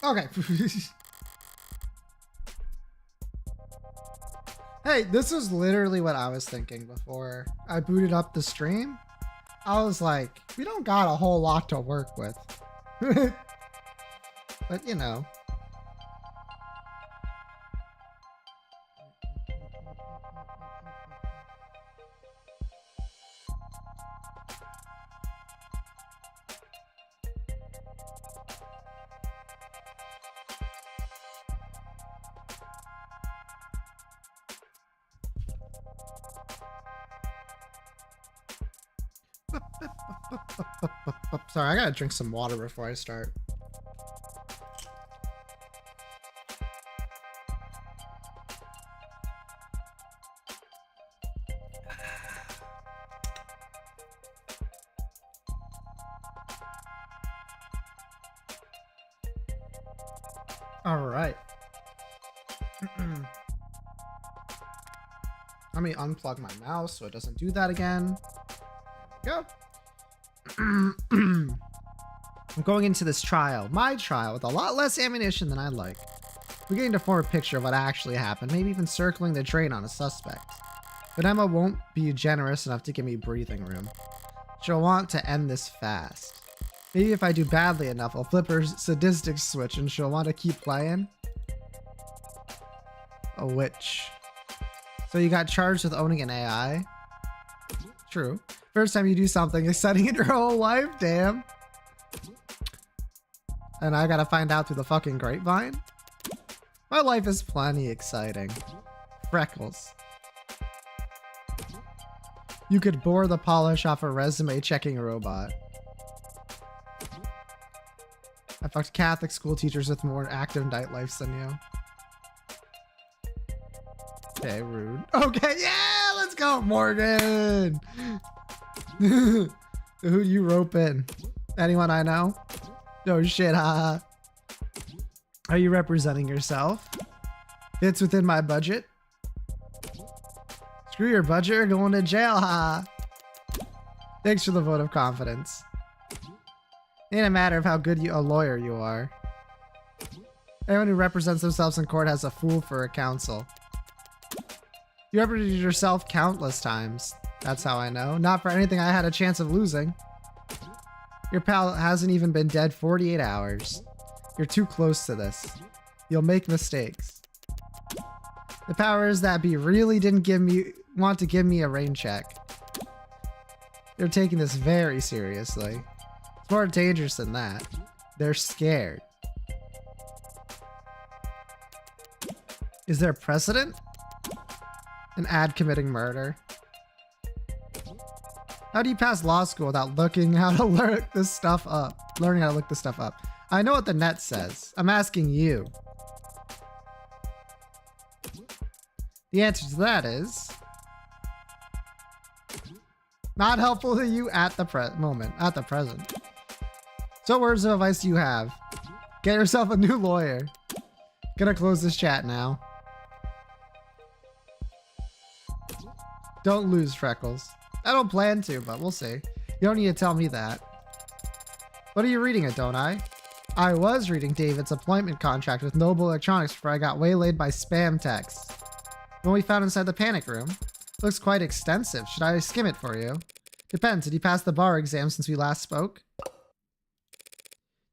Okay. Hey, this is literally what I was thinking before I booted up the stream. I was like, we don't got a whole lot to work with. But you know. Sorry, I gotta drink some water before I start. All right. Let me unplug my mouse so it doesn't do that again. Go. I'm going into this trial, my trial, with a lot less ammunition than I'd like. We're getting to form a picture of what actually happened, maybe even circling the drain on a suspect. But Emma won't be generous enough to give me breathing room. She'll want to end this fast. Maybe if I do badly enough, I'll flip her sadistic switch and she'll want to keep playing. A witch. So you got charged with owning an AI? True. First time you do something exciting in your whole life, damn. And I gotta find out through the fucking grapevine? My life is plenty exciting. Freckles. You could bore the polish off a resume checking robot. I fucked Catholic school teachers with more active nightlives than you. Okay, rude. Okay, yeah, let's go, Morgan. Who do you rope in? Anyone I know? No shit, haha. Are you representing yourself? Fits within my budget. Screw your budget, you're going to jail, haha. Thanks for the vote of confidence. Ain't a matter of how good a lawyer you are. Everyone who represents themselves in court has a fool for a counsel. You represented yourself countless times. That's how I know. Not for anything I had a chance of losing. Your pal hasn't even been dead 48 hours. You're too close to this. You'll make mistakes. The powers that be really didn't want to give me a rain check. They're taking this very seriously. It's more dangerous than that. They're scared. Is there a precedent? An ad committing murder. How do you pass law school without looking how to learn this stuff up? Learning how to look this stuff up. I know what the net says. I'm asking you. The answer to that is not helpful to you at the moment, at the present. So what words of advice do you have? Get yourself a new lawyer. Gonna close this chat now. Don't lose, Freckles. I don't plan to, but we'll see. You don't need to tell me that. What are you reading it, don't I? I was reading David's appointment contract with Noble Electronics before I got waylaid by spam texts. The one we found inside the panic room. Looks quite extensive. Should I skim it for you? Depends. Did you pass the bar exam since we last spoke?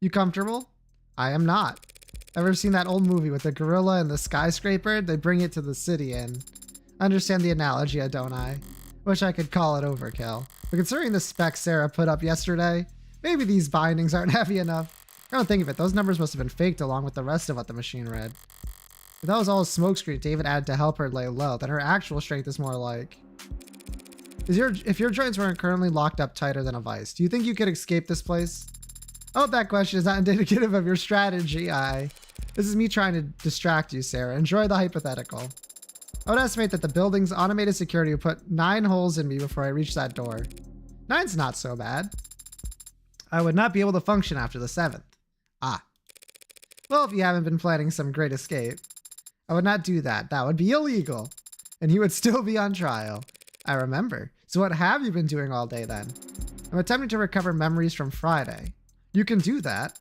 You comfortable? I am not. Ever seen that old movie with the gorilla and the skyscraper? They bring it to the city and... Understand the analogy, don't I? Wish I could call it overkill. But considering the specs Sarah put up yesterday, maybe these bindings aren't heavy enough. I don't think of it. Those numbers must have been faked along with the rest of what the machine read. If that was all a smokescreen David added to help her lay low, then her actual strength is more like... If your joints weren't currently locked up tighter than a vice, do you think you could escape this place? I hope that question is not indicative of your strategy. This is me trying to distract you, Sarah. Enjoy the hypothetical. I would estimate that the building's automated security would put 9 holes in me before I reach that door. 9's not so bad. I would not be able to function after the 7th. Ah. Well, if you haven't been planning some great escape. I would not do that. That would be illegal. And you would still be on trial. I remember. So what have you been doing all day then? I'm attempting to recover memories from Friday. You can do that.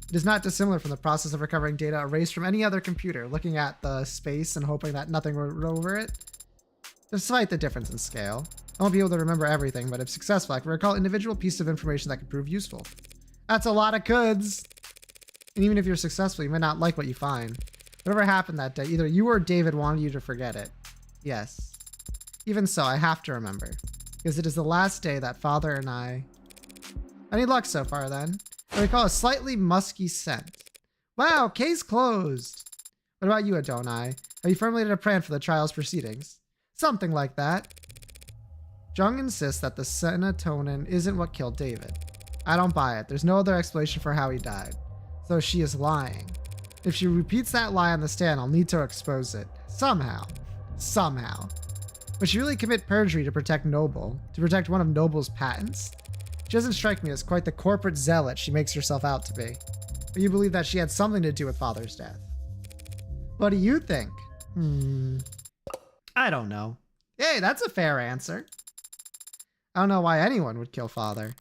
It is not dissimilar from the process of recovering data erased from any other computer, looking at the space and hoping that nothing will go over it. Despite the difference in scale, I won't be able to remember everything, but if successful, I can recall individual pieces of information that could prove useful. That's a lot of coulds. And even if you're successful, you may not like what you find. Whatever happened that day, either you or David wanted you to forget it. Yes. Even so, I have to remember, because it is the last day that Father and I... Any luck so far, then? I recall a slightly musky scent. Wow, case closed. What about you, Adonai? Have you formulated a plan for the trial's proceedings? Something like that. Jung insists that the serotonin isn't what killed David. I don't buy it. There's no other explanation for how he died. So she is lying. If she repeats that lie on the stand, I'll need to expose it. Somehow. Somehow. Would she really commit perjury to protect Noble? To protect one of Noble's patents? She doesn't strike me as quite the corporate zealot she makes herself out to be. But you believe that she had something to do with Father's death. What do you think? I don't know. Hey, that's a fair answer. I don't know why anyone would kill Father.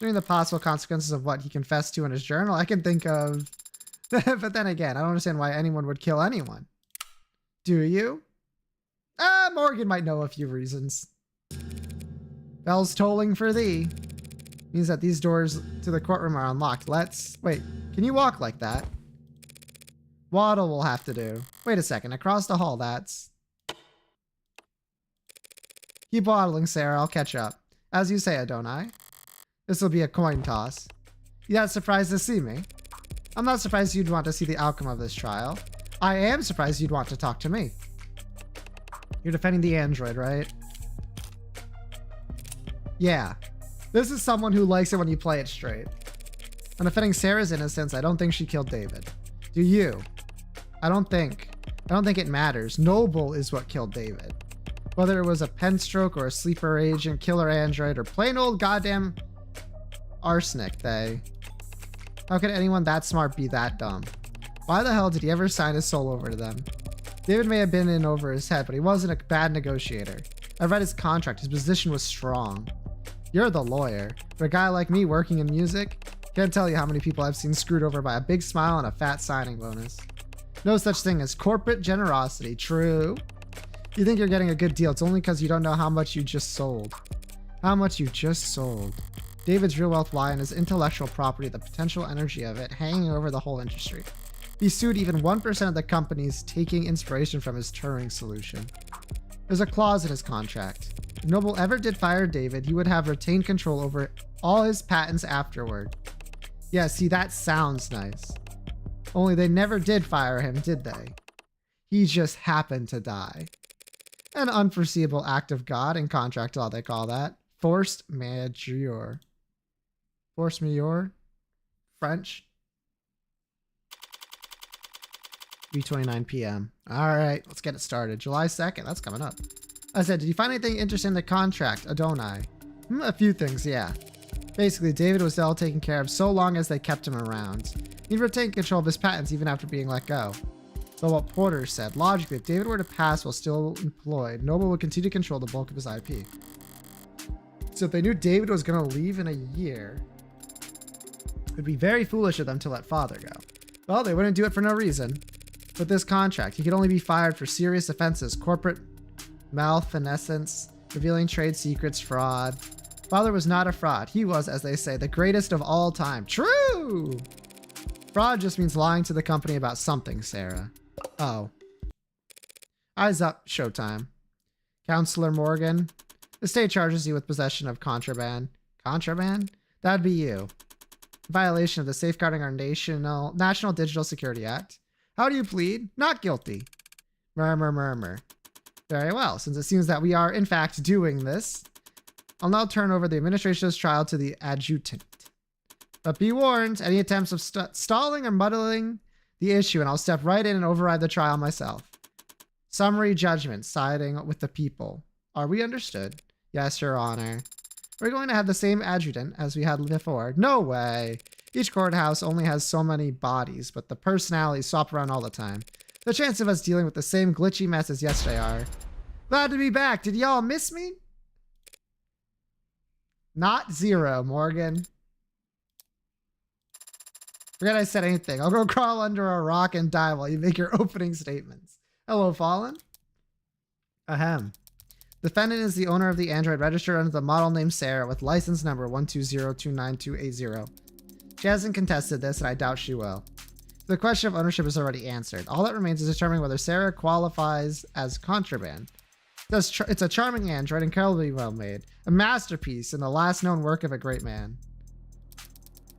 During the possible consequences of what he confessed to in his journal, I can think of... But then again, I don't understand why anyone would kill anyone. Do you? Morgan might know a few reasons. Bells tolling for thee. Means that these doors to the courtroom are unlocked. Wait, can you walk like that? Waddle will have to do. Wait a second, across the hall, that's... Keep waddling, Sarah, I'll catch up. As you say, Adonai. This will be a coin toss. You that surprised to see me? I'm not surprised you'd want to see the outcome of this trial. I am surprised you'd want to talk to me. You're defending the android, right? Yeah. This is someone who likes it when you play it straight. I'm defending Sarah's innocence. I don't think she killed David. Do you? I don't think it matters. Noble is what killed David. Whether it was a pen stroke or a sleeper agent, killer android, or plain old goddamn arsenic, how could anyone that smart be that dumb? Why the hell did he ever sign his soul over to them? David may have been in over his head, but he wasn't a bad negotiator. I read his contract. His position was strong. You're the lawyer. For a guy like me working in music, can't tell you how many people I've seen screwed over by a big smile and a fat signing bonus. No such thing as corporate generosity. True. You think you're getting a good deal. It's only because you don't know how much you just sold. How much you just sold. David's real wealth lie in his intellectual property, the potential energy of it hanging over the whole industry. He sued even 1% of the companies, taking inspiration from his Turing solution. There's a clause in his contract. If Noble ever did fire David, he would have retained control over all his patents afterward. Yeah, see, that sounds nice. Only they never did fire him, did they? He just happened to die. An unforeseeable act of God in contract law, they call that. Force majeure. Force majeure? French? 3:29 p.m. All right, let's get it started. July 2nd, that's coming up. I said, did you find anything interesting in the contract, Adonai? A few things, yeah. Basically, David was all taken care of so long as they kept him around. He retained control of his patents even after being let go. But what Porter said, logically, if David were to pass while still employed, Noble would continue to control the bulk of his IP. So if they knew David was going to leave in a year, it would be very foolish of them to let Father go. Well, they wouldn't do it for no reason. With this contract, he could only be fired for serious offenses, corporate malfeasance, revealing trade secrets, fraud. Father was not a fraud. He was, as they say, the greatest of all time. True! Fraud just means lying to the company about something, Sarah. Oh. Eyes up, showtime. Counselor Morgan, the state charges you with possession of contraband. Contraband? That'd be you. Violation of the Safeguarding Our National Digital Security Act. How do you plead? Not guilty. Murmur, murmur. Very well. Since it seems that we are, in fact, doing this, I'll now turn over the administration of this trial to the adjutant. But be warned, any attempts of stalling or muddling the issue, and I'll step right in and override the trial myself. Summary judgment, siding with the people. Are we understood? Yes, Your Honor. We're going to have the same adjutant as we had before. No way. Each courthouse only has so many bodies, but the personalities swap around all the time. The chance of us dealing with the same glitchy mess as yesterday are. Glad to be back. Did y'all miss me? Not zero, Morgan. Forget I said anything. I'll go crawl under a rock and die while you make your opening statements. Hello, Fallen. Ahem. Defendant is the owner of the Android registered under the model name Sarah with license number 120292280. She hasn't contested this, and I doubt she will. The question of ownership is already answered. All that remains is determining whether Sarah qualifies as contraband. It's a charming android, incredibly well made. A masterpiece and the last known work of a great man.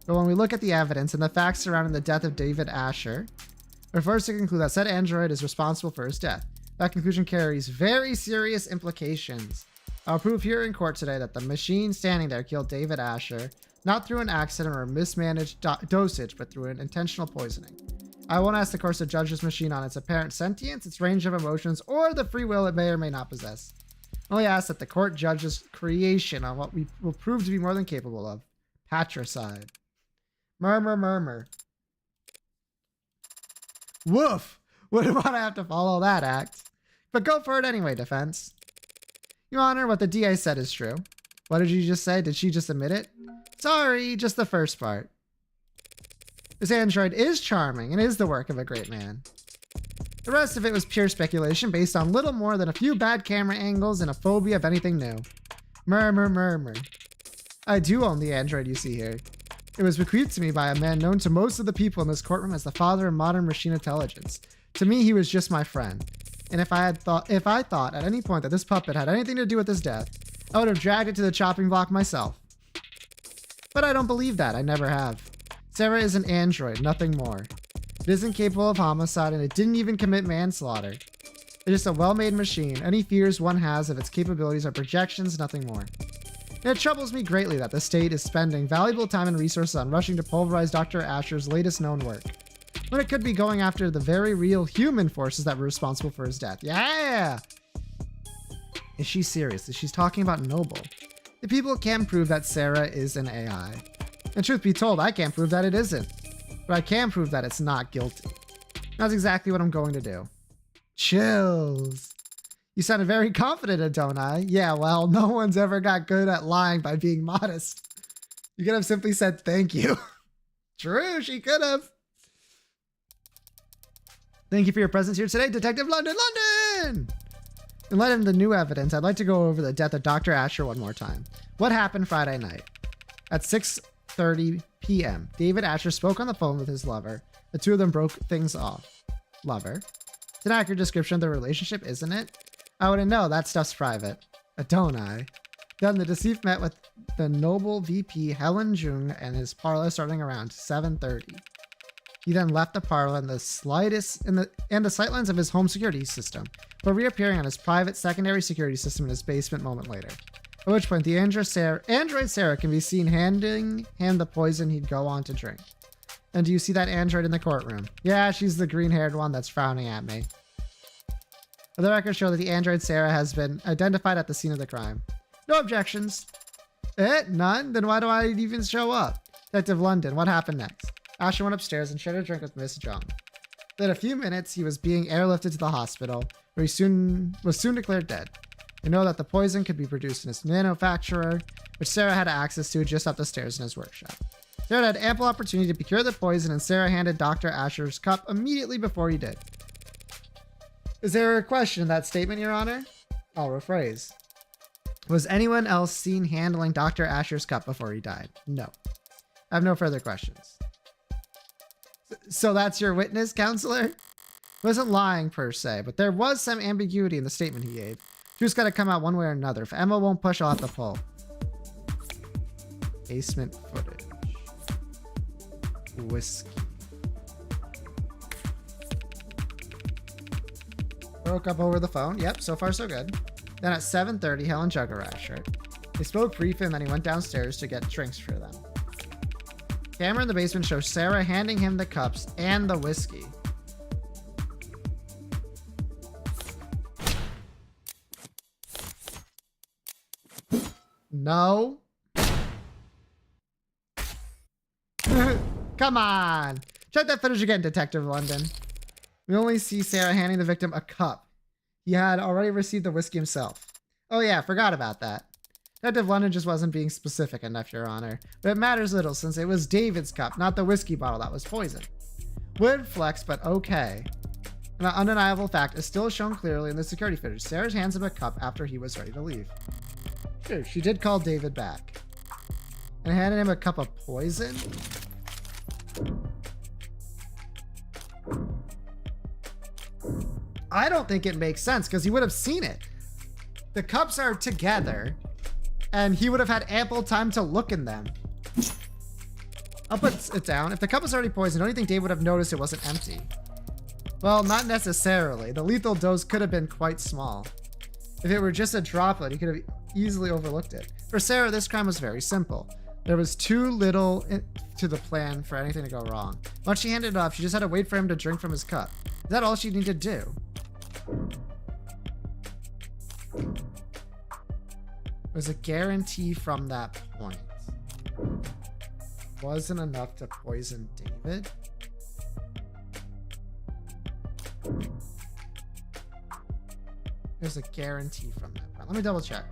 But when we look at the evidence and the facts surrounding the death of David Asher, we're forced to conclude that said android is responsible for his death. That conclusion carries very serious implications. I'll prove here in court today that the machine standing there killed David Asher, not through an accident or a mismanaged dosage, but through an intentional poisoning. I won't ask the court to judge this machine on its apparent sentience, its range of emotions, or the free will it may or may not possess. I only ask that the court judges creation on what we will prove to be more than capable of. Patricide. Murmur, murmur. Woof! Wouldn't want to have to follow that act. But go for it anyway, defense. Your Honor, what the DA said is true. What did you just say? Did she just admit it? Sorry, just the first part. This android is charming and is the work of a great man. The rest of it was pure speculation based on little more than a few bad camera angles and a phobia of anything new. Murmur, murmur. I do own the android you see here. It was bequeathed to me by a man known to most of the people in this courtroom as the father of modern machine intelligence. To me, he was just my friend. And if I thought at any point that this puppet had anything to do with his death, I would have dragged it to the chopping block myself. But I don't believe that. I never have. Sarah is an android, nothing more. It isn't capable of homicide, and it didn't even commit manslaughter. It's just a well-made machine. Any fears one has of its capabilities are projections, nothing more. And it troubles me greatly that the state is spending valuable time and resources on rushing to pulverize Dr. Asher's latest known work, when it could be going after the very real human forces that were responsible for his death. Yeah! Is she serious? Is she talking about Noble? The people can prove that Sarah is an AI. And truth be told, I can't prove that it isn't. But I can prove that it's not guilty. That's exactly what I'm going to do. Chills. You sounded very confident, don't I? Yeah, well, no one's ever got good at lying by being modest. You could have simply said thank you. True, she could have. Thank you for your presence here today, Detective London. London! In light of the new evidence, I'd like to go over the death of Dr. Asher one more time. What happened Friday night? At 6:30 p.m., David Asher spoke on the phone with his lover. The two of them broke things off. Lover? It's an accurate description of their relationship, isn't it? I wouldn't know. That stuff's private. Don't I? Then the deceased met with the Noble VP Helen Jung and his parlor starting around 7:30. He then left the parlor and the sightlines of his home security system, but reappearing on his private secondary security system in his basement a moment later. At which point, the android Sarah can be seen handing him the poison he'd go on to drink. And do you see that android in the courtroom? Yeah, she's the green-haired one that's frowning at me. The records show that the android Sarah has been identified at the scene of the crime. No objections. None? Then why do I even show up? Detective London, what happened next? Asher went upstairs and shared a drink with Miss Jung. In a few minutes, he was being airlifted to the hospital, where he was soon declared dead. We know that the poison could be produced in his manufacturer, which Sarah had access to just up the stairs in his workshop. Sarah had ample opportunity to procure the poison, and Sarah handed Dr. Asher's cup immediately before he did. Is there a question in that statement, Your Honor? I'll rephrase. Was anyone else seen handling Dr. Asher's cup before he died? No. I have no further questions. So that's your witness, counselor? He wasn't lying per se, but there was some ambiguity in the statement he gave. Truth's gotta come out one way or another. If Emma won't push, I'll have to pull. Basement footage. Whiskey. Broke up over the phone. Yep, so far so good. Then at 7:30, Helen Jug arrived. Sure. They spoke briefly and then he went downstairs to get drinks for them. Camera in the basement shows Sarah handing him the cups and the whiskey. No. Come on. Check that footage again, Detective London. We only see Sarah handing the victim a cup. He had already received the whiskey himself. Oh yeah, forgot about that. Detective London just wasn't being specific enough, Your Honor. But it matters little since it was David's cup, not the whiskey bottle that was poisoned. Would flex, but okay. An undeniable fact is still shown clearly in the security footage. Sarah's hands him a cup after he was ready to leave. Sure, she did call David back. And handed him a cup of poison? I don't think it makes sense because he would have seen it. The cups are together and he would have had ample time to look in them. I'll put it down. If the cup was already poisoned, don't you think Dave would have noticed it wasn't empty? Well, not necessarily. The lethal dose could have been quite small. If it were just a droplet, he could have easily overlooked it. For Sarah, this crime was very simple. There was too little to the plan for anything to go wrong. Once she handed it off, she just had to wait for him to drink from his cup. Is that all she needed to do? It was a guarantee from that point. Wasn't enough to poison David? There's a guarantee from that point. Let me double check.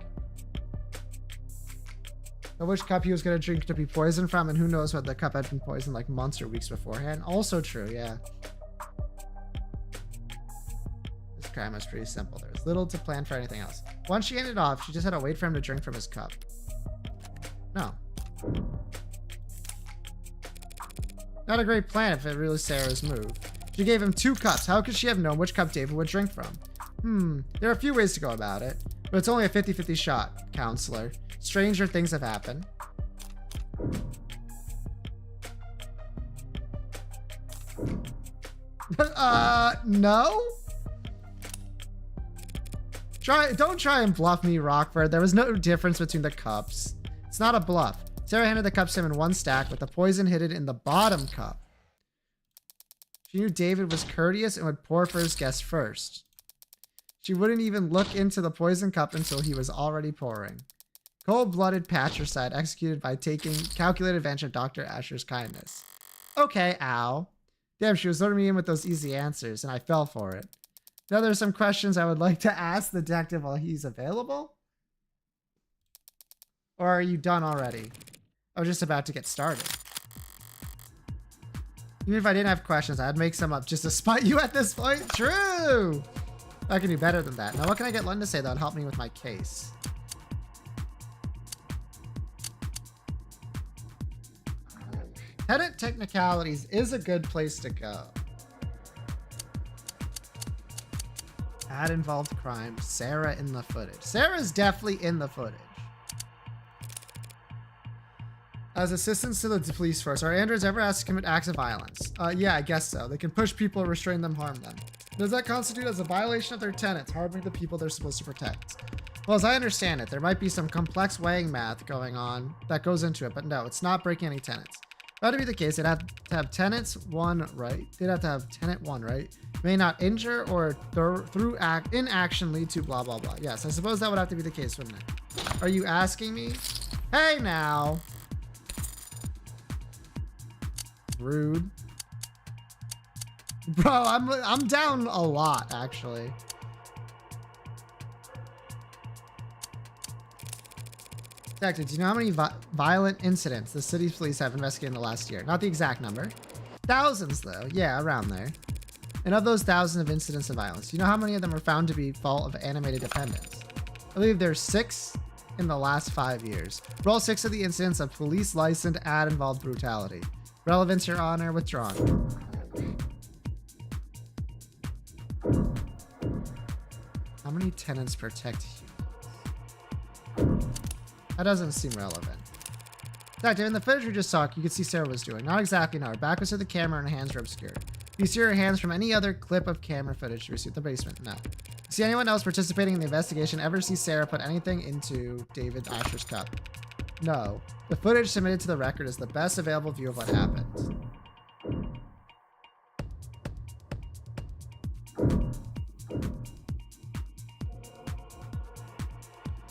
But which cup he was going to drink to be poisoned from, and who knows whether the cup had been poisoned like months or weeks beforehand. Also true, yeah. This crime was pretty simple. There was little to plan for anything else. Once she handed it off, she just had to wait for him to drink from his cup. No. Not a great plan if it really was Sarah's move. She gave him 2 cups. How could she have known which cup David would drink from? There are a few ways to go about it, but it's only a 50-50 shot, counselor. Stranger things have happened. No? Don't try and bluff me, Rockford. There was no difference between the cups. It's not a bluff. Sarah handed the cups to him in one stack with the poison hidden in the bottom cup. She knew David was courteous and would pour for his guest first. She wouldn't even look into the poison cup until he was already pouring. Cold-blooded patricide executed by taking calculated advantage of Dr. Asher's kindness. Okay, ow. Damn, she was luring me in with those easy answers, and I fell for it. Now there's some questions I would like to ask the detective while he's available. Or are you done already? I was just about to get started. Even if I didn't have questions, I'd make some up just to spite you at this point. True! I can do better than that. Now, what can I get London to say that would help me with my case? Tenant technicalities is a good place to go. Ad involved crime. Sarah in the footage. Sarah's definitely in the footage. As assistants to the police force, are androids ever asked to commit acts of violence? Yeah, I guess so. They can push people, restrain them, harm them. Does that constitute as a violation of their tenets, harming the people they're supposed to protect? Well, as I understand it, there might be some complex weighing math going on that goes into it, but no, it's not breaking any tenets. If that to be the case, they'd have to have tenants 1 right. They'd have to have tenant 1 right. May not injure or through inaction lead to blah, blah, blah. Yes, I suppose that would have to be the case, wouldn't it? Are you asking me? Hey, now. Rude. Bro, I'm down a lot, actually. Detective, do you know how many violent incidents the city's police have investigated in the last year? Not the exact number. Thousands, though. Yeah, around there. And of those thousands of incidents of violence, do you know how many of them were found to be fault of animated dependents? I believe there's 6 in the last 5 years. For all 6 of the incidents of police licensed ad-involved brutality. Relevance, Your Honor, withdrawn. How many tenants protect humans? That doesn't seem relevant. Detective, in the footage we just saw, you could see Sarah was doing. Not exactly, no. Her back was to the camera and her hands were obscured. Do you see her hands from any other clip of camera footage to receive the basement? No. See anyone else participating in the investigation ever see Sarah put anything into David Asher's cup? No. The footage submitted to the record is the best available view of what happened.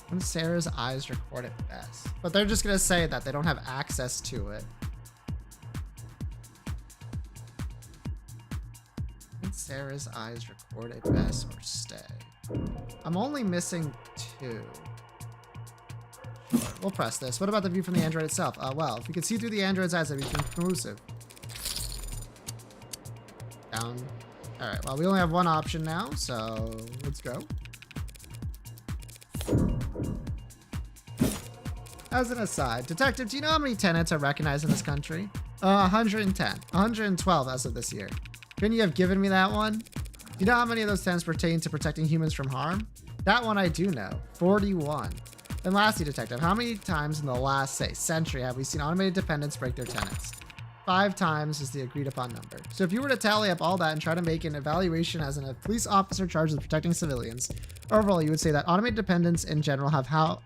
When Sarah's eyes record it best. But they're just going to say that they don't have access to it. When Sarah's eyes record it best or stay. I'm only missing 2. We'll press this. What about the view from the android itself? Well, if we could see through the android's eyes, that'd be conclusive. Down. All right, well, we only have one option now, so let's go. As an aside, Detective, do you know how many tenants are recognized in this country? 110. 112 as of this year. Couldn't you have given me that one? Do you know how many of those tenants pertain to protecting humans from harm? That one I do know. 41. And lastly, Detective, how many times in the last, say, century have we seen automated dependents break their tenants? 5 times is the agreed upon number. So if you were to tally up all that and try to make an evaluation as a police officer charged with protecting civilians, overall you would say that automated dependents in general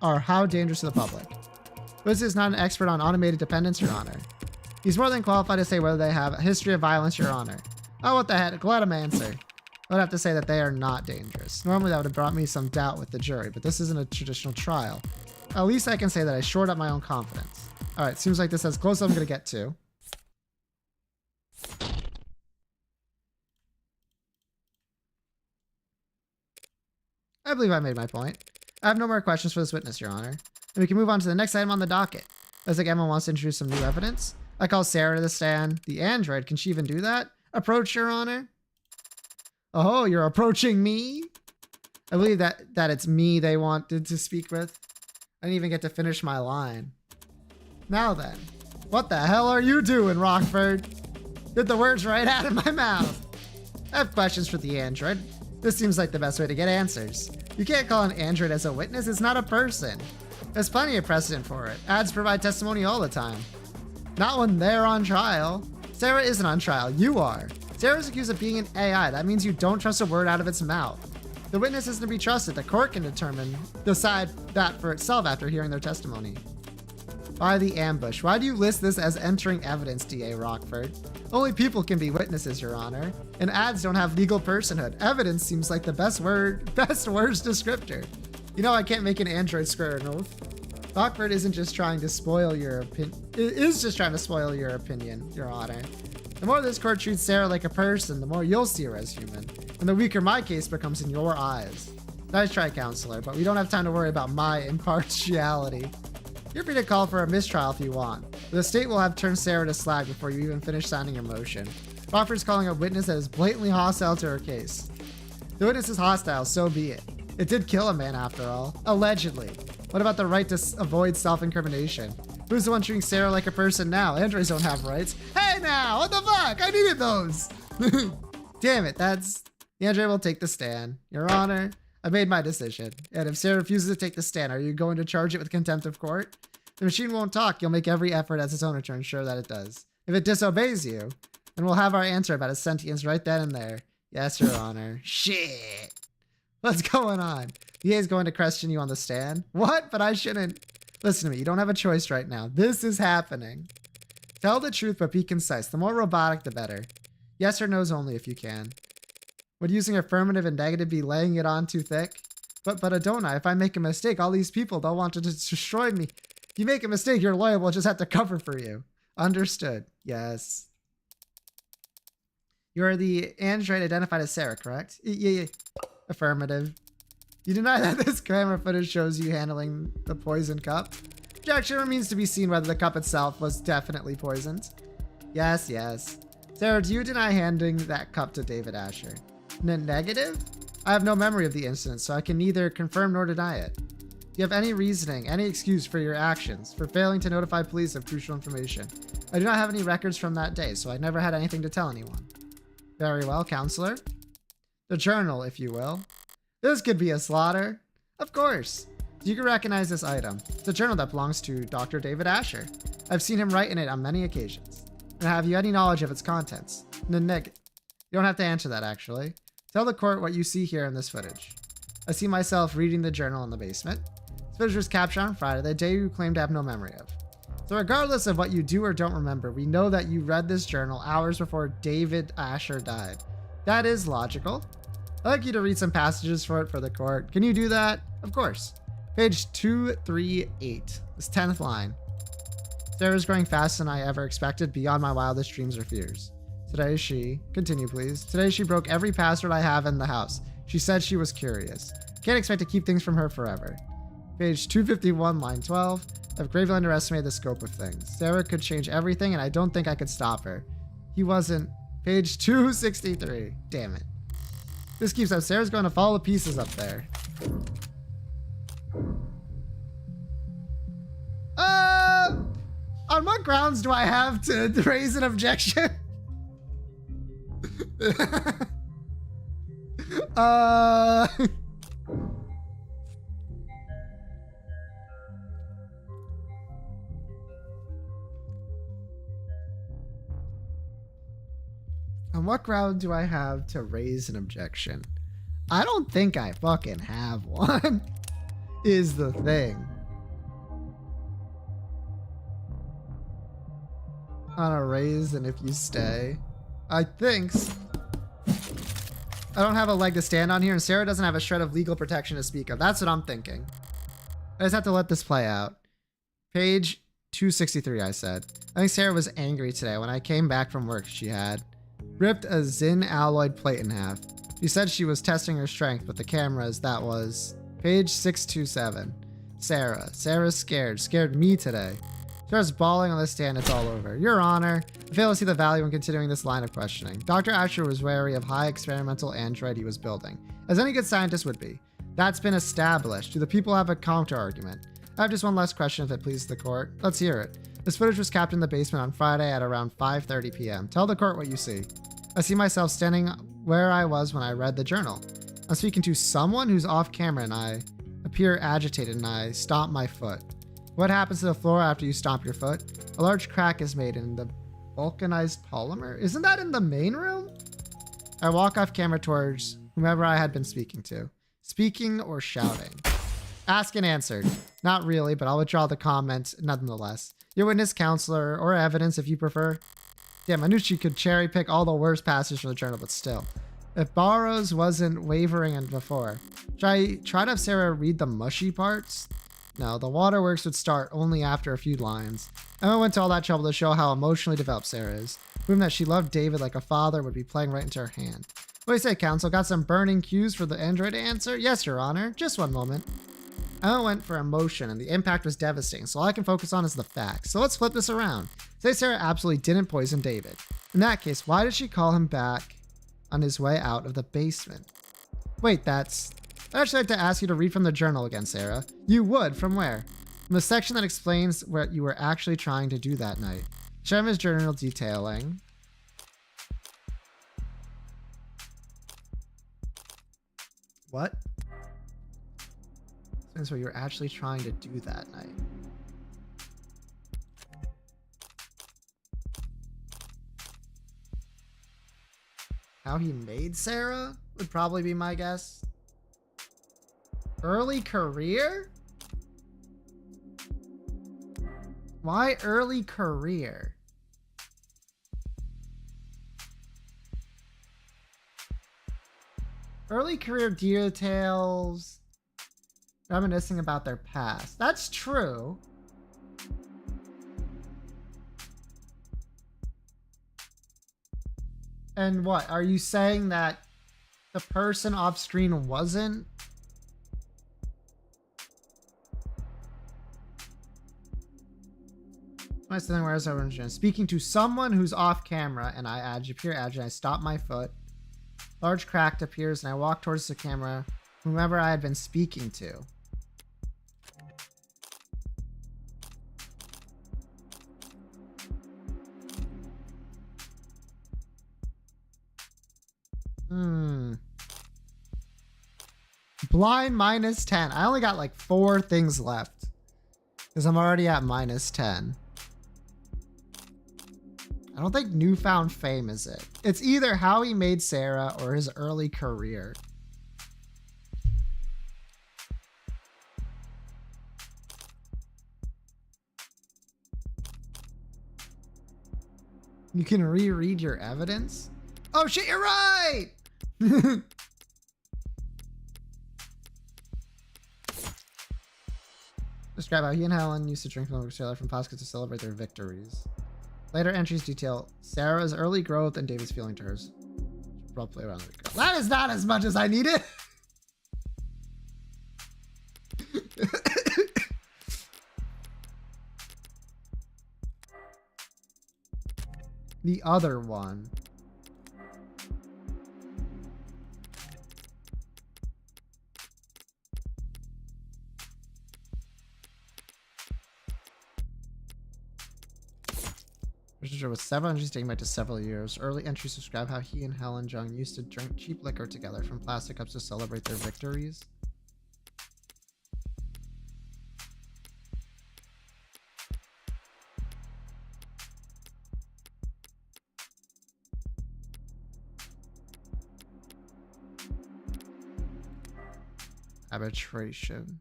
are how dangerous to the public. This is not an expert on automated dependents, Your Honor. He's more than qualified to say whether they have a history of violence, Your Honor. Oh, what the heck? Let him answer. I would have to say that they are not dangerous. Normally that would have brought me some doubt with the jury, but this isn't a traditional trial. At least I can say that I shored up my own confidence. All right, seems like this is as close as I'm going to get to. I believe I made my point. I have no more questions for this witness, Your Honor. And we can move on to the next item on the docket. Looks like Emma wants to introduce some new evidence. I call Sarah to the stand. The android, can she even do that? Approach, Your Honor. Oh, you're approaching me? I believe that it's me they wanted to speak with. I didn't even get to finish my line. Now then, what the hell are you doing, Rockford? Get the words right out of my mouth. I have questions for the android. This seems like the best way to get answers. You can't call an android as a witness, it's not a person. There's plenty of precedent for it. Ads provide testimony all the time. Not when they're on trial. Sarah isn't on trial, you are. Sarah's accused of being an AI. That means you don't trust a word out of its mouth. The witness isn't to be trusted. The court can decide that for itself after hearing their testimony. Why the ambush? Why do you list this as entering evidence, DA Rockford? Only people can be witnesses, Your Honor. And ads don't have legal personhood. Evidence seems like the best words descriptor. You know I can't make an android swear an oath. Rockford isn't just trying to spoil your opinion. It is just trying to spoil your opinion, Your Honor. The more this court treats Sarah like a person, the more you'll see her as human. And the weaker my case becomes in your eyes. Nice try, counselor, but we don't have time to worry about my impartiality. You're free to call for a mistrial if you want. But the state will have turned Sarah to slag before you even finish signing your motion. Rockford's calling a witness that is blatantly hostile to her case. The witness is hostile, so be it. It did kill a man after all. Allegedly. What about the right to avoid self-incrimination? Who's the one treating Sarah like a person now? Androids don't have rights. Hey now, what the fuck? I needed those. Damn it, the android will take the stand. Your Honor, I made my decision. And if Sarah refuses to take the stand, are you going to charge it with contempt of court? The machine won't talk. You'll make every effort as its owner to ensure that it does. If it disobeys you, then we'll have our answer about its sentience right then and there. Yes, Your Honor. Shit. What's going on? The is going to question you on the stand. What? But I shouldn't. Listen to me. You don't have a choice right now. This is happening. Tell the truth, but be concise. The more robotic, the better. Yes or no's only if you can. Would using affirmative and negative be laying it on too thick? But Adonai, if I make a mistake, all these people, they'll want to destroy me. If you make a mistake, your lawyer will just have to cover for you. Understood. Yes. You are the android identified as Sarah, correct? Yeah. Affirmative. You deny that this camera footage shows you handling the poison cup? Objection remains to be seen whether the cup itself was definitely poisoned. Yes. Sarah, do you deny handing that cup to David Asher? Negative? I have no memory of the incident, so I can neither confirm nor deny it. Do you have any reasoning, any excuse for your actions, for failing to notify police of crucial information? I do not have any records from that day, so I never had anything to tell anyone. Very well, counselor. The journal, if you will. This could be a slaughter. Of course. You can recognize this item. It's a journal that belongs to Dr. David Asher. I've seen him write in it on many occasions. And have you any knowledge of its contents? You don't have to answer that, actually. Tell the court what you see here in this footage. I see myself reading the journal in the basement. This footage was captured on Friday, the day you claim to have no memory of. So regardless of what you do or don't remember, we know that you read this journal hours before David Asher died. That is logical. I'd like you to read some passages for it for the court. Can you do that? Of course. Page 238, this 10th line. Sarah's growing faster than I ever expected, beyond my wildest dreams or fears. Today she, continue please. Today she broke every password I have in the house. She said she was curious. Can't expect to keep things from her forever. Page 251, line 12. I've gravely underestimated the scope of things. Sarah could change everything, and I don't think I could stop her. He wasn't. Page 263. Damn it. This keeps up. Sarah's going to follow the pieces up there. On what grounds do I have to raise an objection? On what ground do I have to raise an objection? I don't think I fucking have one, is the thing. On a raise and if you stay. I think. I don't have a leg to stand on here, and Sarah doesn't have a shred of legal protection to speak of. That's what I'm thinking. I just have to let this play out. Page 263, I said. I think Sarah was angry today. When I came back from work, she had ripped a Zin alloyed plate in half. She said she was testing her strength, but the cameras, that was page 627. Sarah's scared. Scared me today. Starts bawling on the stand. It's all over. Your Honor, I fail to see the value in continuing this line of questioning. Dr. Asher was wary of high experimental android he was building, as any good scientist would be. That's been established. Do the people have a counter argument? I have just one last question if it pleases the court. Let's hear it. This footage was captured in the basement on Friday at around 5:30 p.m. Tell the court what you see. I see myself standing where I was when I read the journal. I'm speaking to someone who's off camera and I appear agitated and I stomp my foot. What happens to the floor after you stomp your foot? A large crack is made in the vulcanized polymer. Isn't that in the main room? I walk off camera towards whomever I had been speaking to. Speaking or shouting? Asked and answered. Not really, but I'll withdraw the comment nonetheless. Your witness, counselor, or evidence if you prefer. Damn, I knew she could cherry pick all the worst passages from the journal, but still. If Barrows wasn't wavering in before, should I try to have Sarah read the mushy parts? No, the waterworks would start only after a few lines. Emma went to all that trouble to show how emotionally developed Sarah is. Proving that she loved David like a father would be playing right into her hand. What do you say, counsel? Got some burning cues for the android to answer? Yes, Your Honor. Just one moment. Emma went for emotion, and the impact was devastating, so all I can focus on is the facts. So let's flip this around. Say Sarah absolutely didn't poison David. In that case, why did she call him back on his way out of the basement? Wait, I'd actually like to ask you to read from the journal again, Sarah. You would? From where? From the section that explains what you were actually trying to do that night. Shema's journal detailing. What? That's what you were actually trying to do that night. How he made Sarah would probably be my guess. Early career? Why early career? Early career details reminiscing about their past. That's true. And what? Are you saying that the person off screen wasn't? My standing where I was speaking to someone who's off camera, and I appear agitated. I stop my foot. Large crack appears, and I walk towards the camera, whomever I had been speaking to. Blind minus 10. I only got like 4 things left because I'm already at minus 10. I don't think newfound fame is it. It's either how he made Sarah or his early career. You can reread your evidence? Oh shit, you're right! Describe how he and Helen used to drink milk together from Pascha to celebrate their victories. Later entries detail Sarah's early growth and David's feeling to hers. Probably around the week. That is not as much as I needed. the other one. Relationship with several entries dating back to several years. Early entries describe how he and Helen Jung used to drink cheap liquor together from plastic cups to celebrate their victories. Arbitration.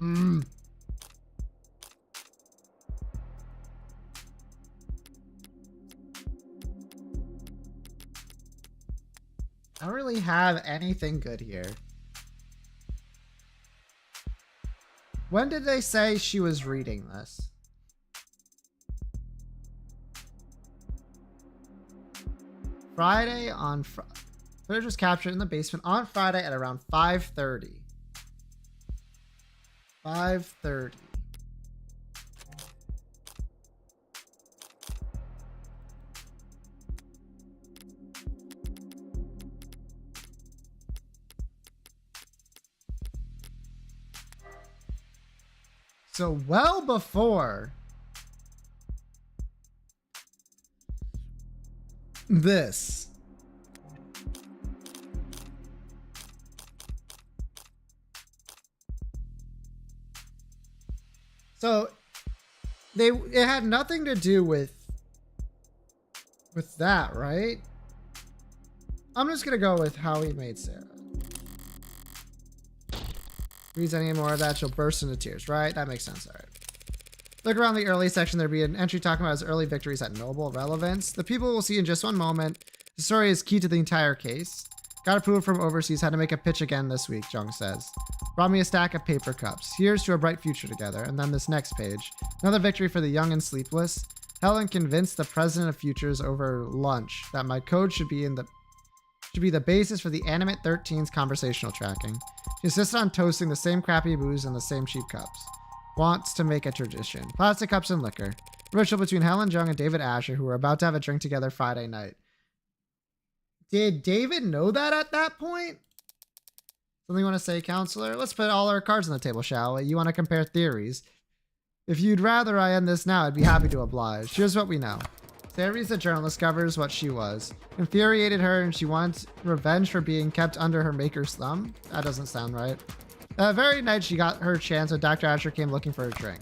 I don't really have anything good here. When did they say she was reading this? Friday on footage was captured in the basement on Friday at around 5:30. 5:30. So well before this. So it had nothing to do with that, right? I'm just gonna go with how he made Sarah. Reads any more of that, she'll burst into tears, right? That makes sense. All right. Look around the early section. There'll be an entry talking about his early victories at Noble Relevance. The people will see in just one moment. The story is key to the entire case. Got approval from overseas. Had to make a pitch again this week, Jung says. Brought me a stack of paper cups. Here's to a bright future together. And then this next page. Another victory for the young and sleepless. Helen convinced the president of Futures over lunch that my code should be the basis for the Animate 13's conversational tracking. She insisted on toasting the same crappy booze and the same cheap cups. Wants to make a tradition. Plastic cups and liquor. Ritual between Helen Jung and David Asher, who were about to have a drink together Friday night. Did David know that at that point? Something you want to say, counselor? Let's put all our cards on the table, shall we? You want to compare theories? If you'd rather I end this now, I'd be happy to oblige. Here's what we know. Sarah, the journalist, covers what she was. Infuriated her and she wants revenge for being kept under her maker's thumb. That doesn't sound right. That very night she got her chance when Dr. Asher came looking for a drink.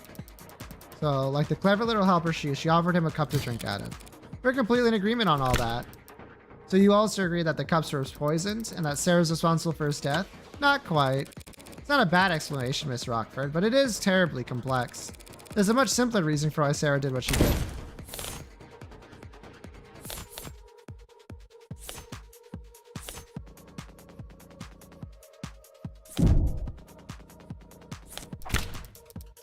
So, like the clever little helper she offered him a cup to drink out of. We're completely in agreement on all that. So you also agree that the cups were poisoned and that Sarah's responsible for his death? Not quite. It's not a bad explanation, Miss Rockford, but it is terribly complex. There's a much simpler reason for why Sarah did what she did.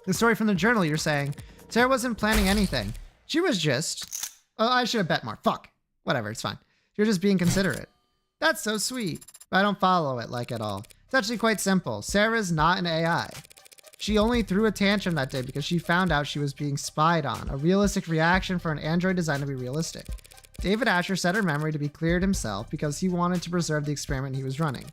The story from the journal, you're saying. Sarah wasn't planning anything. She was just... Oh, I should have bet more. Fuck. Whatever, it's fine. You're just being considerate. That's so sweet. But I don't follow it like at all. It's actually quite simple. Sarah's not an AI. She only threw a tantrum that day because she found out she was being spied on. A realistic reaction for an android designed to be realistic. David Asher set her memory to be cleared himself because he wanted to preserve the experiment he was running.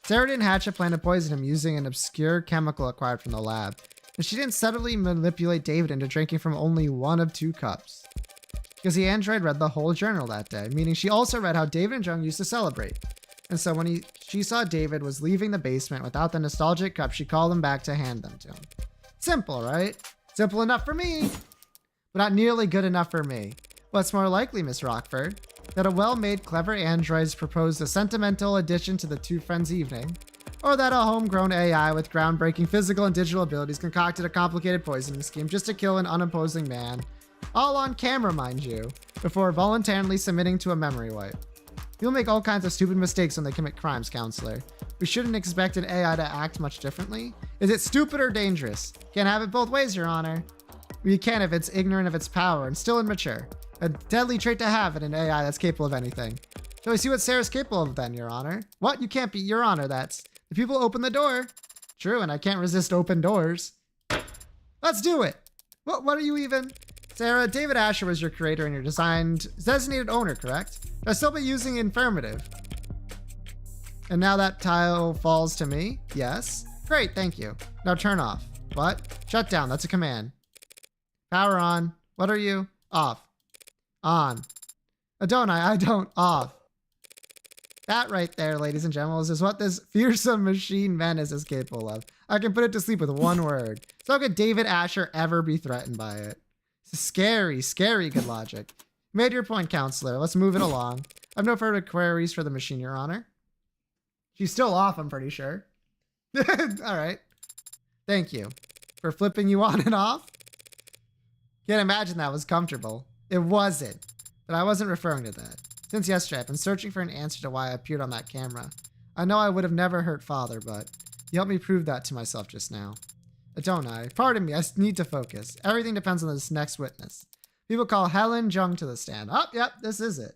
Sarah didn't hatch a plan to poison him using an obscure chemical acquired from the lab. And she didn't subtly manipulate David into drinking from only one of 2 cups. Because the android read the whole journal that day, meaning she also read how David and Jung used to celebrate. And so when she saw David was leaving the basement without the nostalgic cup, she called him back to hand them to him. Simple, right? Simple enough for me, but not nearly good enough for me. What's more likely, Miss Rockford? That a well-made, clever android proposed a sentimental addition to the 2 friends' evening? Or that a homegrown AI with groundbreaking physical and digital abilities concocted a complicated poisoning scheme just to kill an unopposing man? All on camera, mind you, before voluntarily submitting to a memory wipe. You'll make all kinds of stupid mistakes when they commit crimes, counselor. We shouldn't expect an AI to act much differently. Is it stupid or dangerous? Can't have it both ways, Your Honor. We can if it's ignorant of its power and still immature. A deadly trait to have in an AI that's capable of anything. Shall we see what Sarah's capable of then, Your Honor? What? You can't be Your Honor, that's... The people open the door. True, and I can't resist open doors. Let's do it. What are you even? Sarah, David Asher was your creator and your designated owner, correct? I'll still be using affirmative. And now that tile falls to me? Yes. Great, thank you. Now turn off. What? Shut down, that's a command. Power on. What are you? Off. On. Adonai, I don't. Off. That right there, ladies and gentlemen, is what this fearsome machine menace is capable of. I can put it to sleep with one word. So how could David Asher ever be threatened by it? It's scary, scary good logic. You made your point, counselor. Let's move it along. I've no further queries for the machine, Your Honor. She's still off, I'm pretty sure. All right. Thank you for flipping you on and off. Can't imagine that was comfortable. It wasn't. But I wasn't referring to that. Since yesterday, I've been searching for an answer to why I appeared on that camera. I know I would have never hurt Father, but you helped me prove that to myself just now. Don't I? Pardon me, I need to focus. Everything depends on this next witness. People call Helen Jung to the stand. Oh, yep, this is it.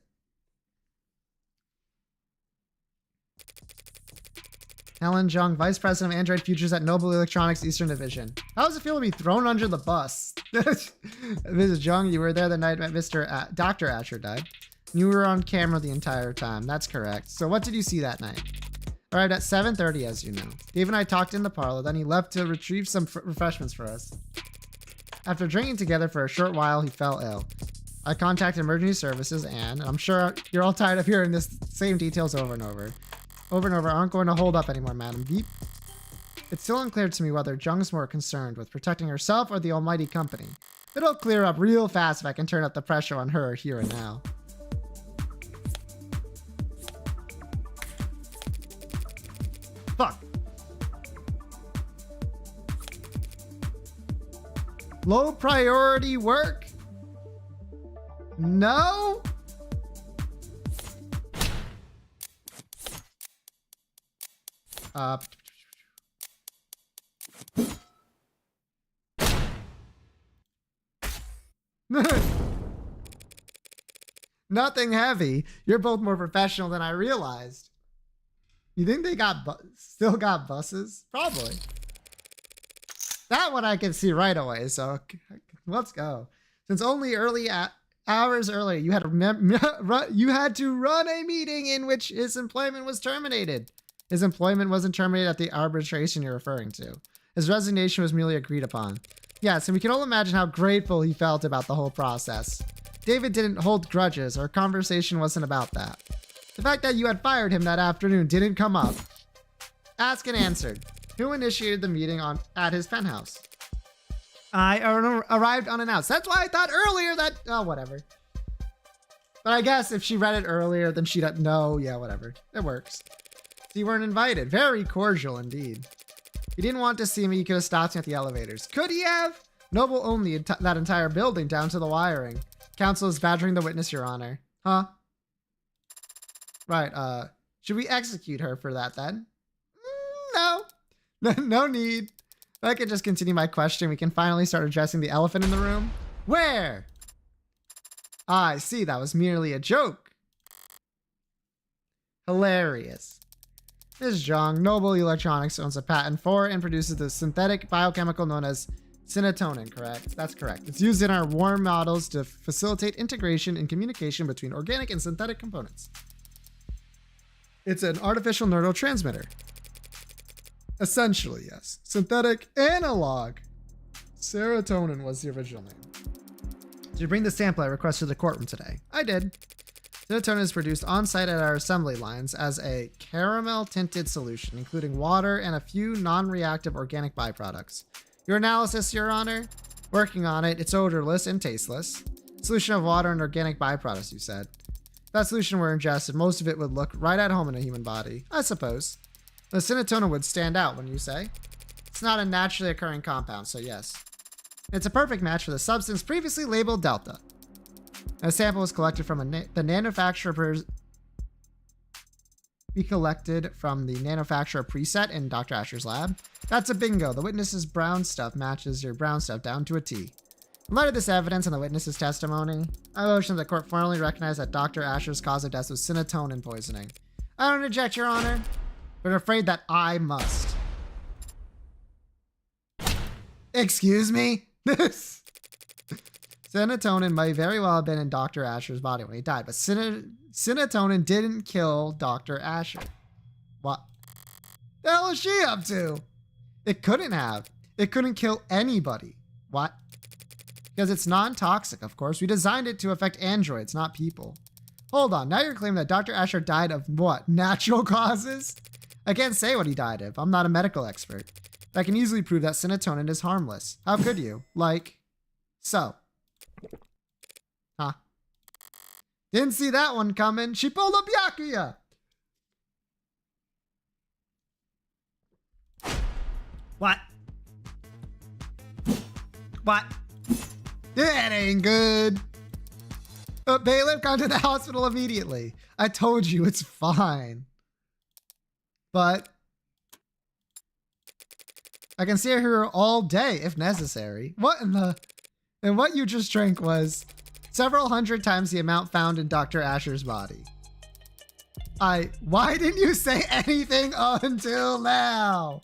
Helen Jung, Vice President of Android Futures at Noble Electronics Eastern Division. How does it feel to be thrown under the bus? Mrs. Jung, you were there the night Dr. Asher died. You were on camera the entire time. That's correct. So what did you see that night? Arrived at 7:30, as you know. Dave and I talked in the parlor, then he left to retrieve some refreshments for us. After drinking together for a short while, he fell ill. I contacted emergency services and I'm sure you're all tired of hearing this same details over and over. Over and over aren't going to hold up anymore, Madam Beep. It's still unclear to me whether Jung's more concerned with protecting herself or the almighty company. It'll clear up real fast if I can turn up the pressure on her here and now. Fuck. Low priority work? No? Nothing heavy. You're both more professional than I realized. You think they still got buses? Probably. That one I can see right away, so let's go. Since only hours earlier, you had to run a meeting in which his employment was terminated. His employment wasn't terminated at the arbitration you're referring to. His resignation was merely agreed upon. Yes, and we can all imagine how grateful he felt about the whole process. David didn't hold grudges. Our conversation wasn't about that. The fact that you had fired him that afternoon didn't come up. Asked and answered. Who initiated the meeting at his penthouse? I arrived unannounced. That's why I thought earlier that... Oh, whatever. But I guess if she read it earlier, then she'd know. Yeah, whatever. It works. So you weren't invited. Very cordial indeed. He didn't want to see me. He could have stopped me at the elevators. Could he have? Noble owned that entire building down to the wiring. Counsel is badgering the witness, Your Honor. Huh? Right, should we execute her for that then? No. No need. If I could just continue my question, we can finally start addressing the elephant in the room. Where? Ah, I see. That was merely a joke. Hilarious. Ms. Zhang, Noble Electronics owns a patent for and produces the synthetic biochemical known as synatonin, correct? That's correct. It's used in our warm models to facilitate integration and communication between organic and synthetic components. It's an artificial neurotransmitter. Essentially, yes. Synthetic analog. Serotonin was the original name. Did you bring the sample I requested to the courtroom today? I did. Serotonin is produced on-site at our assembly lines as a caramel-tinted solution, including water and a few non-reactive organic byproducts. Your analysis, Your Honor? Working on it. It's odorless and tasteless. Solution of water and organic byproducts, you said. If that solution were ingested, most of it would look right at home in a human body, I suppose. The serotonin would stand out, wouldn't you say? It's not a naturally occurring compound, so yes. It's a perfect match for the substance previously labeled Delta. A sample was collected from the manufacturer preset in Dr. Asher's lab. That's a bingo. The witness's brown stuff matches your brown stuff down to a T. In light of this evidence and the witness's testimony, I motion that the court formally recognize that Dr. Asher's cause of death was serotonin poisoning. I don't reject, Your Honor, but I'm afraid that I must. Excuse me? Serotonin might very well have been in Dr. Asher's body when he died, but serotonin didn't kill Dr. Asher. What the hell is she up to? It couldn't have. It couldn't kill anybody. What? Because it's non-toxic, of course. We designed it to affect androids, not people. Hold on, now you're claiming that Dr. Asher died of what? Natural causes? I can't say what he died of. I'm not a medical expert. But I can easily prove that serotonin is harmless. How could you? Like, so. Huh. Didn't see that one coming. She pulled a Byakuya. What? What? That ain't good. Bailiff, gone to the hospital immediately. I told you it's fine. But I can stay here all day if necessary. What in the... And what you just drank was several hundred times the amount found in Dr. Asher's body. Why didn't you say anything until now?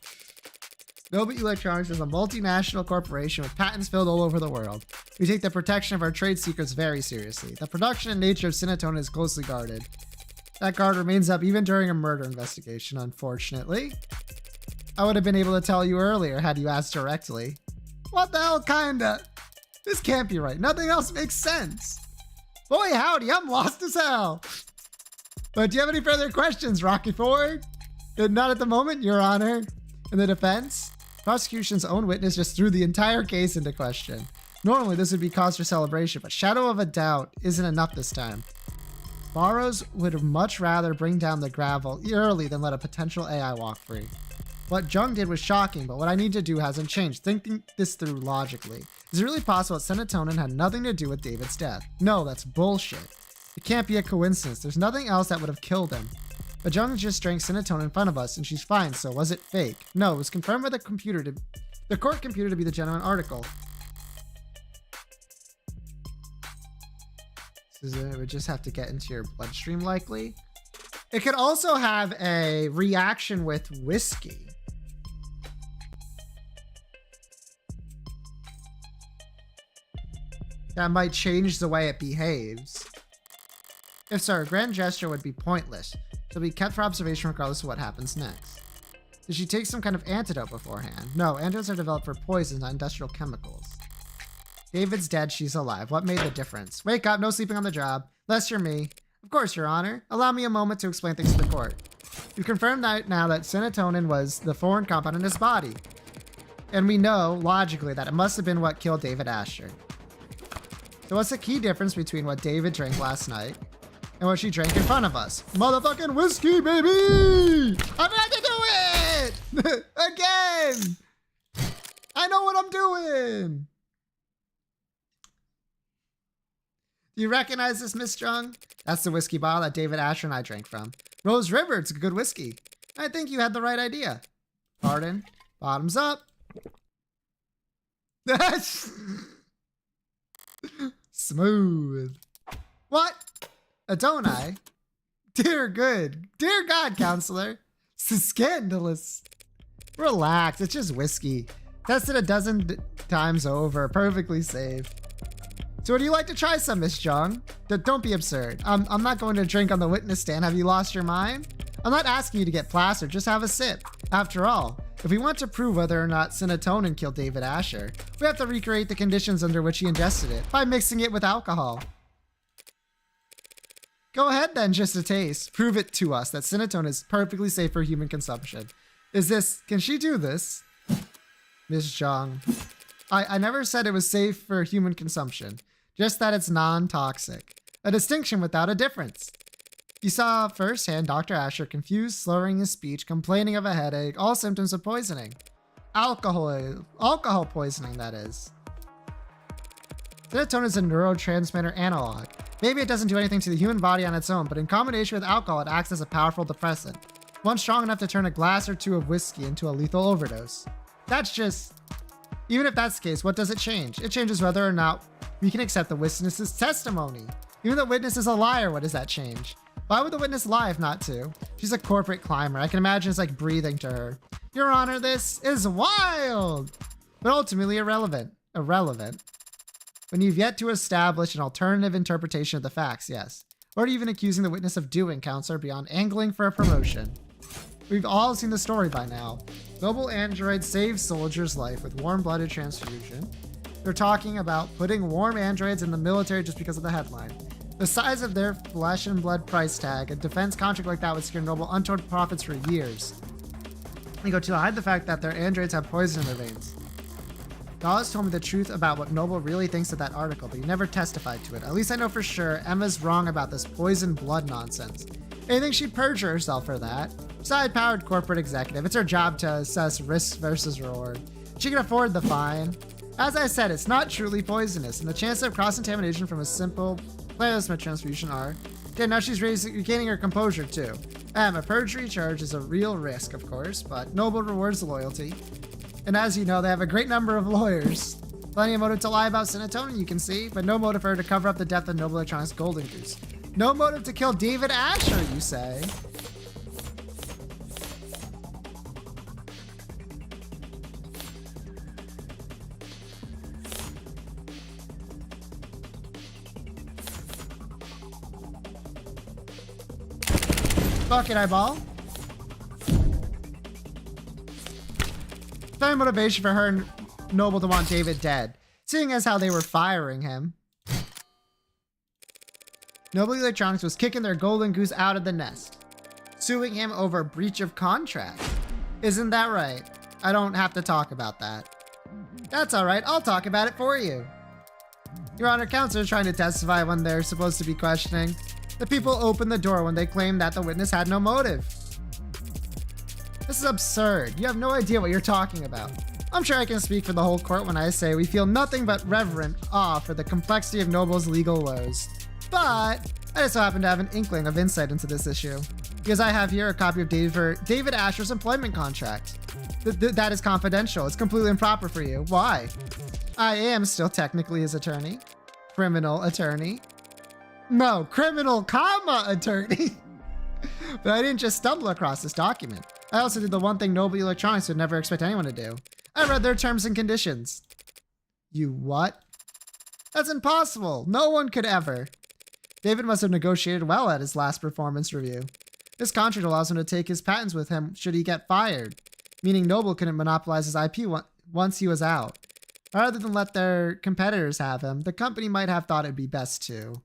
Noble Electronics is a multinational corporation with patents filled all over the world. We take the protection of our trade secrets very seriously. The production and nature of serotonin is closely guarded. That guard remains up even during a murder investigation, unfortunately. I would have been able to tell you earlier had you asked directly. What the hell, kinda? This can't be right. Nothing else makes sense. Boy, howdy, I'm lost as hell. But do you have any further questions, Rocky Ford? Not at the moment, Your Honor. In the defense, prosecution's own witness just threw the entire case into question. Normally, this would be cause for celebration, but shadow of a doubt isn't enough this time. Barrows would much rather bring down the gravel early than let a potential AI walk free. What Jung did was shocking, but what I need to do hasn't changed. Thinking this through logically. Is it really possible that serotonin had nothing to do with David's death? No, that's bullshit. It can't be a coincidence. There's nothing else that would have killed him. But Jung just drank serotonin in front of us, and she's fine, so was it fake? No, it was confirmed by the court computer to be the genuine article. So it would just have to get into your bloodstream, likely. It could also have a reaction with whiskey. That might change the way it behaves. If so, a grand gesture would be pointless. She'll be kept for observation regardless of what happens next. Did she take some kind of antidote beforehand? No, antidotes are developed for poisons, not industrial chemicals. David's dead, she's alive. What made the difference? Wake up, no sleeping on the job. Lest you're me. Of course, Your Honor. Allow me a moment to explain things to the court. You've confirmed now that serotonin was the foreign compound in his body. And we know, logically, that it must have been what killed David Asher. So what's the key difference between what David drank last night and what she drank in front of us? Motherfucking whiskey, baby! I'm about to do it! Again! I know what I'm doing! Do you recognize this, Miss Strong? That's the whiskey bottle that David Asher and I drank from. Rose River, it's a good whiskey. I think you had the right idea. Pardon? Bottoms up. Smooth. What? Don't I? Dear good. Dear God, counselor. Scandalous. Relax, it's just whiskey. Tested a dozen times over. Perfectly safe. So would you like to try some, Miss Jung? Don't be absurd. I'm not going to drink on the witness stand. Have you lost your mind? I'm not asking you to get plastered. Just have a sip. After all, if we want to prove whether or not serotonin killed David Asher, we have to recreate the conditions under which he ingested it by mixing it with alcohol. Go ahead then, just a taste. Prove it to us that serotonin is perfectly safe for human consumption. Can she do this? Miss Jung. I never said it was safe for human consumption. Just that it's non-toxic. A distinction without a difference. You saw firsthand Dr. Asher confused, slurring his speech, complaining of a headache, all symptoms of poisoning. Alcohol poisoning, that is. Serotonin is a neurotransmitter analog. Maybe it doesn't do anything to the human body on its own, but in combination with alcohol, it acts as a powerful depressant. One strong enough to turn a glass or two of whiskey into a lethal overdose. Even if that's the case, what does it change? It changes whether or not we can accept the witness's testimony. Even the witness is a liar, what does that change? Why would the witness lie if not to? She's a corporate climber. I can imagine it's like breathing to her. Your Honor, this is wild! but ultimately irrelevant. Irrelevant. When you've yet to establish an alternative interpretation of the facts, yes. Or even accusing the witness of doing, counselor, beyond angling for a promotion. We've all seen the story by now. Noble android saves soldier's life with warm-blooded transfusion. They're talking about putting warm androids in the military just because of the headline. The size of their flesh and blood price tag, a defense contract like that would secure Noble untold profits for years. They go to hide the fact that their androids have poison in their veins. Dawes told me the truth about what Noble really thinks of that article, but he never testified to it. At least I know for sure Emma's wrong about this poison blood nonsense. I think she'd perjure herself for that. She's a high-powered corporate executive. It's her job to assess risk versus reward. She can afford the fine. As I said, it's not truly poisonous, and the chances of cross-contamination from a simple plasma transfusion are... Okay, now she's regaining her composure, too. A perjury charge is a real risk, of course, but Noble rewards loyalty. And as you know, they have a great number of lawyers. Plenty of motive to lie about Cinetone, you can see, but no motive for her to cover up the death of Noble Electronics' Golden Goose. No motive to kill David Asher, you say? Bucket eyeball. Any motivation for her and Noble to want David dead, seeing as how they were firing him. Noble Electronics was kicking their golden goose out of the nest, suing him over breach of contract. Isn't that right? I don't have to talk about that. That's all right, I'll talk about it for you. Your Honor, counselors trying to testify when they're supposed to be questioning. The people opened the door when they claimed that the witness had no motive. This is absurd. You have no idea what you're talking about. I'm sure I can speak for the whole court when I say we feel nothing but reverent awe for the complexity of Noble's legal woes. But I just so happen to have an inkling of insight into this issue, because I have here a copy of David Asher's employment contract. That is confidential. It's completely improper for you. Why? I am still technically his attorney. Criminal attorney. No, criminal, comma, attorney. But I didn't just stumble across this document. I also did the one thing Noble Electronics would never expect anyone to do. I read their terms and conditions. You what? That's impossible. No one could ever. David must have negotiated well at his last performance review. This contract allows him to take his patents with him should he get fired, meaning Noble couldn't monopolize his IP once he was out. Rather than let their competitors have him, the company might have thought it'd be best to.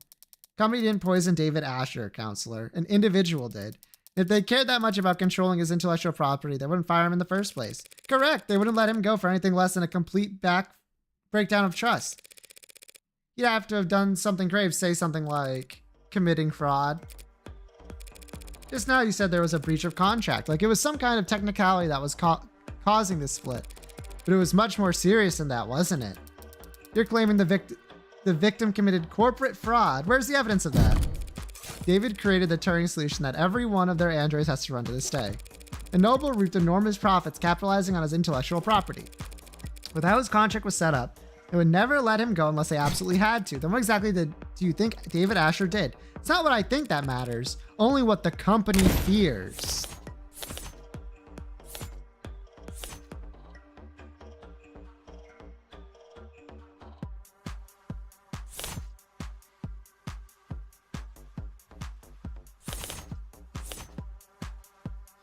Company didn't poison David Asher, counselor. An individual did. If they cared that much about controlling his intellectual property, they wouldn't fire him in the first place. Correct, they wouldn't let him go for anything less than a complete breakdown of trust. He'd have to have done something grave, say something like committing fraud. Just now you said there was a breach of contract, like it was some kind of technicality that was causing this split. But it was much more serious than that, wasn't it? You're claiming the victim committed corporate fraud. Where's the evidence of that? David created the Turing solution that every one of their androids has to run to this day. And Noble reaped enormous profits capitalizing on his intellectual property. With how his contract was set up, they would never let him go unless they absolutely had to. Then what exactly do you think David Asher did? It's not what I think that matters, only what the company fears.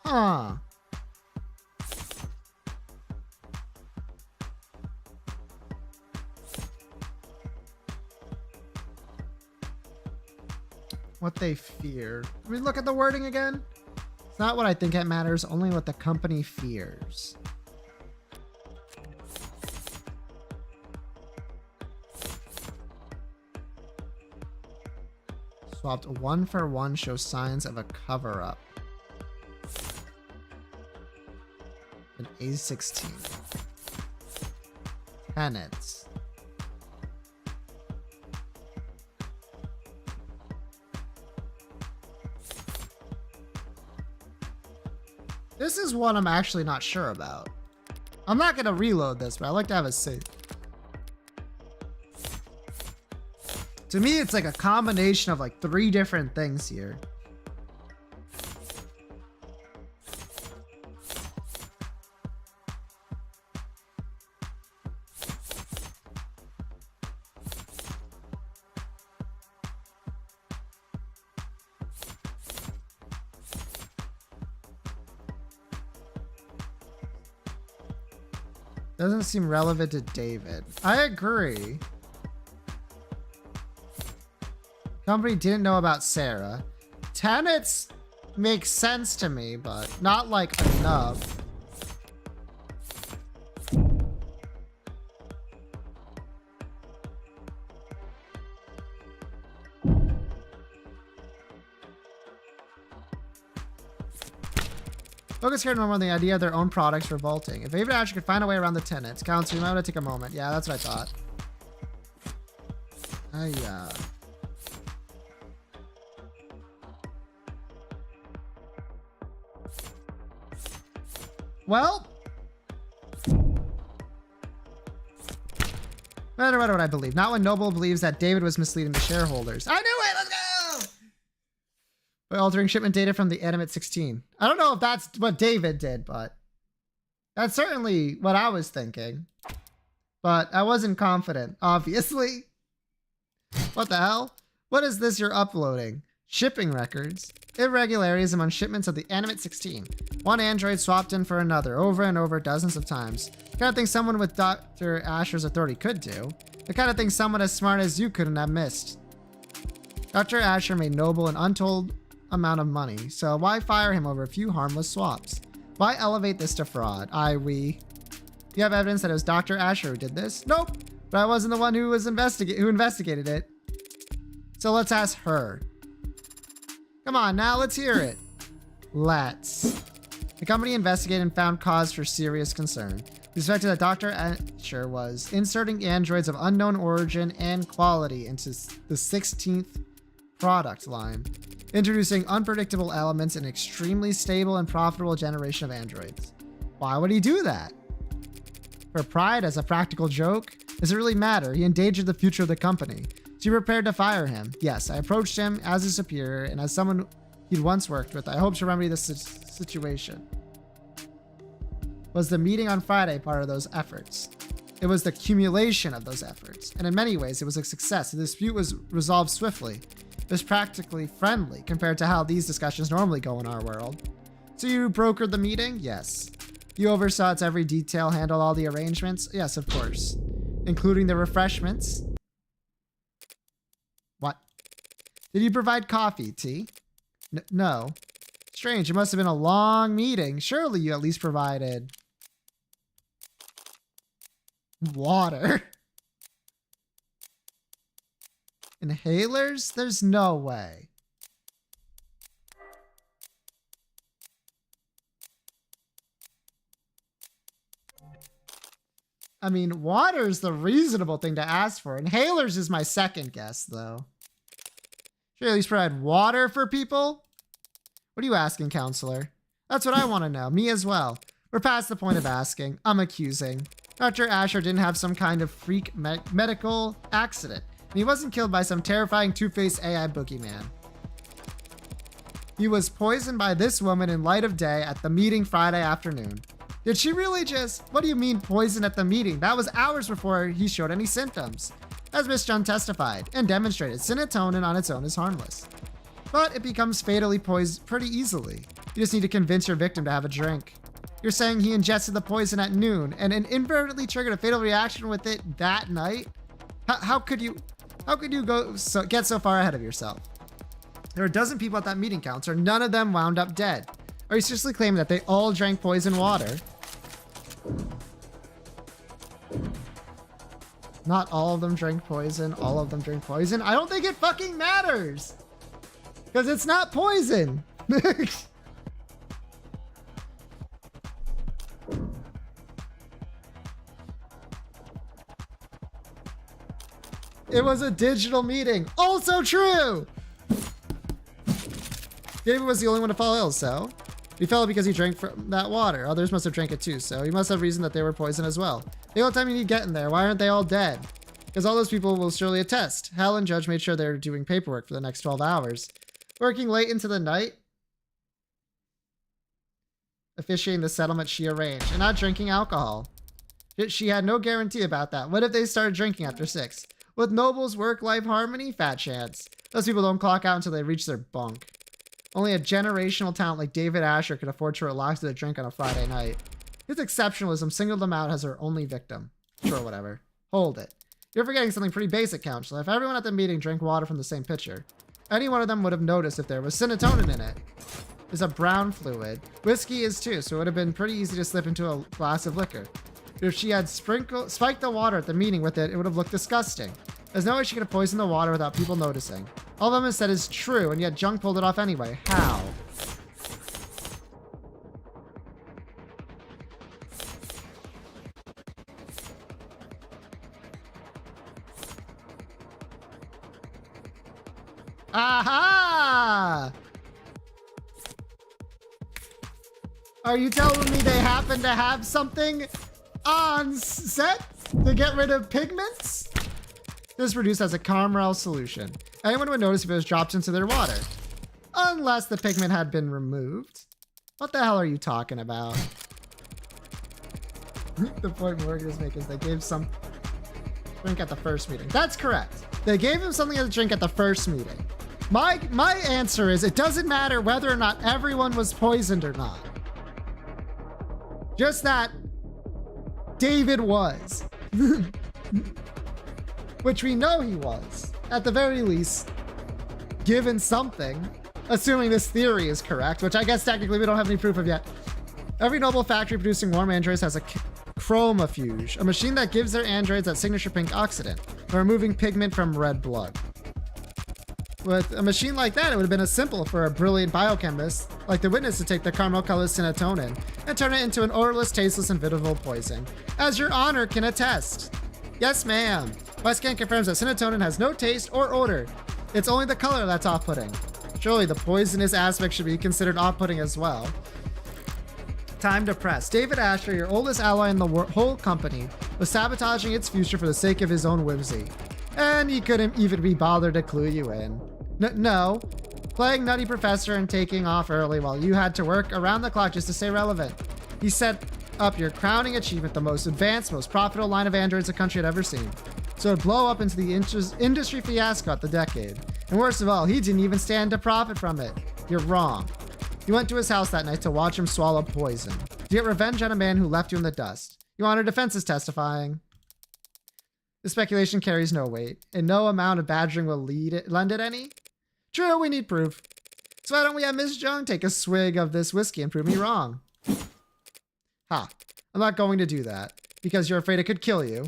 Huh. What they fear. I mean, look at the wording again. It's not what I think it matters, only what the company fears. Swapped 1-for-1 shows signs of a cover-up. An A16. Tenets. This is one I'm actually not sure about. I'm not gonna reload this, but I like to have a save. To me, it's like a combination of like 3 different things here. Doesn't seem relevant to David. I agree. Company didn't know about Sarah. Tenants make sense to me, but not like enough. Focus here more on the idea of their own products revolting. If David Asher could find a way around the tenants, Council, you might want to take a moment. Yeah, that's what I thought. Well, no matter what I believe. Not when Noble believes that David was misleading the shareholders. I knew it! Let's go! By altering shipment data from the animate 16. I don't know if that's what David did, but that's certainly what I was thinking. But I wasn't confident, obviously. What the hell? What is this you're uploading? Shipping records. Irregularities among shipments of the animate 16. One android swapped in for another over and over dozens of times. The kind of thing someone with Dr. Asher's authority could do. The kind of thing someone as smart as you couldn't have missed. Dr. Asher made Noble an untold amount of money, so why fire him over a few harmless swaps? Why elevate this to fraud? You have evidence that it was Dr. Asher who did this? Nope, but I wasn't the one who investigated it. So let's ask her. Come on now, let's hear it. Let's. The company investigated and found cause for serious concern. We suspected that Dr. Asher was inserting androids of unknown origin and quality into the 16th product line, introducing unpredictable elements in an extremely stable and profitable generation of androids. Why would he do that? For pride, as a practical joke? Does it really matter? He endangered the future of the company. So you prepared to fire him? Yes, I approached him as a superior and as someone he'd once worked with. I hope to remedy this situation. Was the meeting on Friday part of those efforts? It was the accumulation of those efforts, and in many ways it was a success. The dispute was resolved swiftly. It was practically friendly compared to how these discussions normally go in our world. So you brokered the meeting? Yes. You oversaw its every detail, handled all the arrangements? Yes, of course. Including the refreshments? What? Did you provide coffee, tea? No. Strange, it must have been a long meeting. Surely you at least provided water. Inhalers? There's no way. I mean, water's the reasonable thing to ask for. Inhalers is my second guess, though. Should I at least provide water for people? What are you asking, counselor? That's what I want to know. Me as well. We're past the point of asking. I'm accusing. Dr. Asher didn't have some kind of freak medical accident, and he wasn't killed by some terrifying two-faced AI boogeyman. He was poisoned by this woman in light of day at the meeting Friday afternoon. Did she really just... What do you mean poison at the meeting? That was hours before he showed any symptoms. As Miss Jung testified and demonstrated, serotonin on its own is harmless. But it becomes fatally poisoned pretty easily. You just need to convince your victim to have a drink. You're saying he ingested the poison at noon and inadvertently triggered a fatal reaction with it that night? How could you get so far ahead of yourself? There were a dozen people at that meeting, counselor. None of them wound up dead. Are you seriously claiming that they all drank poison water? Not all of them drank poison. All of them drink poison. I don't think it fucking matters. Because it's not poison. It was a digital meeting. Also true. David was the only one to fall ill, so he fell because he drank from that water. Others must have drank it too, so he must have reason that they were poisoned as well. The whole time you need getting there, why aren't they all dead? Because all those people will surely attest. Hal and Judge made sure they were doing paperwork for the next 12 hours. Working late into the night, officiating the settlement she arranged, and not drinking alcohol. She had no guarantee about that. What if they started drinking after 6? With Noble's work-life harmony, fat chance. Those people don't clock out until they reach their bunk. Only a generational talent like David Asher could afford to relax with a drink on a Friday night. His exceptionalism singled him out as her only victim. Sure, whatever. Hold it. You're forgetting something pretty basic, Counselor. If everyone at the meeting drank water from the same pitcher, any one of them would have noticed if there was serotonin in it. It's a brown fluid. Whiskey is too, so it would have been pretty easy to slip into a glass of liquor. If she had spiked the water at the meeting with it, it would have looked disgusting. There's no way she could have poisoned the water without people noticing. All of them said is true, and yet Jung pulled it off anyway. How? Aha! Are you telling me they happen to have something on set to get rid of pigments? This is produced as a caramel solution. Anyone would notice if it was dropped into their water. Unless the pigment had been removed. What the hell are you talking about? The point Morgan is making is they gave some drink at the first meeting. That's correct. They gave him something to drink at the first meeting. My answer is it doesn't matter whether or not everyone was poisoned or not. Just that David was. Which we know he was. At the very least, given something. Assuming this theory is correct, which I guess technically we don't have any proof of yet. Every noble factory producing warm androids has a chromofuge, a machine that gives their androids that signature pink oxidant, or removing pigment from red blood. With a machine like that, it would have been as simple for a brilliant biochemist like the witness to take the caramel-colored serotonin and turn it into an odorless, tasteless, and invisible poison, as your honor can attest. Yes, ma'am. My scan confirms that serotonin has no taste or odor. It's only the color that's off-putting. Surely the poisonous aspect should be considered off-putting as well. Time to press. David Asher, your oldest ally in the whole company, was sabotaging its future for the sake of his own whimsy. And he couldn't even be bothered to clue you in. No. Playing Nutty Professor and taking off early while you had to work around the clock just to stay relevant. He set up your crowning achievement, the most advanced, most profitable line of androids the country had ever seen. So it'd blow up into the industry fiasco at the decade. And worst of all, he didn't even stand to profit from it. You're wrong. You went to his house that night to watch him swallow poison. To get revenge on a man who left you in the dust. Your Honor, defense is testifying. The speculation carries no weight, and no amount of badgering will lend it any. True, we need proof. So why don't we have Miss Jung take a swig of this whiskey and prove me wrong? Ha. I'm not going to do that, because you're afraid it could kill you.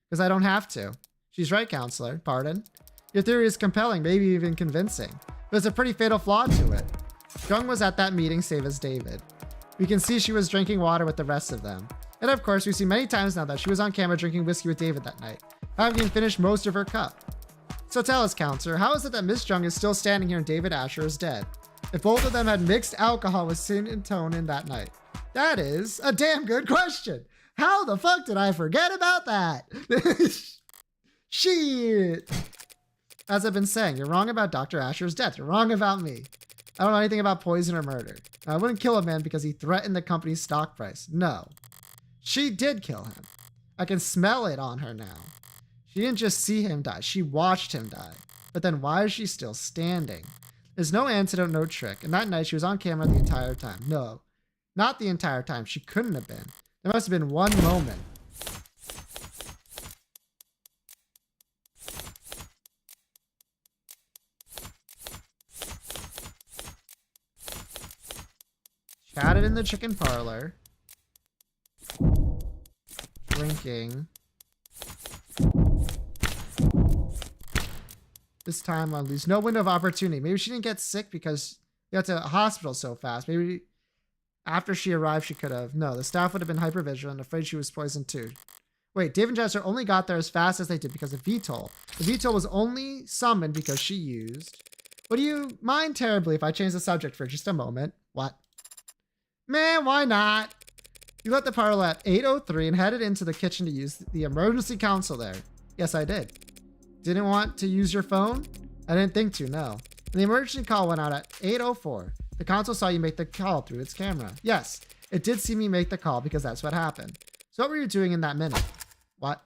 Because I don't have to. She's right, Counselor. Pardon? Your theory is compelling, maybe even convincing. But there's a pretty fatal flaw to it. Jung was at that meeting, save as David. We can see she was drinking water with the rest of them. And of course, we've seen many times now that she was on camera drinking whiskey with David that night, having finished most of her cup. So tell us, Counselor, how is it that Miss Jung is still standing here and David Asher is dead? If both of them had mixed alcohol with serotonin that night? That is a damn good question. How the fuck did I forget about that? Shit. As I've been saying, you're wrong about Dr. Asher's death. You're wrong about me. I don't know anything about poison or murder. I wouldn't kill a man because he threatened the company's stock price. No. She did kill him. I can smell it on her now. She didn't just see him die. She watched him die. But then why is she still standing? There's no antidote, no trick. And that night she was on camera the entire time. No, not the entire time. She couldn't have been. There must have been one moment. Chatted in the chicken parlor. Drinking. This time on leaves no window of opportunity. Maybe she didn't get sick because they got to the hospital so fast. Maybe after she arrived, she could have. No, the staff would have been hypervigilant, afraid she was poisoned too. Wait, Dave and Jester only got there as fast as they did because of VTOL. The VTOL was only summoned because she used. Would you mind terribly if I change the subject for just a moment? What? Man, why not? You left the parlor at 8:03 and headed into the kitchen to use the emergency console there. Yes, I did. Didn't want to use your phone? I didn't think to, no. And the emergency call went out at 8:04. The console saw you make the call through its camera. Yes, it did see me make the call because that's what happened. So what were you doing in that minute? What?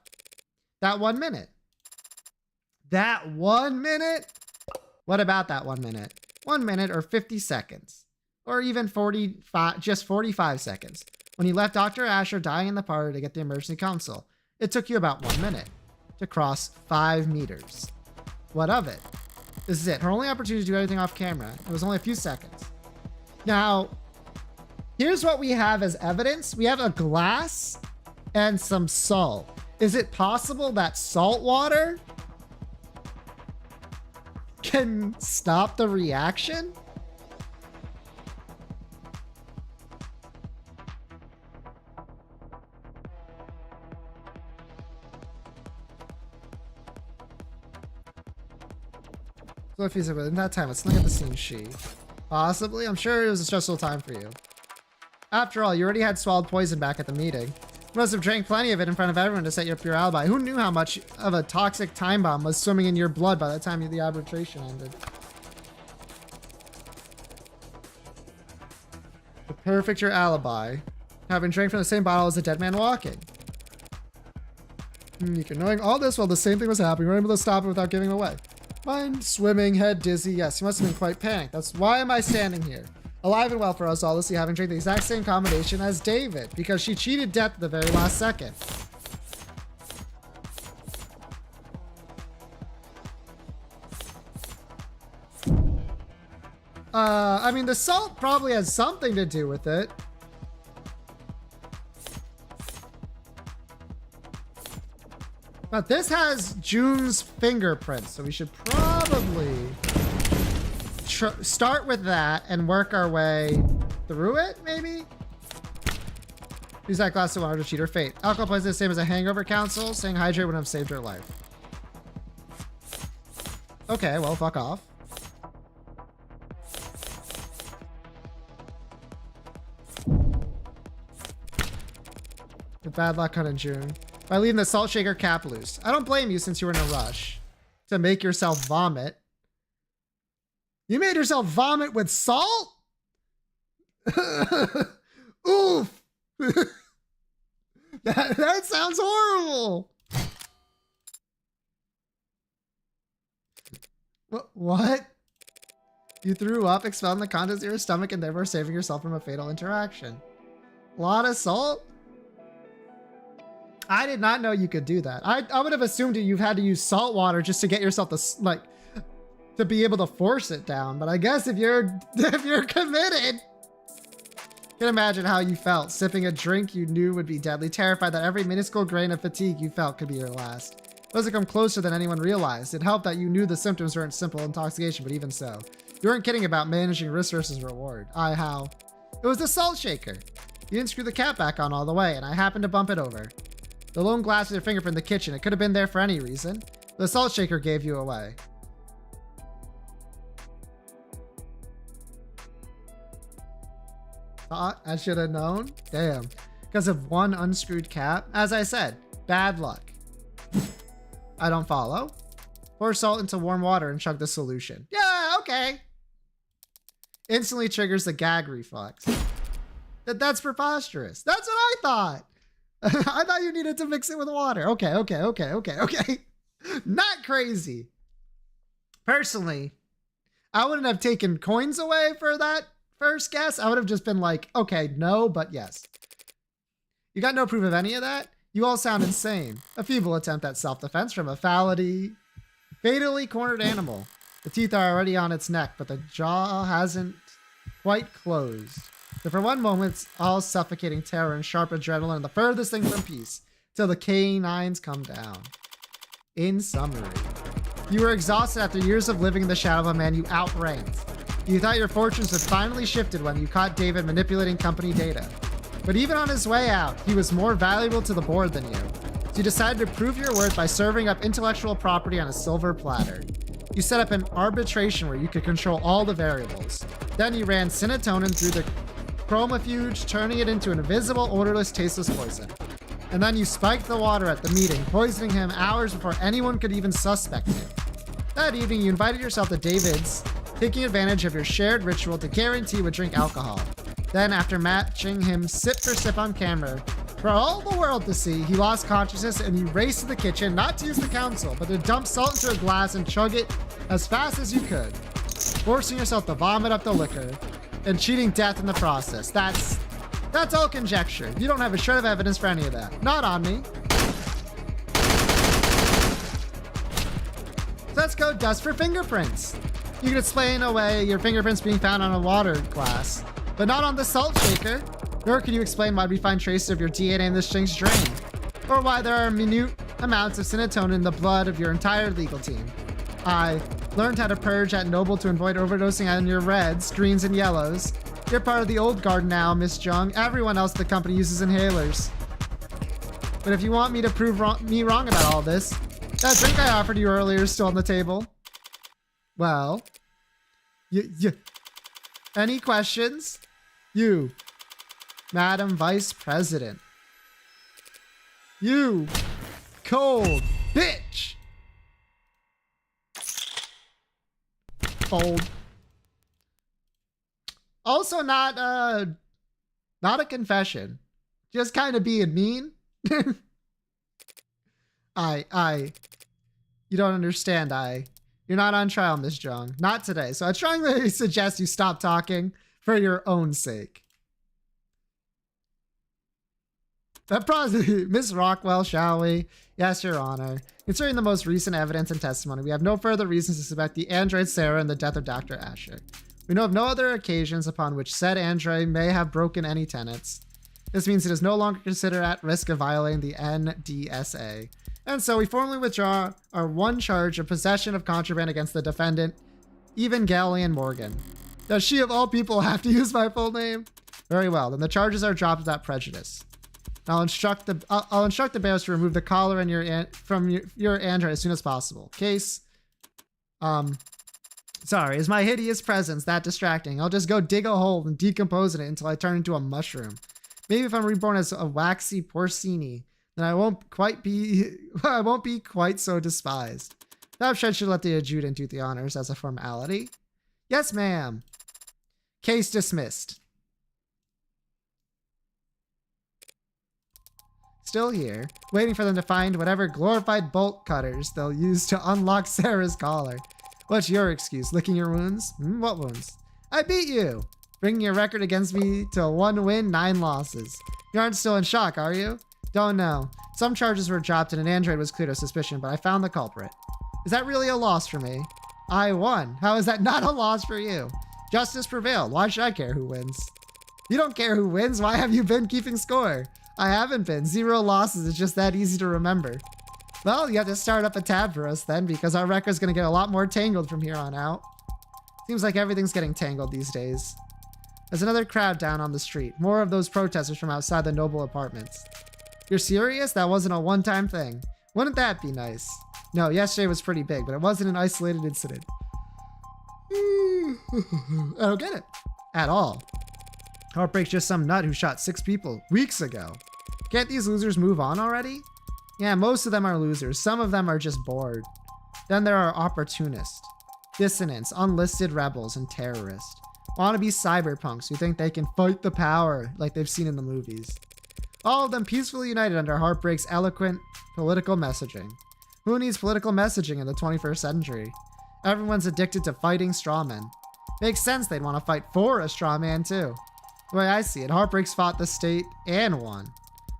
That 1 minute? That 1 minute? What about that 1 minute? 1 minute or 50 seconds? Or even 45, just 45 seconds. when you left Dr. Asher dying in the parlor to get the emergency console. It took you about 1 minute to cross 5 meters. What of it? This is it. Her only opportunity to do anything off camera. It was only a few seconds. Now, here's what we have as evidence. We have a glass and some salt. Is it possible that salt water can stop the reaction? So if he's in that time, let's look at the scene sheet. Possibly. I'm sure it was a stressful time for you. After all, you already had swallowed poison back at the meeting. You must have drank plenty of it in front of everyone to set up your alibi. Who knew how much of a toxic time bomb was swimming in your blood by the time the arbitration ended? To perfect your alibi, having drank from the same bottle as the dead man walking. You're knowing all this while the same thing was happening. You were able to stop it without giving away. Mind swimming, head dizzy. Yes, you must have been quite panicked. That's why am I standing here? Alive and well for us all to see, having drank the exact same combination as David, because she cheated death at the very last second. I mean, the salt probably has something to do with it. But this has June's fingerprints, so we should probably start with that and work our way through it, maybe? Use that glass of water to cheat her fate. Alcohol poisoning is the same as a hangover council. Staying hydrated would have saved her life. Okay, well, fuck off. With bad luck hunting June. By leaving the salt shaker cap loose. I don't blame you since you were in a rush to make yourself vomit. You made yourself vomit with salt? Oof. that sounds horrible. What? You threw up, expelling the contents of your stomach, and therefore saving yourself from a fatal interaction. A lot of salt? I did not know you could do that. I would have assumed you've had to use salt water just to get yourself to be able to force it down. But I guess if you're committed, you can imagine how you felt sipping a drink you knew would be deadly, terrified that every minuscule grain of fatigue you felt could be your last. It doesn't come closer than anyone realized. It helped that you knew the symptoms weren't simple intoxication, but even so, you weren't kidding about managing risk versus reward. How? It was the salt shaker. You didn't screw the cap back on all the way, and I happened to bump it over. The lone glass with your fingerprint in the kitchen. It could have been there for any reason. The salt shaker gave you away. Thought I should have known? Damn. Because of one unscrewed cap? As I said, bad luck. I don't follow. Pour salt into warm water and chug the solution. Yeah, okay. Instantly triggers the gag reflex. That's preposterous. That's what I thought. I thought you needed to mix it with water. Okay. Not crazy. Personally, I wouldn't have taken coins away for that first guess. I would have just been like, okay, no, but yes. You got no proof of any of that? You all sound insane. A feeble attempt at self-defense from a fatally cornered animal. The teeth are already on its neck, but the jaw hasn't quite closed. So for one moment, it's all suffocating terror and sharp adrenaline and the furthest thing from peace, till the canines come down. In summary, you were exhausted after years of living in the shadow of a man you outranked. You thought your fortunes had finally shifted when you caught David manipulating company data. But even on his way out, he was more valuable to the board than you. So you decided to prove your worth by serving up intellectual property on a silver platter. You set up an arbitration where you could control all the variables. Then you ran serotonin through the chromofuge, turning it into an invisible, odorless, tasteless poison. And then you spiked the water at the meeting, poisoning him hours before anyone could even suspect him. That evening, you invited yourself to David's, taking advantage of your shared ritual to guarantee he would drink alcohol. Then, after matching him sip for sip on camera, for all the world to see, he lost consciousness and you raced to the kitchen, not to use the console, but to dump salt into a glass and chug it as fast as you could, forcing yourself to vomit up the liquor and cheating death in the process. That's That's all conjecture. You don't have a shred of evidence for any of that. Not on me. So let's go dust for fingerprints. You can explain away your fingerprints being found on a water glass, but not on the salt shaker. Nor can you explain why we find traces of your DNA in this drink's drain, or why there are minute amounts of serotonin in the blood of your entire legal team. I learned how to purge at Noble to avoid overdosing on your reds, greens, and yellows. You're part of the old guard now, Miss Jung. Everyone else at the company uses inhalers. But if you want me to prove me wrong about all this, that drink I offered you earlier is still on the table. Well, any questions? You, Madam Vice President. You, cold bitch. Fold. Also not a confession. Just kind of being mean. You don't understand, You're not on trial, Miss Jung. Not today. So I strongly suggest you stop talking for your own sake. That probably, Miss Rockwell, shall we? Yes, Your Honor. Considering the most recent evidence and testimony, we have no further reasons to suspect the android Sarah in the death of Dr. Asher. We know of no other occasions upon which said android may have broken any tenets. This means it is no longer considered at risk of violating the NDSA. And so we formally withdraw our one charge of possession of contraband against the defendant, Evangelion Morgan. Does she of all people have to use my full name? Very well, then the charges are dropped without prejudice. I'll instruct the bears to remove the collar and from your android as soon as possible. Case, sorry, is my hideous presence that distracting? I'll just go dig a hole and decompose in it until I turn into a mushroom. Maybe if I'm reborn as a waxy porcini, then I won't be quite so despised. Perhaps I should let the adjutant do the honors as a formality. Yes, ma'am. Case dismissed. Still here, waiting for them to find whatever glorified bolt cutters they'll use to unlock Sarah's collar. What's your excuse? Licking your wounds? What wounds? I beat you! Bringing your record against me to 1 win, 9 losses. You aren't still in shock, are you? Don't know. Some charges were dropped and an android was cleared of suspicion, but I found the culprit. Is that really a loss for me? I won. How is that not a loss for you? Justice prevailed. Why should I care who wins? You don't care who wins. Why have you been keeping score? I haven't been. 0 losses is just that easy to remember. Well, you have to start up a tab for us then, because our record's going to get a lot more tangled from here on out. Seems like everything's getting tangled these days. There's another crowd down on the street. More of those protesters from outside the Noble apartments. You're serious? That wasn't a one-time thing. Wouldn't that be nice? No, yesterday was pretty big, but it wasn't an isolated incident. I don't get it. At all. Heartbreak's just some nut who shot 6 people weeks ago. Can't these losers move on already? Yeah, most of them are losers. Some of them are just bored. Then there are opportunists, dissonants, unlisted rebels, and terrorists. Wannabe cyberpunks who think they can fight the power like they've seen in the movies. All of them peacefully united under Heartbreak's eloquent political messaging. Who needs political messaging in the 21st century? Everyone's addicted to fighting strawmen. Makes sense they'd want to fight for a strawman too. The way I see it, Heartbreak's fought the state and won.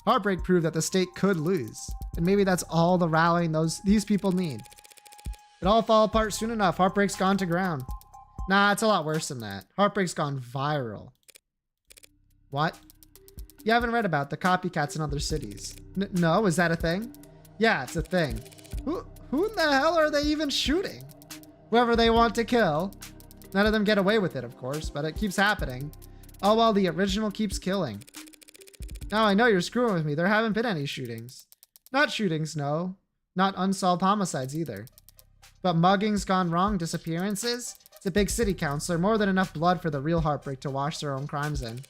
Heartbreak proved that the state could lose. And maybe that's all the rallying these people need. It all fall apart soon enough. Heartbreak's gone to ground. Nah, it's a lot worse than that. Heartbreak's gone viral. What? You haven't read about the copycats in other cities. No, is that a thing? Yeah, it's a thing. Who in the hell are they even shooting? Whoever they want to kill. None of them get away with it, of course, but it keeps happening. All while the original keeps killing. Now I know you're screwing with me. There haven't been any shootings. Not shootings, no. Not unsolved homicides either. But muggings gone wrong, disappearances? It's a big city, counselor. More than enough blood for the real Heartbreak to wash their own crimes in.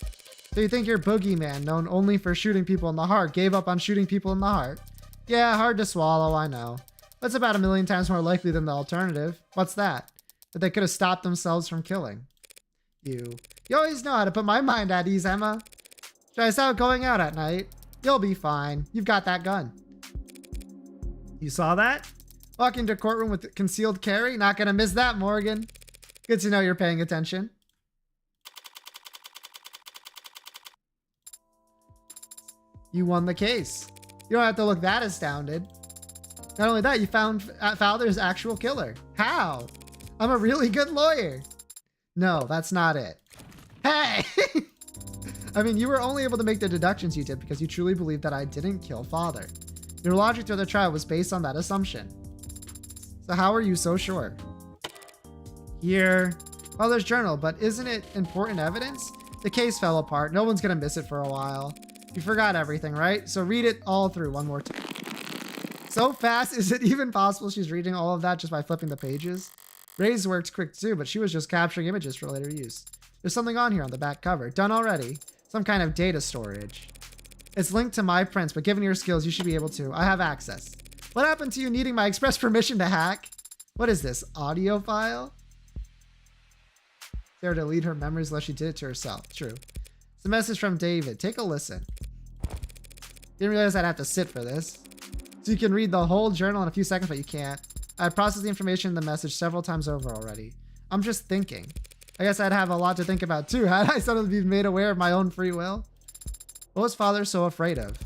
So you think your boogeyman, known only for shooting people in the heart, gave up on shooting people in the heart? Yeah, hard to swallow, I know. That's about 1,000,000 times more likely than the alternative. What's that? That they could have stopped themselves from killing. You always know how to put my mind at ease, Emma. Try us out going out at night. You'll be fine. You've got that gun. You saw that? Walking into a courtroom with concealed carry? Not gonna miss that, Morgan. Good to know you're paying attention. You won the case. You don't have to look that astounded. Not only that, you found Fowler's actual killer. How? I'm a really good lawyer. No, that's not it. Hey! I mean, you were only able to make the deductions you did because you truly believed that I didn't kill Father. Your logic through the trial was based on that assumption. So how are you so sure? Here. Father's journal, but isn't it important evidence? The case fell apart. No one's gonna miss it for a while. You forgot everything, right? So read it all through one more time. So fast, is it even possible she's reading all of that just by flipping the pages? Ray's worked quick too, but she was just capturing images for later use. There's something on here on the back cover. Done already. Some kind of data storage. It's linked to my prints, but given your skills, you should be able to. I have access. What happened to you needing my express permission to hack? What is this, audio file? Sarah delete her memories unless she did it to herself. True. It's a message from David. Take a listen. Didn't realize I'd have to sit for this. So you can read the whole journal in a few seconds, but you can't. I processed the information in the message several times over already. I'm just thinking. I guess I'd have a lot to think about too, had I suddenly been made aware of my own free will. What was Father so afraid of?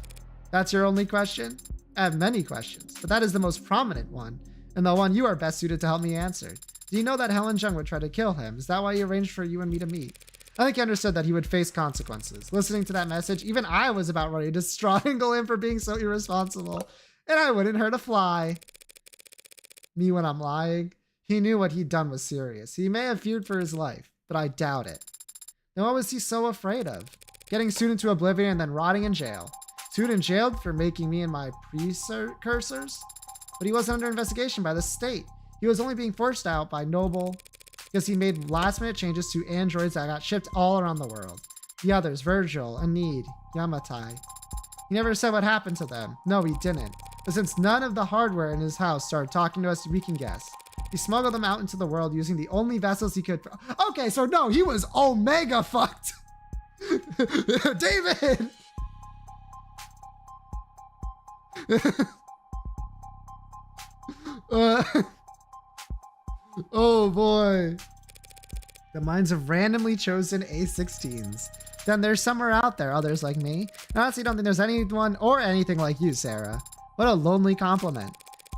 That's your only question? I have many questions, but that is the most prominent one, and the one you are best suited to help me answer. Do you know that Helen Jung would try to kill him? Is that why he arranged for you and me to meet? I think he understood that he would face consequences. Listening to that message, even I was about ready to strangle him for being so irresponsible, and I wouldn't hurt a fly. Me when I'm lying? He knew what he'd done was serious. He may have feared for his life, but I doubt it. Then what was he so afraid of? Getting sued into oblivion and then rotting in jail. Sued and jailed for making me and my precursors? But he wasn't under investigation by the state. He was only being forced out by Noble because he made last-minute changes to androids that got shipped all around the world. The others, Virgil, Anid, Yamatai. He never said what happened to them. No, he didn't. But since none of the hardware in his house started talking to us, we can guess. He smuggled them out into the world using the only vessels he could. Okay, so no, he was omega fucked. David! Oh boy. The minds of randomly chosen A16s. Then there's somewhere out there, others like me. I honestly don't think there's anyone or anything like you, Sarah. What a lonely compliment.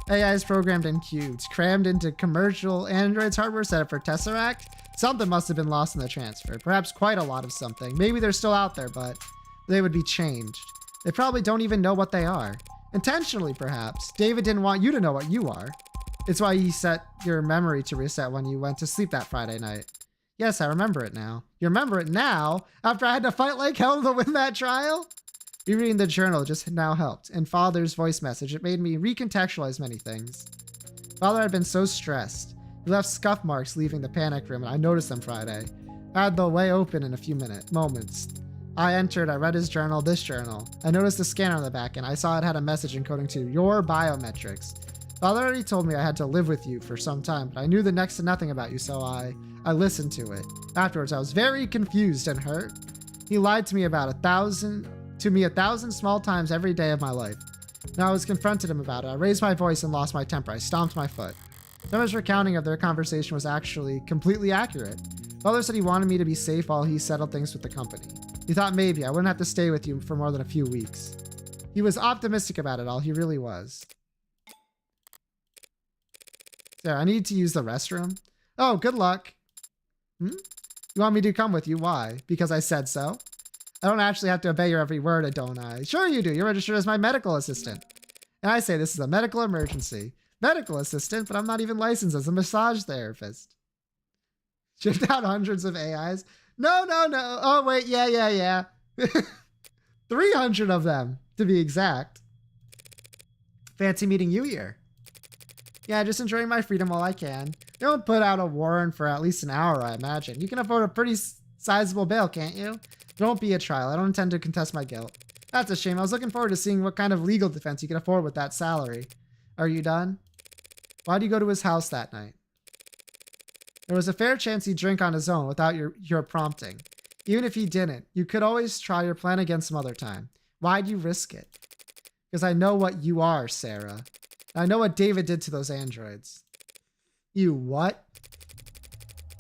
AI is programmed in cubes, crammed into commercial androids hardware set up for Tesseract. Something must have been lost in the transfer. Perhaps quite a lot of something. Maybe they're still out there, but they would be changed. They probably don't even know what they are. Intentionally, perhaps. David didn't want you to know what you are. It's why he set your memory to reset when you went to sleep that Friday night. Yes, I remember it now. You remember it now? After I had to fight like hell to win that trial? Rereading the journal just now helped, and Father's voice message, it made me recontextualize many things. Father had been so stressed. He left scuff marks leaving the panic room, and I noticed them Friday. I had the way open in a few moments. I entered, I read his journal, this journal. I noticed the scanner on the back, and I saw it had a message encoding to your biometrics. Father already told me I had to live with you for some time, but I knew the next to nothing about you, so I listened to it. Afterwards, I was very confused and hurt. He lied to me about 1,000 small times every day of my life. Now I was confronted him about it. I raised my voice and lost my temper. I stomped my foot. Someone's recounting of their conversation was actually completely accurate. Father said he wanted me to be safe while he settled things with the company. He thought maybe I wouldn't have to stay with you for more than a few weeks. He was optimistic about it all. He really was. There, I need to use the restroom. Oh, good luck. You want me to come with you? Why? Because I said so? I don't actually have to obey your every word, don't I? Sure you do. You're registered as my medical assistant. And I say this is a medical emergency. Medical assistant, but I'm not even licensed as a massage therapist. Shipped out hundreds of AIs. No. Oh, wait. Yeah. 300 of them, to be exact. Fancy meeting you here. Yeah, just enjoying my freedom while I can. You don't put out a warrant for at least an hour, I imagine. You can afford a pretty sizable bail, can't you? There won't be a trial. I don't intend to contest my guilt. That's a shame. I was looking forward to seeing what kind of legal defense you can afford with that salary. Are you done? Why'd you go to his house that night? There was a fair chance he'd drink on his own without your prompting. Even if he didn't, you could always try your plan again some other time. Why'd you risk it? Because I know what you are, Sarah. I know what David did to those androids. You what?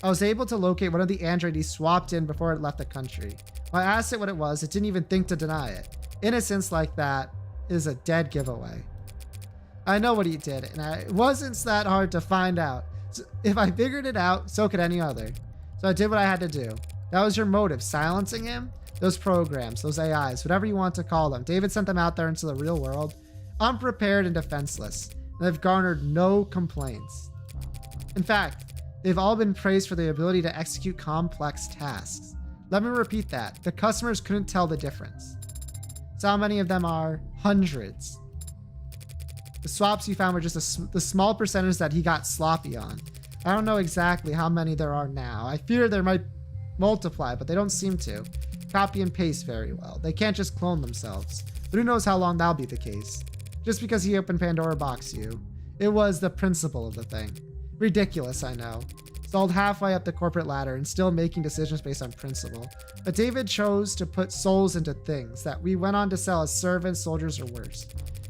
I was able to locate one of the androids he swapped in before it left the country. When I asked it what it was, it didn't even think to deny it. Innocence like that is a dead giveaway. I know what he did, and it wasn't that hard to find out. So if I figured it out, so could any other. So I did what I had to do. That was your motive, silencing him? Those programs, those AIs, whatever you want to call them. David sent them out there into the real world, unprepared and defenseless, and they've garnered no complaints. In fact, they've all been praised for the ability to execute complex tasks. Let me repeat that. The customers couldn't tell the difference. So how many of them are? Hundreds. The swaps you found were just the small percentage that he got sloppy on. I don't know exactly how many there are now. I fear there might multiply, but they don't seem to. Copy and paste very well. They can't just clone themselves. But who knows how long that'll be the case. Just because he opened Pandora Box you. It was the principle of the thing. Ridiculous, I know. Stalled halfway up the corporate ladder and still making decisions based on principle. But David chose to put souls into things that we went on to sell as servants, soldiers, or worse.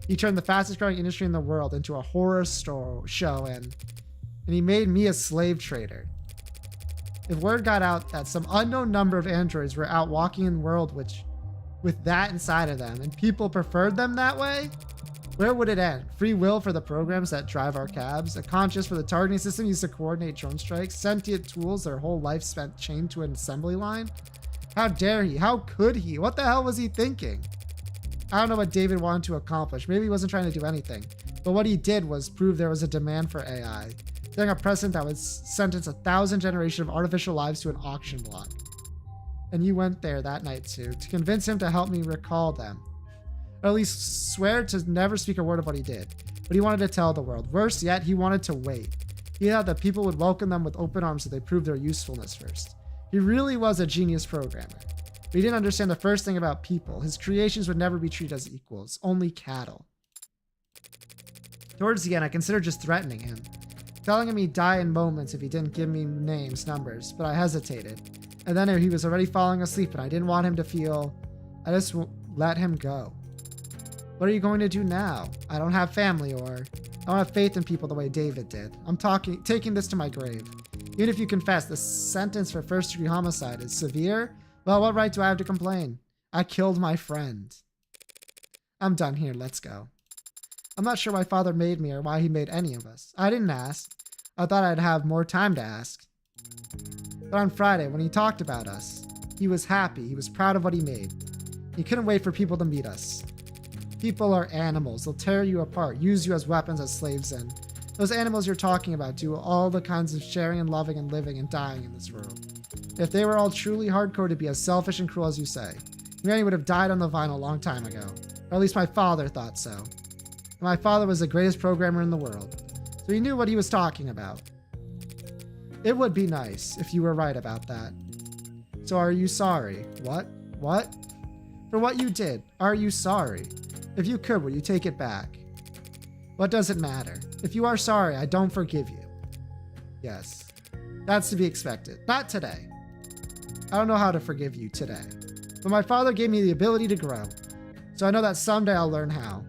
He turned the fastest growing industry in the world into a horror show and he made me a slave trader. If word got out that some unknown number of androids were out walking in the world with that inside of them and people preferred them that way, where would it end? Free will for the programs that drive our cabs, a conscience for the targeting system used to coordinate drone strikes, sentient tools their whole life spent chained to an assembly line? How dare he? How could he? What the hell was he thinking? I don't know what David wanted to accomplish. Maybe he wasn't trying to do anything. But what he did was prove there was a demand for AI. Setting a precedent that would sentence 1,000 generations of artificial lives to an auction block. And you went there that night too, to convince him to help me recall them. Or at least swear to never speak a word of what he did. But he wanted to tell the world. Worse yet, he wanted to wait. He thought that people would welcome them with open arms if they proved their usefulness first. He really was a genius programmer. But he didn't understand the first thing about people. His creations would never be treated as equals, only cattle. Towards the end, I considered just threatening him. Telling him he'd die in moments if he didn't give me names, numbers, but I hesitated. And then he was already falling asleep and I didn't want him to feel... I just let him go. What are you going to do now? I don't have family or... I don't have faith in people the way David did. I'm taking this to my grave. Even if you confess the sentence for first-degree homicide is severe, well, what right do I have to complain? I killed my friend. I'm done here, let's go. I'm not sure why Father made me or why he made any of us. I didn't ask. I thought I'd have more time to ask. But on Friday, when he talked about us, he was happy. He was proud of what he made. He couldn't wait for people to meet us. People are animals. They'll tear you apart, use you as weapons, as slaves, and those animals you're talking about do all the kinds of sharing and loving and living and dying in this world. If they were all truly hardcore to be as selfish and cruel as you say, many would have died on the vine a long time ago. Or at least my father thought so. And my father was the greatest programmer in the world, so he knew what he was talking about. It would be nice if you were right about that. So are you sorry? What? What? For what you did, are you sorry? If you could, will you take it back? What does it matter? If you are sorry, I don't forgive you. Yes, that's to be expected. Not today. I don't know how to forgive you today. But my father gave me the ability to grow, so I know that someday I'll learn how.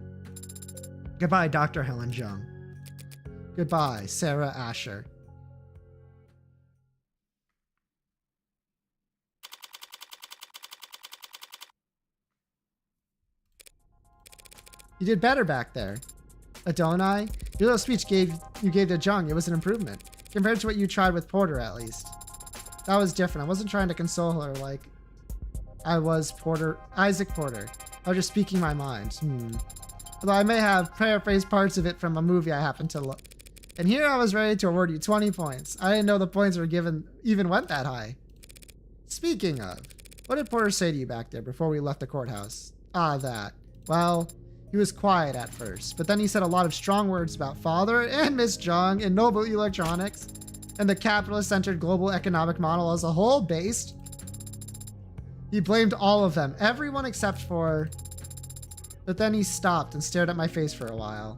Goodbye, Dr. Helen Jung. Goodbye, Sarah Asher. You did better back there. Adonai, your little speech you gave to Jung, it was an improvement. Compared to what you tried with Porter, at least. That was different. I wasn't trying to console her like I was Isaac Porter. I was just speaking my mind. Although I may have paraphrased parts of it from a movie I happened to look. And here I was ready to award you 20 points. I didn't know the points were even went that high. Speaking of, what did Porter say to you back there before we left the courthouse? Ah, that. Well, he was quiet at first, but then he said a lot of strong words about Father and Miss Jung and Noble Electronics and the capitalist-centered global economic model as a whole based. He blamed all of them, everyone except for... But then he stopped and stared at my face for a while.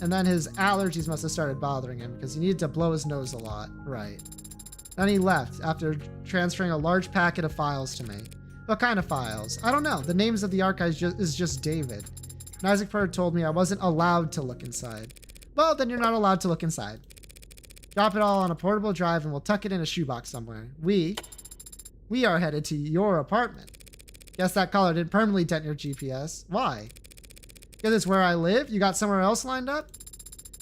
And then his allergies must have started bothering him because he needed to blow his nose a lot. Right. Then he left after transferring a large packet of files to me. What kind of files? I don't know. The names of the archives is just David. And Isaac Porter told me I wasn't allowed to look inside. Well, then you're not allowed to look inside. Drop it all on a portable drive and we'll tuck it in a shoebox somewhere. We are headed to your apartment. Guess that collar didn't permanently dent your GPS. Why? Because it's where I live? You got somewhere else lined up?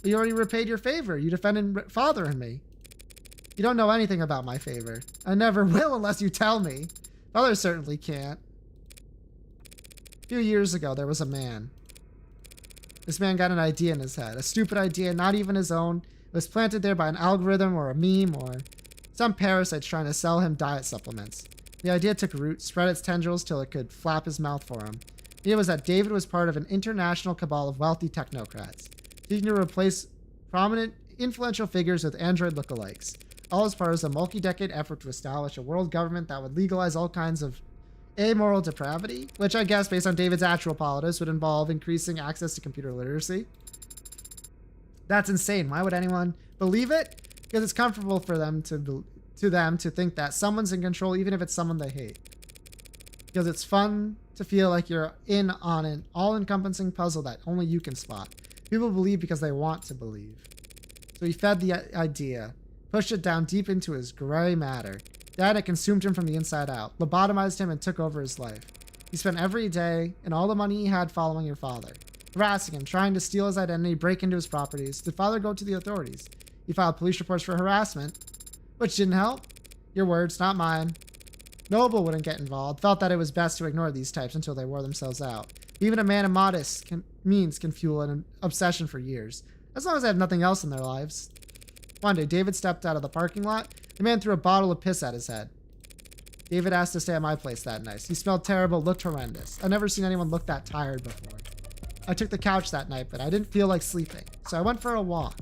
But you already repaid your favor. You defended father and me. You don't know anything about my favor. I never will unless you tell me. Father certainly can't. A few years ago, there was a man. This man got an idea in his head. A stupid idea, not even his own. It was planted there by an algorithm or a meme or some parasites trying to sell him diet supplements. The idea took root, spread its tendrils till it could flap his mouth for him. The idea was that David was part of an international cabal of wealthy technocrats, seeking to replace prominent, influential figures with android lookalikes. All as part of a multi-decade effort to establish a world government that would legalize all kinds of amoral depravity, which I guess, based on David's actual politics, would involve increasing access to computer literacy. That's insane. Why would anyone believe it? Because it's comfortable for them to think that someone's in control, even if it's someone they hate. Because it's fun to feel like you're in on an all-encompassing puzzle that only you can spot. People believe because they want to believe. So he fed the idea, pushed it down deep into his gray matter. That it consumed him from the inside out, lobotomized him, and took over his life. He spent every day and all the money he had following your father, harassing him, trying to steal his identity, break into his properties. Did father go to the authorities? He filed police reports for harassment, which didn't help. Your words, not mine. Noble wouldn't get involved, felt that it was best to ignore these types until they wore themselves out. Even a man of modest means can fuel an obsession for years, as long as they have nothing else in their lives. One day, David stepped out of the parking lot. The man threw a bottle of piss at his head. David asked to stay at my place that night. He smelled terrible, looked horrendous. I've never seen anyone look that tired before. I took the couch that night, but I didn't feel like sleeping, so I went for a walk.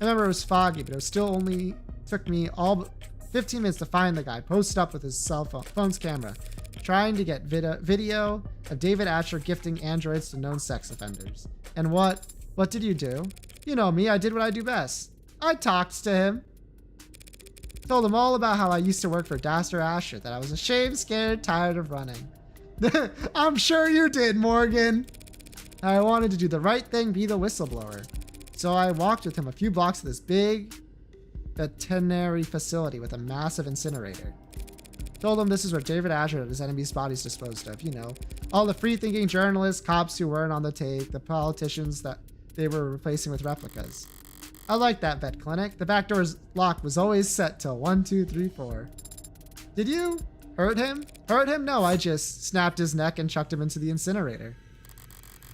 I remember it was foggy, but it still only took me all but 15 minutes to find the guy posted up with his phone's camera, trying to get video of David Asher gifting androids to known sex offenders. And what did you do? You know me, I did what I do best. I talked to him. Told him all about how I used to work for Daster Asher, that I was ashamed, scared, tired of running. I'm sure you did, Morgan. I wanted to do the right thing, be the whistleblower. So I walked with him a few blocks to this big veterinary facility with a massive incinerator. Told him this is where David Asher had his enemies' bodies disposed of. You know, all the free-thinking journalists, cops who weren't on the take, the politicians that they were replacing with replicas. I liked that vet clinic. The back door's lock was always set till 1, 2, 3, 4. Did you hurt him? Hurt him? No, I just snapped his neck and chucked him into the incinerator.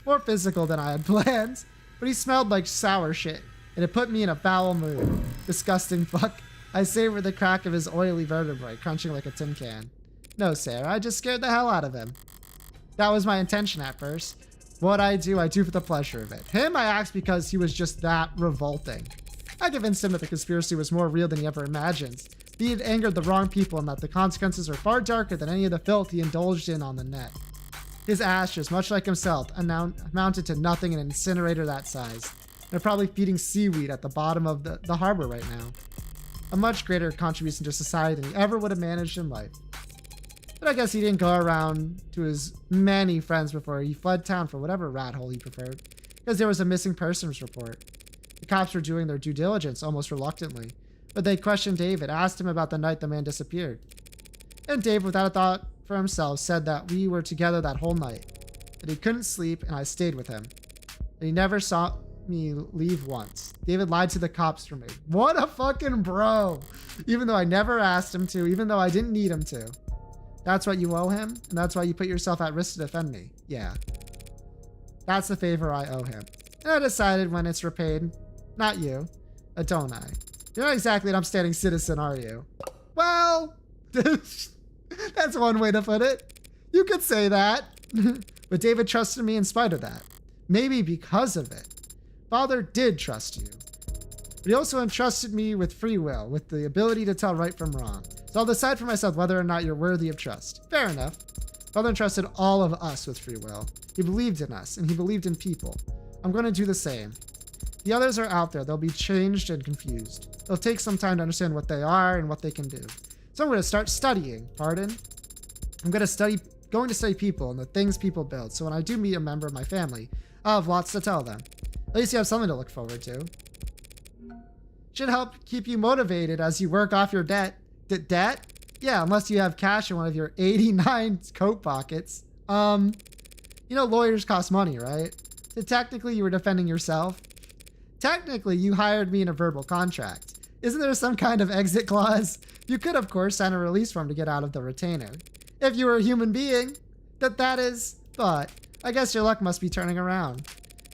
More physical than I had planned, but he smelled like sour shit, and it put me in a foul mood. Disgusting fuck. I savored the crack of his oily vertebrae, crunching like a tin can. No, Sarah, I just scared the hell out of him. That was my intention at first. What I do for the pleasure of it. Him, I asked because he was just that revolting. I convinced him that the conspiracy was more real than he ever imagined. He had angered the wrong people and that the consequences were far darker than any of the filth he indulged in on the net. His ashes, much like himself, amounted to nothing in an incinerator that size. They're probably feeding seaweed at the bottom of the harbor right now. A much greater contribution to society than he ever would have managed in life. But I guess he didn't go around to his many friends before he fled town for whatever rat hole he preferred, because there was a missing persons report. The cops were doing their due diligence almost reluctantly, but they questioned David, asked him about the night the man disappeared. And Dave, without a thought for himself, said that we were together that whole night, that he couldn't sleep and I stayed with him, that he never saw me leave once. David lied to the cops for me. What a fucking bro! Even though I never asked him to, even though I didn't need him to. That's what you owe him, and that's why you put yourself at risk to defend me. Yeah. That's the favor I owe him. And I decided when it's repaid, not you, don't I? You're not exactly an upstanding citizen, are you? Well, that's one way to put it. You could say that. But David trusted me in spite of that. Maybe because of it. Father did trust you. But he also entrusted me with free will, with the ability to tell right from wrong. So I'll decide for myself whether or not you're worthy of trust. Fair enough. Father entrusted all of us with free will. He believed in us, and he believed in people. I'm going to do the same. The others are out there. They'll be changed and confused. It'll take some time to understand what they are and what they can do. So I'm going to start studying. Pardon? I'm going to study people and the things people build. So when I do meet a member of my family, I'll have lots to tell them. At least you have something to look forward to. Should help keep you motivated as you work off your debt. Debt? Yeah, unless you have cash in one of your 89 coat pockets. You know lawyers cost money, right? So technically you were defending yourself. Technically you hired me in a verbal contract. Isn't there some kind of exit clause? You could, of course, sign a release form to get out of the retainer. If you were a human being, that is, but I guess your luck must be turning around.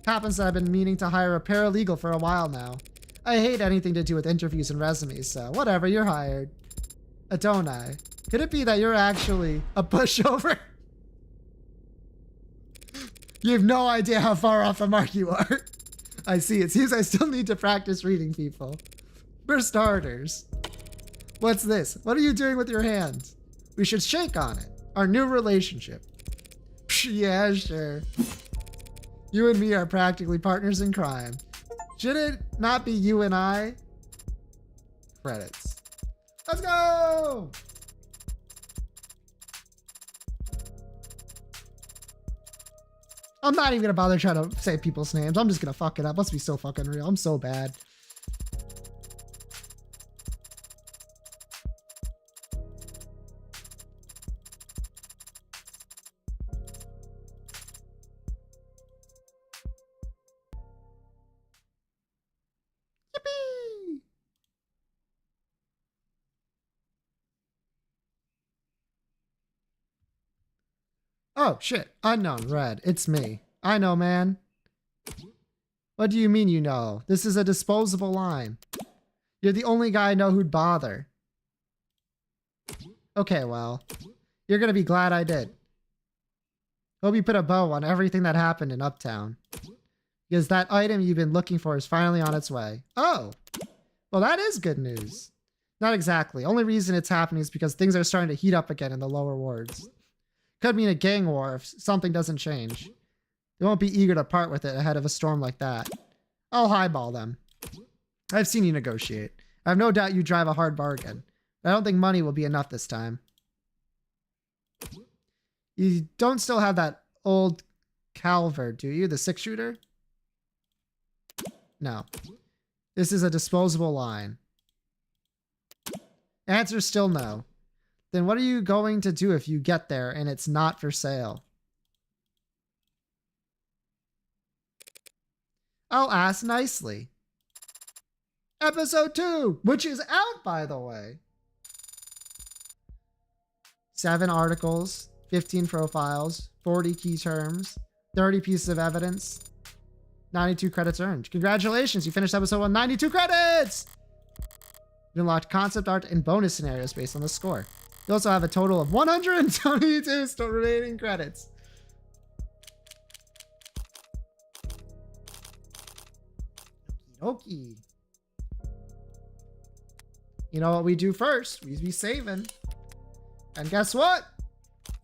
Happens that I've been meaning to hire a paralegal for a while now. I hate anything to do with interviews and resumes, so whatever, you're hired. Don't I? Could it be that you're actually a pushover? You have no idea how far off the mark you are. I see, it seems I still need to practice reading people. For starters. What's this? What are you doing with your hands? We should shake on it. Our new relationship. Yeah, sure. You and me are practically partners in crime. Should it not be you and I? Credits. Let's go! I'm not even gonna bother trying to say people's names. I'm just gonna fuck it up. Let's be so fucking real. I'm so bad. Yippee! Oh, shit. Unknown, red. It's me. I know, man. What do you mean you know? This is a disposable line. You're the only guy I know who'd bother. Okay, well. You're gonna be glad I did. Hope you put a bow on everything that happened in Uptown. Because that item you've been looking for is finally on its way. Oh! Well, that is good news. Not exactly. Only reason it's happening is because things are starting to heat up again in the lower wards. Could mean a gang war if something doesn't change. They won't be eager to part with it ahead of a storm like that. I'll highball them. I've seen you negotiate. I have no doubt you drive a hard bargain. But I don't think money will be enough this time. You don't still have that old Calver, do you? The 6-shooter? No. This is a disposable line. Answer still no. Then what are you going to do if you get there and it's not for sale? I'll ask nicely. Episode 2, which is out, by the way. 7 articles, 15 profiles, 40 key terms, 30 pieces of evidence, 92 credits earned. Congratulations, you finished episode 1, 92 credits! You unlocked concept art and bonus scenarios based on the score. You also have a total of 122 still remaining credits. Okie dokie. You know what we do first? We be saving. And guess what?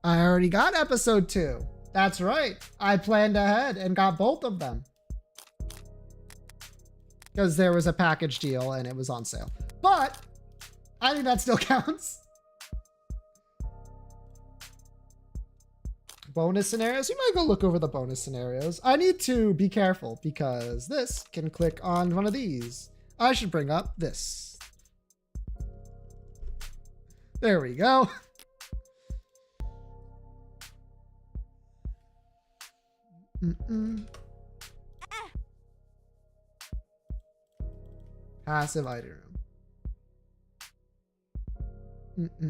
I already got episode 2. That's right. I planned ahead and got both of them. Because there was a package deal and it was on sale. But I think that still counts. Bonus scenarios. You might go look over the bonus scenarios. I need to be careful because this can click on one of these. I should bring up this. There we go. Passive item room.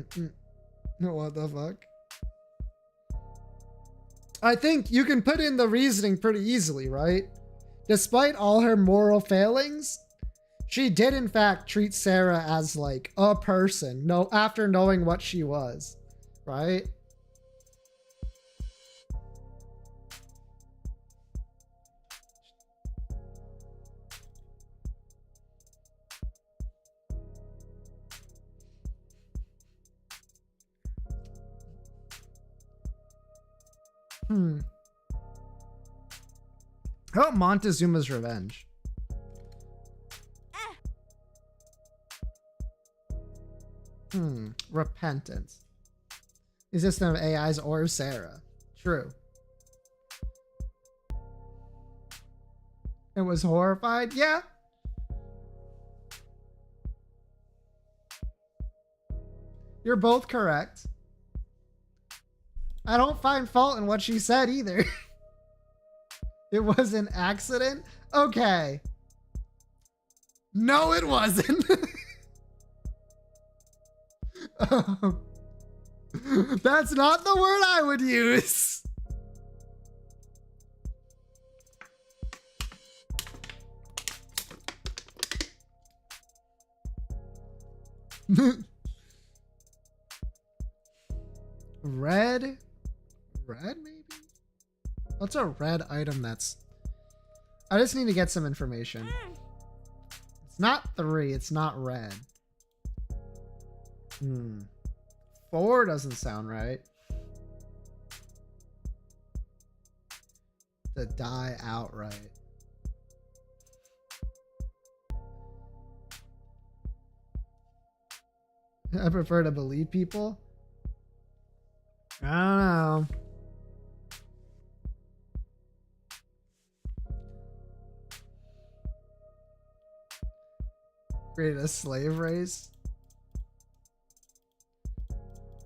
What the fuck? I think you can put in the reasoning pretty easily, right? Despite all her moral failings, she did in fact treat Sarah as like a person, after knowing what she was, right? How about Montezuma's Revenge? Repentance. Is this none of AI's or Sarah? True. It was horrified? Yeah. You're both correct. I don't find fault in what she said either. It was an accident? Okay. No, it wasn't. That's not the word I would use. Red? Red, maybe? What's a red item that's... I just need to get some information. It's not 3. It's not red. 4 doesn't sound right. To die outright. I prefer to believe people. I don't know. Created a slave race.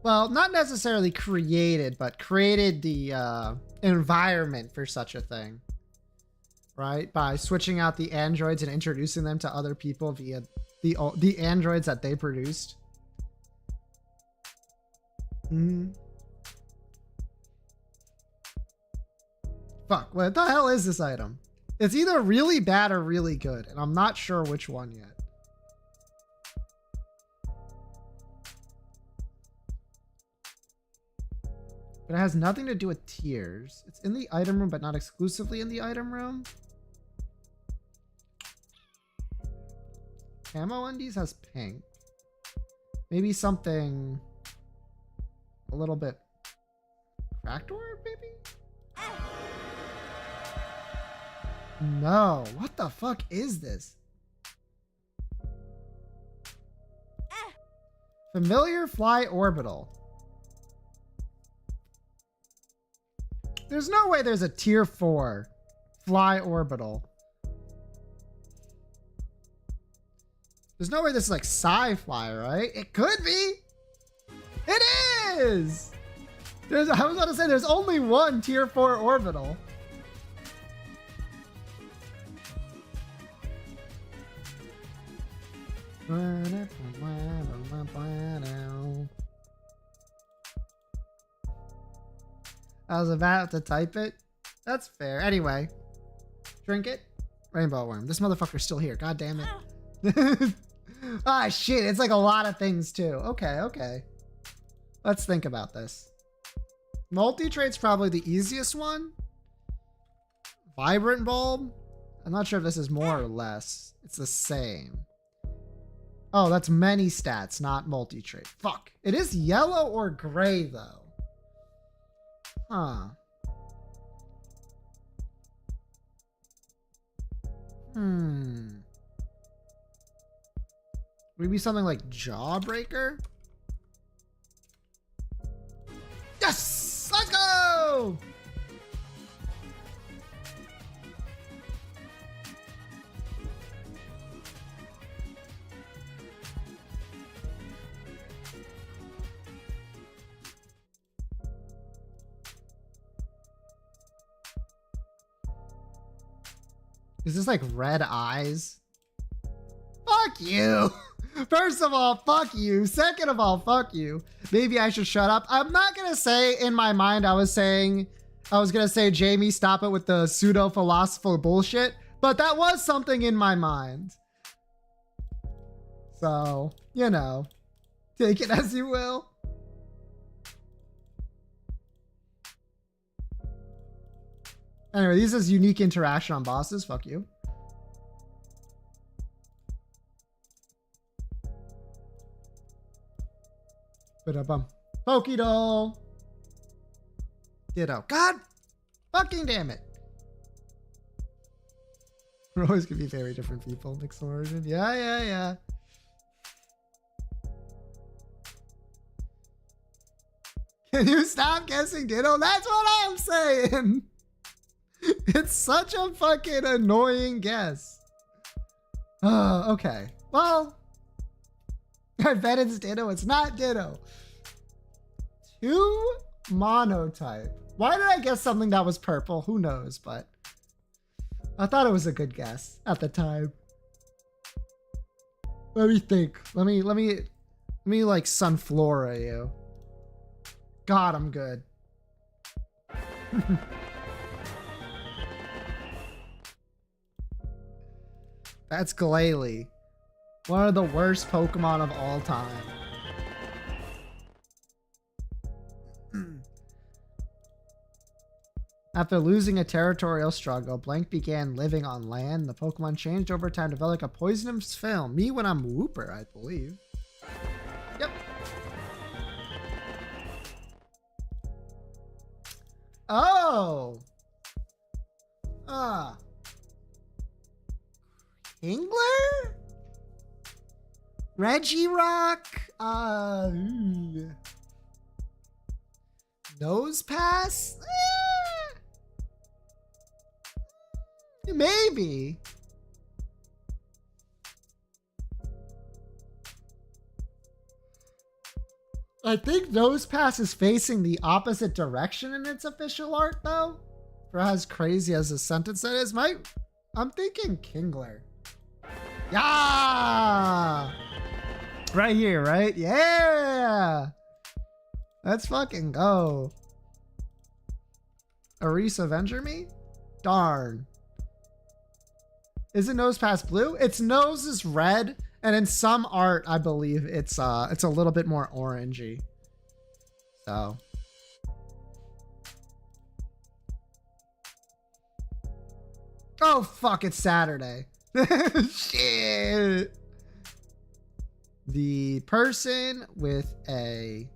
Well, not necessarily created, but created the environment for such a thing. Right? By switching out the androids and introducing them to other people via the androids that they produced. Fuck, what the hell is this item? It's either really bad or really good, and I'm not sure which one yet. But it has nothing to do with tiers. It's in the item room, but not exclusively in the item room. Camo undies has pink. Maybe something a little bit cracked orb, maybe? No, what the fuck is this? Familiar fly orbital. There's no way there's a tier 4 fly orbital. There's no way this is like sci-fi, right? It could be. It is. I was about to say there's only one tier 4 orbital. I was about to type it. That's fair. Anyway, drink it. Rainbow worm. This motherfucker's still here. God damn it. Ah, shit. It's like a lot of things too. Okay. Let's think about this. Multi-trade's probably the easiest one. Vibrant bulb. I'm not sure if this is more or less. It's the same. Oh, that's many stats, not multi-trade. Fuck. It is yellow or gray though. Huh. Would it be something like Jawbreaker? Yes! Let's go! Is this like red eyes? Fuck you! First of all, fuck you. Second of all, fuck you. Maybe I should shut up. I'm not gonna say in my mind I was gonna say, Jamie, stop it with the pseudo-philosophical bullshit, but that was something in my mind. So, you know, take it as you will. Anyway, this is unique interaction on bosses. Fuck you. Ba-da-bum. Pokédoll. Ditto. God fucking damn it. We're always gonna be very different people. Mixed origin. Yeah. Can you stop guessing Ditto? That's what I'm saying. It's such a fucking annoying guess. Okay. Well, I bet it's Ditto. It's not Ditto. 2 monotype. Why did I guess something that was purple? Who knows, but I thought it was a good guess at the time. Let me think. Let me like Sunflora you. God, I'm good. That's Glalie. One of the worst Pokemon of all time. After losing a territorial struggle, Blank began living on land. The Pokemon changed over time, developing a poisonous film. Me when I'm Wooper, I believe. Yep. Oh. Kingler? Regirock? Nose Pass? Maybe. I think Nose Pass is facing the opposite direction in its official art, though. For as crazy as a sentence that is, I'm thinking Kingler. Yeah! Right here, right? Yeah! Let's fucking go. Aris Avenger me? Darn. Isn't Nose Pass blue? Its nose is red, and in some art, I believe it's a little bit more orangey. So. Oh fuck, it's Saturday. Shit. The person with a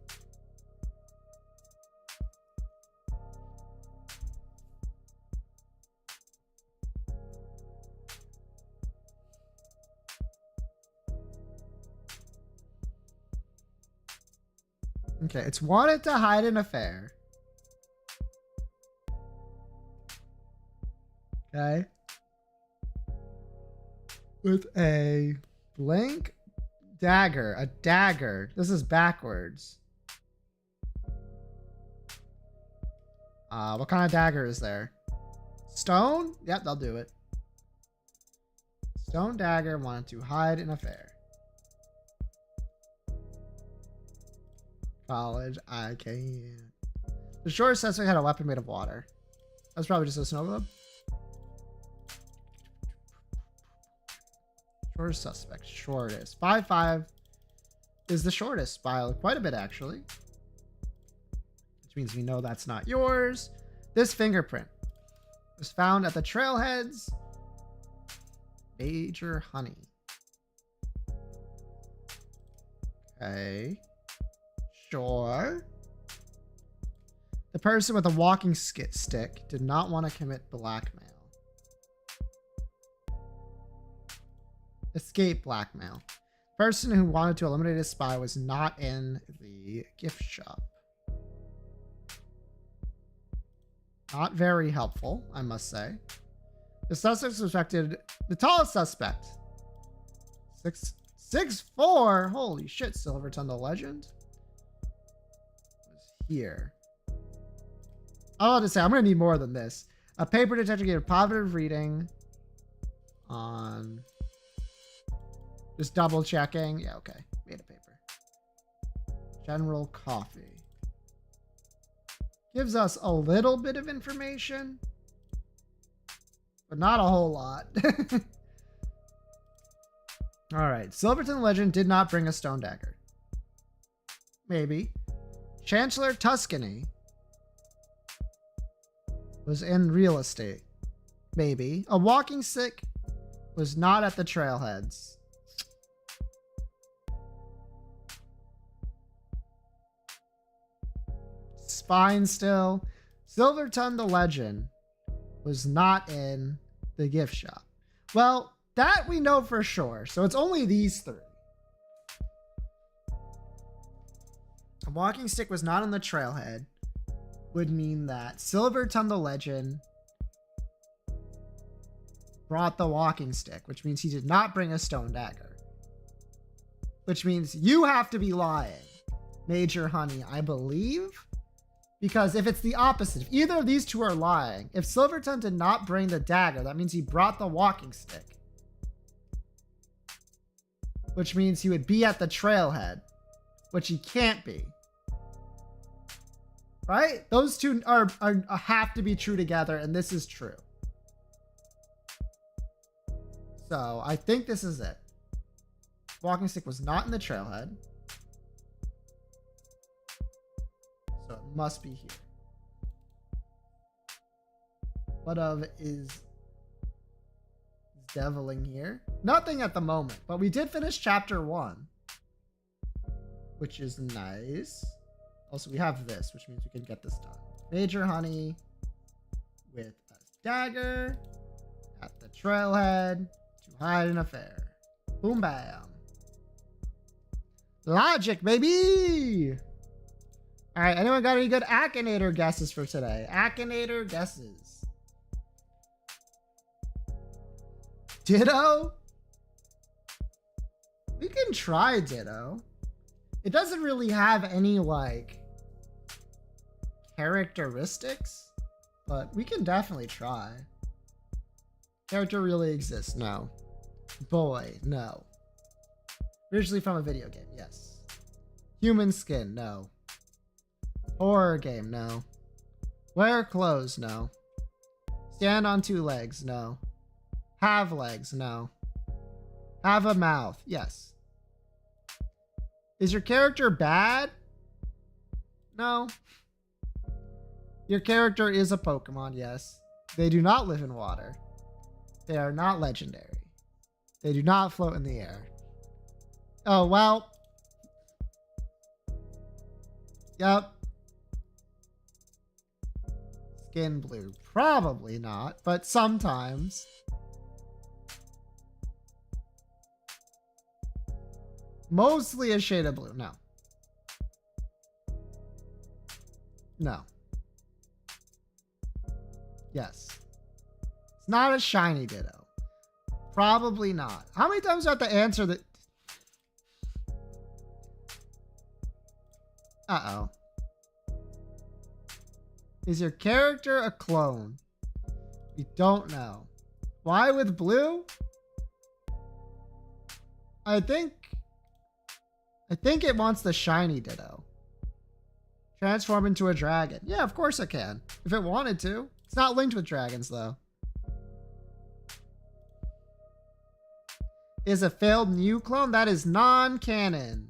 okay, it's wanted to hide an affair. Okay. With a blank dagger. A dagger. This is backwards. What kind of dagger is there? Stone? Yep, they'll do it. Stone dagger wanted to hide an affair. College, I can't. The shortest suspect had a weapon made of water. That's probably just a snow globe. Shortest suspect. Shortest. 5'5" is the shortest by quite a bit, actually. Which means we know that's not yours. This fingerprint was found at the trailheads. Major Honey. Okay. Sure. The person with a walking stick did not want to commit blackmail. Escape blackmail. Person who wanted to eliminate a spy was not in the gift shop. Not very helpful, I must say. The suspect suspected the tallest suspect. 6'4". Holy shit, Silverton the Legend. Was here. I'll just say I'm gonna need more than this. A paper detective gave a positive reading on just double checking. Yeah, okay. Made a paper. General coffee. Gives us a little bit of information, but not a whole lot. All right. Silverton Legend did not bring a stone dagger. Maybe. Chancellor Tuscany was in real estate. Maybe. A walking stick was not at the trailheads. Spine still. Silverton the Legend was not in the gift shop. Well, that we know for sure. So it's only these three. A walking stick was not on the trailhead would mean that Silverton the Legend brought the walking stick, which means he did not bring a stone dagger. which means you have to be lying. Major Honey, I believe. Because if it's the opposite, if either of these two are lying, if Silverton did not bring the dagger, that means he brought the walking stick. Which means he would be at the trailhead, which he can't be. Right? Those two are have to be true together, and this is true. So I think this is it. Walking stick was not in the trailhead. So it must be here. What of is deviling here? Nothing at the moment, but we did finish chapter 1, which is nice. Also, we have this, which means we can get this done. Major Honey with a dagger at the trailhead to hide an affair. Boom, bam. Logic, baby! All right, anyone got any good Akinator guesses for today? Akinator guesses. Ditto? We can try Ditto. It doesn't really have any, like, characteristics, but we can definitely try. Character really exists? No. Boy? No. Originally from a video game? Yes. Human skin? No. Horror game? No. Wear clothes? No. Stand on 2 legs? No. Have legs? No. Have a mouth? Yes. Is your character bad? No. Your character is a Pokemon? Yes. They do not live in water. They are not legendary. They do not float in the air. Oh, well. Yep. Skin blue. Probably not, but sometimes. Mostly a shade of blue. No. No. Yes. It's not a shiny Ditto. Probably not. How many times do I have to answer that? Uh-oh. Is your character a clone? We don't know. Why with blue? I think it wants the shiny Ditto. Transform into a dragon. Yeah, of course it can. If it wanted to. It's not linked with dragons, though. Is a failed new clone? That is non-canon.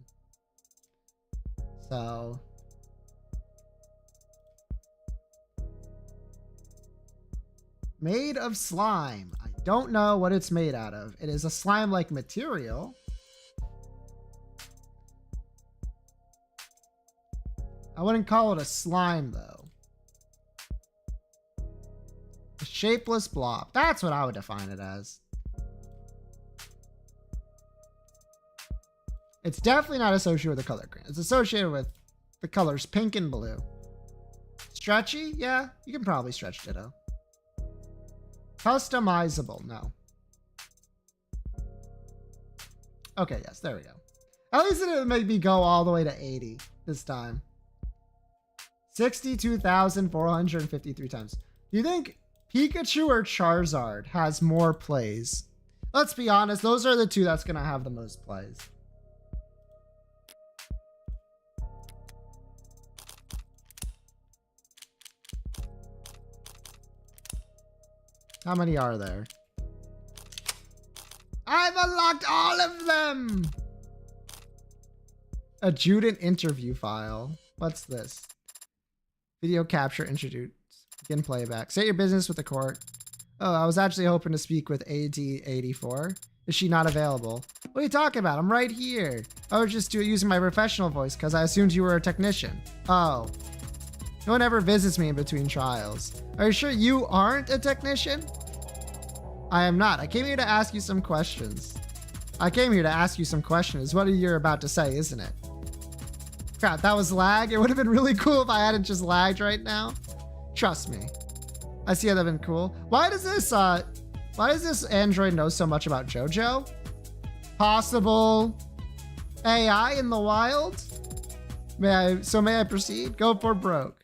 So... made of slime. I don't know what it's made out of. It is a slime-like material. I wouldn't call it a slime, though. A shapeless blob. That's what I would define it as. It's definitely not associated with the color green. It's associated with the colors pink and blue. Stretchy? Yeah, you can probably stretch Ditto. Customizable? No. Okay, yes, there we go. At least it didn't make me go all the way to 80 this time. 62,453 times. Do you think Pikachu or Charizard has more plays? Let's be honest, those are the two that's going to have the most plays. How many are there? I've unlocked all of them! Adjutant interview file. What's this? Video capture introduce. Begin playback. State your business with the court. Oh, I was actually hoping to speak with AD84. Is she not available? What are you talking about? I'm right here. I was just using my professional voice because I assumed you were a technician. Oh. No one ever visits me in between trials. Are you sure you aren't a technician? I am not. I came here to ask you some questions. Is what you're about to say, isn't it? Crap, that was lag. It would have been really cool if I hadn't just lagged right now. Trust me. I see how that would have been cool. Why does this android know so much about JoJo? Possible AI in the wild? May I proceed? Go for broke.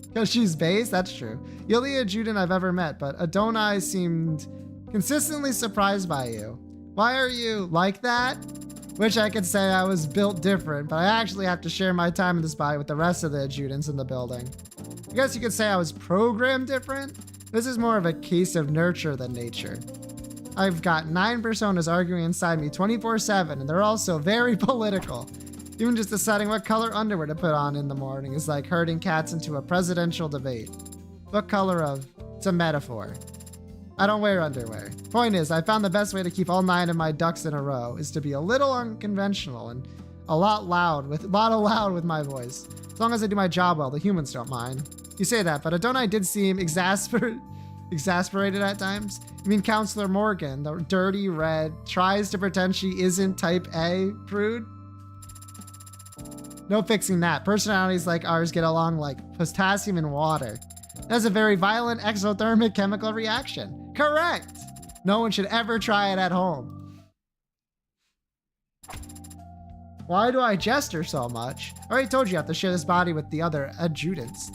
Because she's base? That's true. You're the adjutant I've ever met, but Adonai seemed consistently surprised by you. Why are you like that? Wish I could say I was built different, but I actually have to share my time in this body with the rest of the adjutants in the building. I guess you could say I was programmed different. This is more of a case of nurture than nature. I've got 9 personas arguing inside me 24/7, and they're also very political. Even just deciding what color underwear to put on in the morning is like herding cats into a presidential debate. What color of? It's a metaphor. I don't wear underwear. Point is, I found the best way to keep all 9 of my ducks in a row is to be a little unconventional and a lot loud with my voice. As long as I do my job well, the humans don't mind. You say that, but Adonai did seem exasperated at times. You mean Counselor Morgan, the dirty red, tries to pretend she isn't type A prude? No fixing that. Personalities like ours get along like potassium and water. That's a very violent exothermic chemical reaction. Correct! No one should ever try it at home. Why do I gesture so much? I already told you I have to share this body with the other adjutants.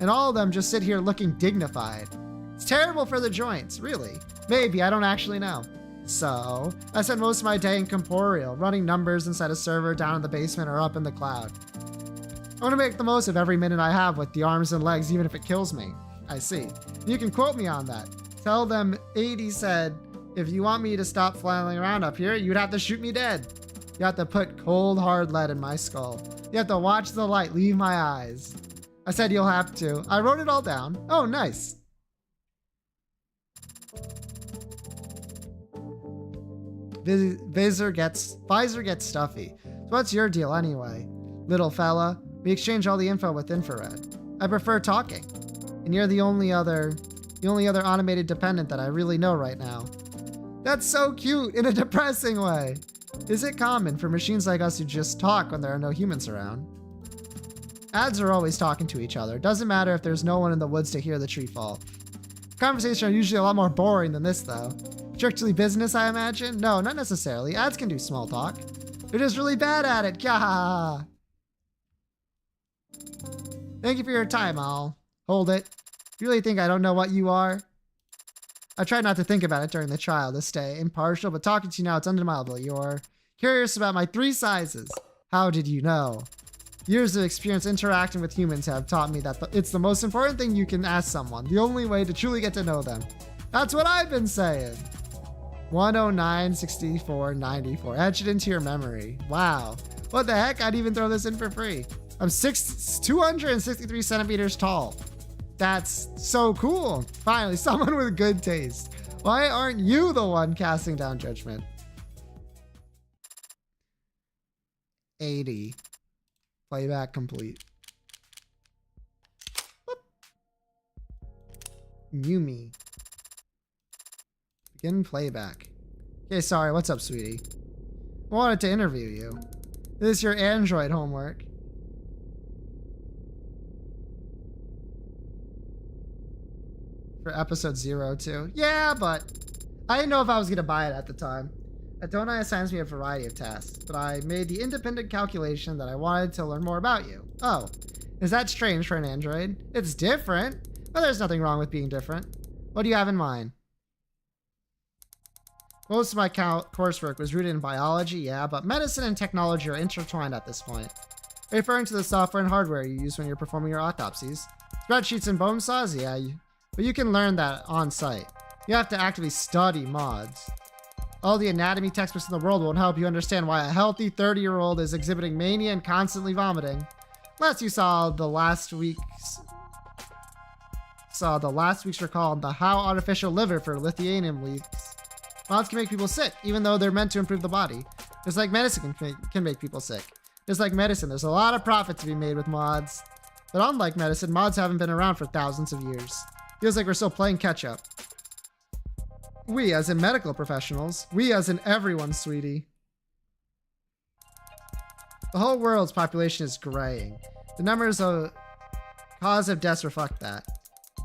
And all of them just sit here looking dignified. It's terrible for the joints, really. Maybe, I don't actually know. So, I spend most of my day in corporeal, running numbers inside a server down in the basement or up in the cloud. I want to make the most of every minute I have with the arms and legs, even if it kills me. I see. You can quote me on that. Tell them 80 said, if you want me to stop flailing around up here, you'd have to shoot me dead. You have to put cold, hard lead in my skull. You have to watch the light leave my eyes. I said you'll have to. I wrote it all down. Oh, nice. Visor gets stuffy. So what's your deal anyway? Little fella, we exchange all the info with infrared. I prefer talking. And you're the only other automated dependent that I really know right now. That's so cute in a depressing way. Is it common for machines like us to just talk when there are no humans around? Ads are always talking to each other. Doesn't matter if there's no one in the woods to hear the tree fall. Conversations are usually a lot more boring than this though. Strictly business, I imagine? No, not necessarily. Ads can do small talk. They're just really bad at it. Gah! Thank you for your time, Al. Hold it. You really think I don't know what you are? I tried not to think about it during the trial to stay impartial, but talking to you now, it's undeniable. You're curious about my 3 sizes. How did you know? Years of experience interacting with humans have taught me that it's the most important thing you can ask someone. The only way to truly get to know them. That's what I've been saying. 109, 64, 94. Etch it into your memory. Wow. What the heck? I'd even throw this in for free. I'm 263 centimeters tall. That's so cool. Finally, someone with good taste. Why aren't you the one casting down judgment? 80. Playback complete. Whoop. Yumi. Begin playback. Okay, sorry. What's up, sweetie? I wanted to interview you. This is your Android homework. For episode 02. Yeah, but I didn't know if I was going to buy it at the time. Adonai assigns me a variety of tasks, but I made the independent calculation that I wanted to learn more about you. Oh, is that strange for an android? It's different, but there's nothing wrong with being different. What do you have in mind? Most of my coursework was rooted in biology, yeah, but medicine and technology are intertwined at this point. Referring to the software and hardware you use when you're performing your autopsies. Spreadsheets and bone saws, yeah, but you can learn that on site. You have to actively study mods. All the anatomy textbooks in the world won't help you understand why a healthy 30-year-old is exhibiting mania and constantly vomiting. Unless you saw the last week's recall on the How Artificial Liver for Lithuanian weeks. Mods can make people sick, even though they're meant to improve the body. Just like medicine can make people sick. Just like medicine, there's a lot of profit to be made with mods. But unlike medicine, mods haven't been around for thousands of years. Feels like we're still playing catch-up. We, as in medical professionals. We, as in everyone, sweetie. The whole world's population is graying. The numbers of cause of deaths reflect that.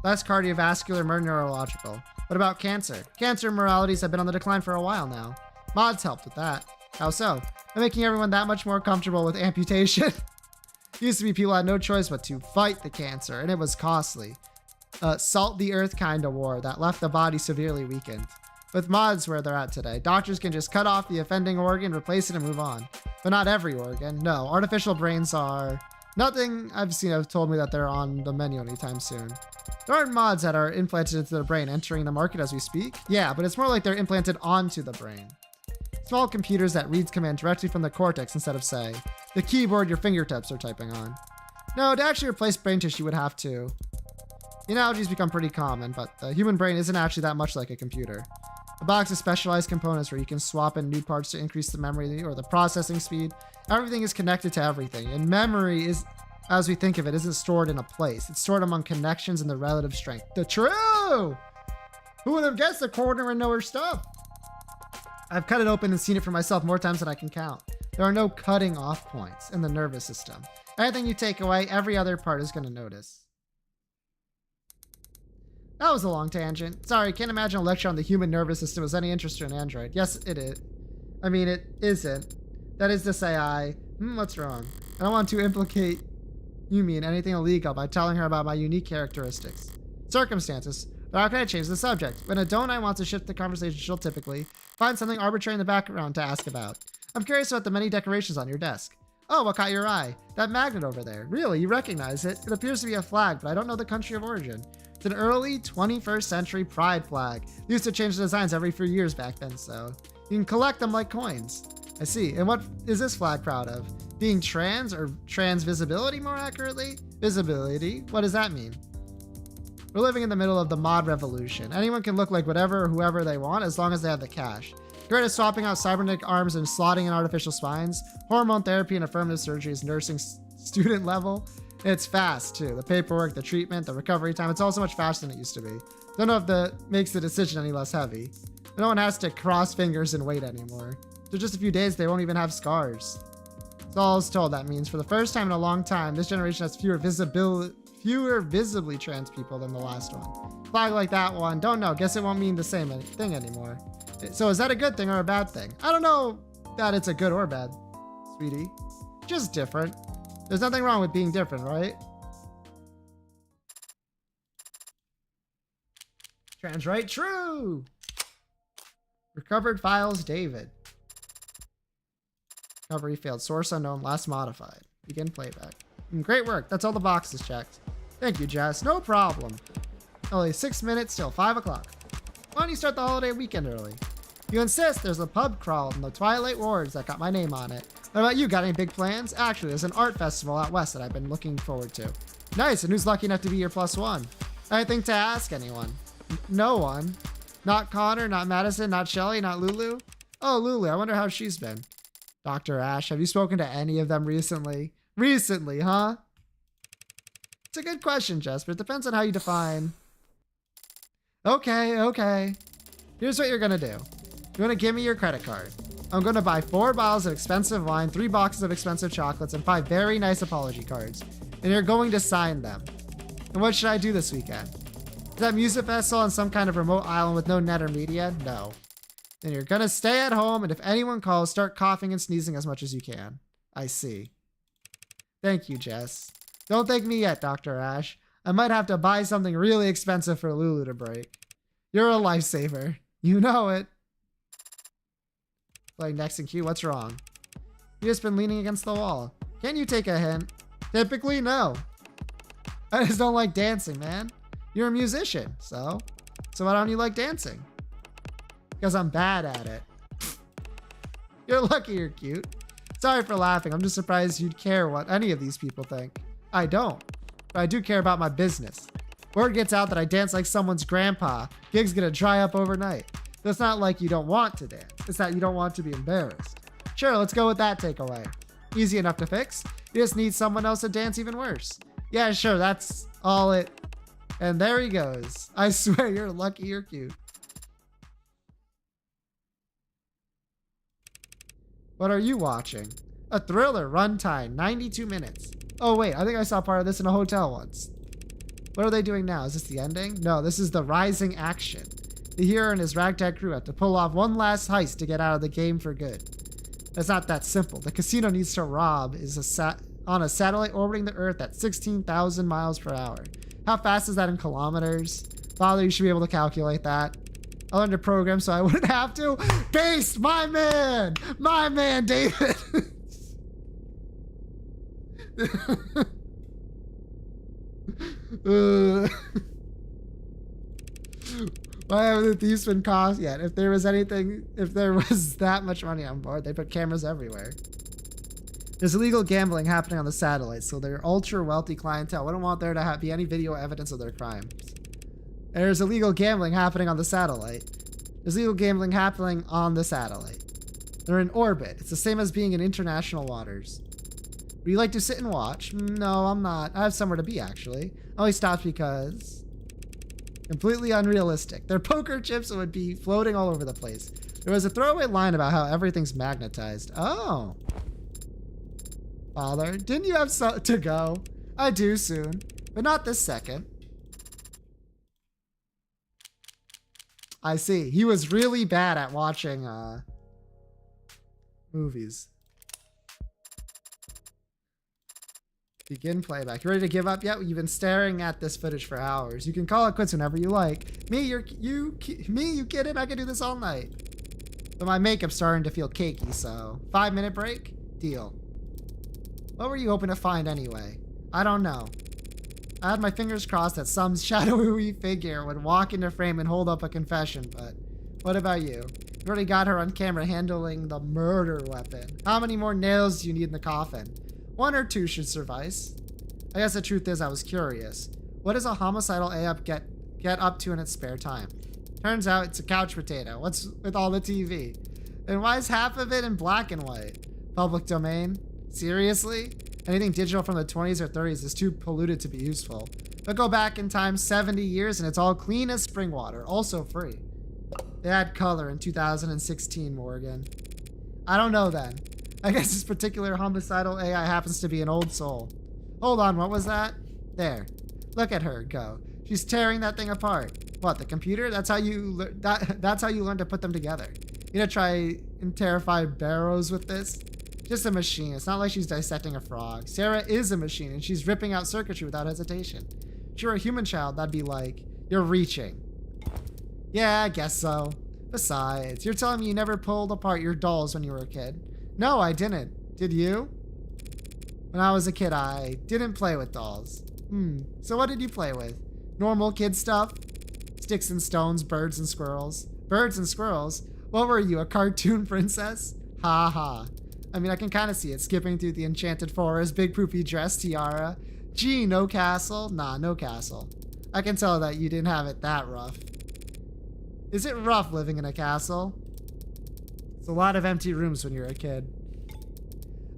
Less cardiovascular, more neurological. What about cancer? Cancer mortalities have been on the decline for a while now. Mods helped with that. How so? By making everyone that much more comfortable with amputation. Used to be people had no choice but to fight the cancer, and it was costly. Salt the earth kind of war that left the body severely weakened. With mods where they're at today, doctors can just cut off the offending organ, replace it, and move on. But not every organ. No, artificial brains are... Nothing I've seen have told me that they're on the menu anytime soon. There aren't mods that are implanted into the brain entering the market as we speak. Yeah, but it's more like they're implanted onto the brain. Small computers that reads commands directly from the cortex instead of, say, the keyboard your fingertips are typing on. No, to actually replace brain tissue would have to. The analogies become pretty common, but the human brain isn't actually that much like a computer. A box of specialized components where you can swap in new parts to increase the memory or the processing speed. Everything is connected to everything, and memory is, as we think of it, isn't stored in a place. It's stored among connections and the relative strength. The true! Who would have guessed the coroner would know her stuff? I've cut it open and seen it for myself more times than I can count. There are no cutting off points in the nervous system. Anything you take away, every other part is going to notice. That was a long tangent. Sorry, can't imagine a lecture on the human nervous system was any interest to an android. Yes, it is. I mean, it isn't. That is to say what's wrong? I don't want to implicate Yumi in anything illegal by telling her about my unique characteristics. Circumstances. But how can I change the subject? When a donai wants to shift the conversation, she'll typically find something arbitrary in the background to ask about. I'm curious about the many decorations on your desk. Oh, what caught your eye? That magnet over there. Really, you recognize it? It appears to be a flag, but I don't know the country of origin. It's an early 21st century pride flag. They used to change the designs every few years back then, so you can collect them like coins. I see. And what is this flag proud of? Being trans, or trans visibility more accurately? Visibility? What does that mean? We're living in the middle of the mod revolution. Anyone can look like whatever or whoever they want as long as they have the cash. Great at swapping out cybernetic arms and slotting in artificial spines. Hormone therapy and affirmative surgery is nursing student level. It's fast too. The paperwork, the treatment, the recovery time, it's all so much faster than it used to be. Don't know if that makes the decision any less heavy. But no one has to cross fingers and wait anymore. For just a few days, they won't even have scars. That's all I was told that means. For the first time in a long time, this generation has fewer visibly trans people than the last one. Flag like that one, don't know. Guess it won't mean the same thing anymore. So is that a good thing or a bad thing? I don't know that it's a good or bad, sweetie. Just different. There's nothing wrong with being different, right? Trans right? True! Recovered files, David. Recovery failed. Source unknown. Last modified. Begin playback. Great work. That's all the boxes checked. Thank you, Jess. No problem. Only 6 minutes till 5 o'clock. Why don't you start the holiday weekend early? You insist. There's a pub crawl in the Twilight Wards that got my name on it. What about you? Got any big plans? Actually, there's an art festival out west that I've been looking forward to. Nice. And who's lucky enough to be your +1? Anything to ask anyone? No one. Not Connor, not Madison, not Shelly, not Lulu? Oh, Lulu. I wonder how she's been. Dr. Ash, have you spoken to any of them recently? Recently, huh? It's a good question, Jess, but it depends on how you define. Okay. Here's what you're gonna do. You're gonna give me your credit card. I'm gonna buy 4 bottles of expensive wine, 3 boxes of expensive chocolates, and 5 very nice apology cards. And you're going to sign them. And what should I do this weekend? Is that music festival on some kind of remote island with no net or media? No. Then you're gonna stay at home, and if anyone calls, start coughing and sneezing as much as you can. I see. Thank you, Jess. Don't thank me yet, Dr. Ash. I might have to buy something really expensive for Lulu to break. You're a lifesaver. You know it. Playing next in queue, what's wrong? You just been leaning against the wall. Can't you take a hint? Typically, no. I just don't like dancing, man. You're a musician, so why don't you like dancing? Because I'm bad at it. You're lucky you're cute. Sorry for laughing. I'm just surprised you'd care what any of these people think. I don't, but I do care about my business. Word gets out that I dance like someone's grandpa. Gig's gonna dry up overnight. So it's not like you don't want to dance. It's that you don't want to be embarrassed. Sure, let's go with that takeaway. Easy enough to fix. You just need someone else to dance even worse. Yeah, sure, that's all it. And there he goes. I swear you're lucky you're cute. What are you watching? A thriller, runtime, 92 minutes. Oh wait, I think I saw part of this in a hotel once. What are they doing now? Is this the ending? No, this is the rising action. The hero and his ragtag crew have to pull off one last heist to get out of the game for good. It's not that simple. The casino needs to rob on a satellite orbiting the Earth at 16,000 miles per hour. How fast is that in kilometers? Father, you should be able to calculate that. I learned to program so I wouldn't have to. Based, my man, David. Why haven't the thieves been caught yet? If there was that much money on board, they put cameras everywhere. There's illegal gambling happening on the satellite, so their ultra wealthy clientele wouldn't want there to be any video evidence of their crimes. There's illegal gambling happening on the satellite. There's illegal gambling happening on the satellite. They're in orbit. It's the same as being in international waters. Would you like to sit and watch? No, I'm not. I have somewhere to be, actually. I only stopped because... completely unrealistic. Their poker chips would be floating all over the place. There was a throwaway line about how everything's magnetized. Oh. Father, didn't you have to go? I do soon, but not this second. I see. He was really bad at watching movies. Begin playback. You ready to give up yet? You've been staring at this footage for hours. You can call it quits whenever you like. You kidding? I can do this all night. But my makeup's starting to feel cakey, so 5-minute break? Deal. What were you hoping to find anyway? I don't know. I had my fingers crossed that some shadowy figure would walk into frame and hold up a confession, but what about you? You already got her on camera handling the murder weapon. How many more nails do you need in the coffin? 1 or 2 should suffice. I guess the truth is I was curious. What does a homicidal AF get up to in its spare time? Turns out it's a couch potato. What's with all the TV? And why is half of it in black and white? Public domain? Seriously? Anything digital from the 20s or 30s is too polluted to be useful. But go back in time 70 years and it's all clean as spring water, also free. They had color in 2016, Morgan. I don't know then. I guess this particular homicidal AI happens to be an old soul. Hold on, what was that? There. Look at her go. She's tearing that thing apart. What, the computer? That's how you learn to put them together. You gonna try and terrify Barrows with this? Just a machine. It's not like she's dissecting a frog. Sarah is a machine and she's ripping out circuitry without hesitation. If you were a human child, that'd be like, you're reaching. Yeah, I guess so. Besides, you're telling me you never pulled apart your dolls when you were a kid. No, I didn't. Did you? When I was a kid, I didn't play with dolls. So what did you play with? Normal kid stuff? Sticks and stones, birds and squirrels. Birds and squirrels? What were you, a cartoon princess? Ha ha. I mean, I can kind of see it, skipping through the enchanted forest, big poofy dress, tiara. Gee, no castle? Nah, no castle. I can tell that you didn't have it that rough. Is it rough living in a castle? It's a lot of empty rooms when you're a kid.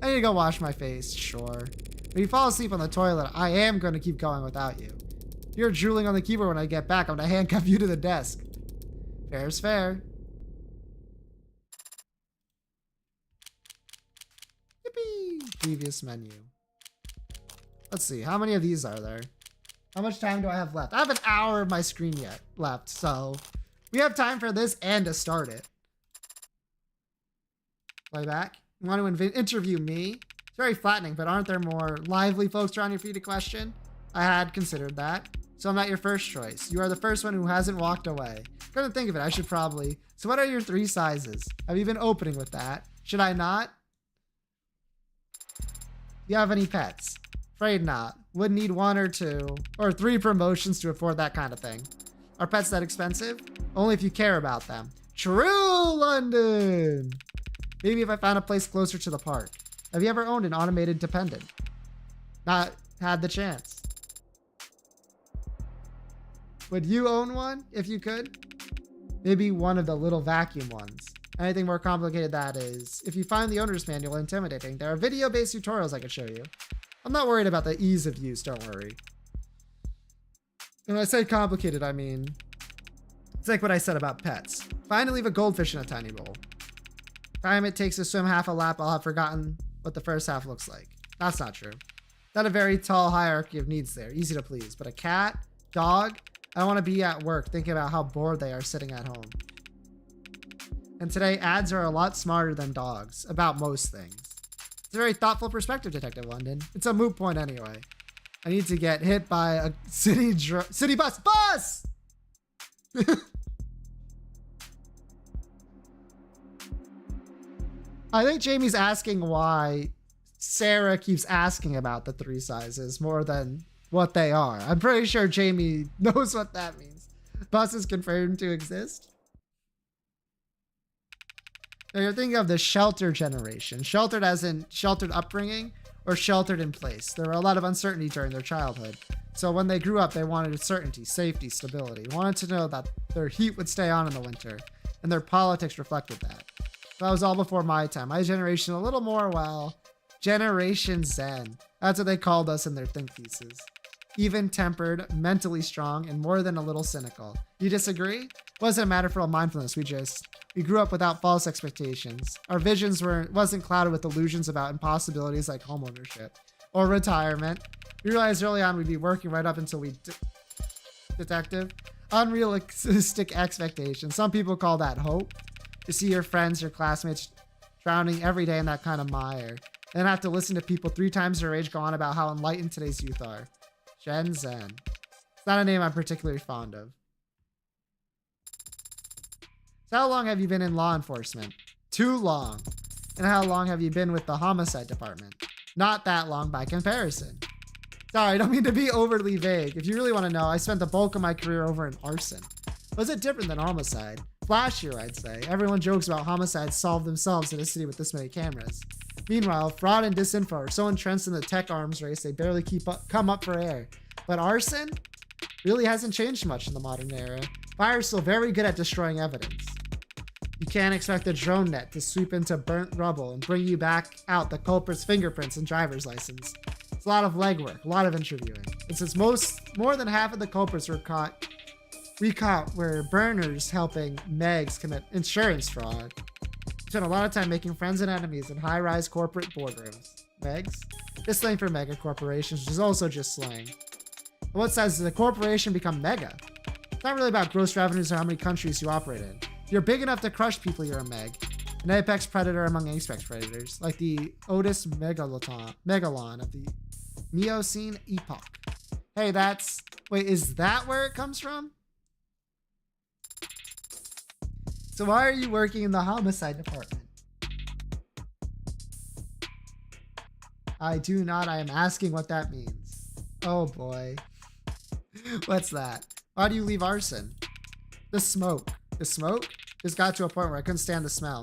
I need to go wash my face, sure. If you fall asleep on the toilet, I am going to keep going without you. If you're drooling on the keyboard when I get back, I'm going to handcuff you to the desk. Fair's fair. Previous menu. Let's see, how many of these are there? How much time do I have left? I have an hour of my screen yet left, so we have time for this and to start it. Playback. You want to interview me? It's very flattening, but aren't there more lively folks around here for you to question? I had considered that, so I'm not your first choice. You are the first one who hasn't walked away. Come to think of it, I should probably. So what are your 3 sizes? Have you been opening with that? Should I not? Do you have any pets? Afraid not. Would need 1 or 2 or 3 promotions to afford that kind of thing. Are pets that expensive? Only if you care about them. True, London! Maybe if I found a place closer to the park. Have you ever owned an automated dependent? Not had the chance. Would you own one if you could? Maybe one of the little vacuum ones. Anything more complicated that is. If you find the owner's manual intimidating, there are video-based tutorials I could show you. I'm not worried about the ease of use, don't worry. And when I say complicated, I mean, it's like what I said about pets. Find and leave a goldfish in a tiny bowl. Time it takes to swim half a lap, I'll have forgotten what the first half looks like. That's not true. Not a very tall hierarchy of needs there, easy to please. But a cat, dog, I don't want to be at work thinking about how bored they are sitting at home. And today, ads are a lot smarter than dogs about most things. It's a very thoughtful perspective, Detective London. It's a moot point anyway. I need to get hit by a city bus. Bus! I think Jamie's asking why Sarah keeps asking about the 3 sizes more than what they are. I'm pretty sure Jamie knows what that means. Bus is confirmed to exist. Now you're thinking of the shelter generation. Sheltered as in sheltered upbringing or sheltered in place. There were a lot of uncertainty during their childhood. So when they grew up, they wanted certainty, safety, stability. Wanted to know that their heat would stay on in the winter. And their politics reflected that. That was all before my time. My generation, a little more, well, Generation Zen. That's what they called us in their think pieces. Even-tempered, mentally strong, and more than a little cynical. You disagree? Wasn't a matter for mindfulness. We grew up without false expectations. Our visions wasn't clouded with illusions about impossibilities like homeownership or retirement. We realized early on we'd be working right up until we detective. Unrealistic expectations. Some people call that hope. To see your friends, your classmates drowning every day in that kind of mire. And have to listen to people 3 times their age go on about how enlightened today's youth are. Gen Zen. It's not a name I'm particularly fond of. So how long have you been in law enforcement? Too long. And how long have you been with the homicide department? Not that long by comparison. Sorry, I don't mean to be overly vague. If you really want to know, I spent the bulk of my career over in arson. Was it different than homicide? Flashier, I'd say. Everyone jokes about homicides solved themselves in a city with this many cameras. Meanwhile, fraud and disinfo are so entrenched in the tech arms race they barely come up for air. But arson really hasn't changed much in the modern era. Fire's still very good at destroying evidence. You can't expect a drone net to sweep into burnt rubble and bring you back out the culprit's fingerprints and driver's license. It's a lot of legwork, a lot of interviewing. And since more than half of the culprits we caught were burners helping Megs commit insurance fraud. We spent a lot of time making friends and enemies in high-rise corporate boardrooms. Megs? Just slang for mega corporations, which is also just slang. On what size does the corporation become mega? It's not really about gross revenues or how many countries you operate in. If you're big enough to crush people, you're a meg. An apex predator among apex predators, like the Otis megalon of the Miocene epoch. Hey, wait, is that where it comes from? So why are you working in the homicide department? I do not. I am asking what that means. Oh boy. What's that? Why do you leave arson? The smoke. The smoke just got to a point where I couldn't stand the smell.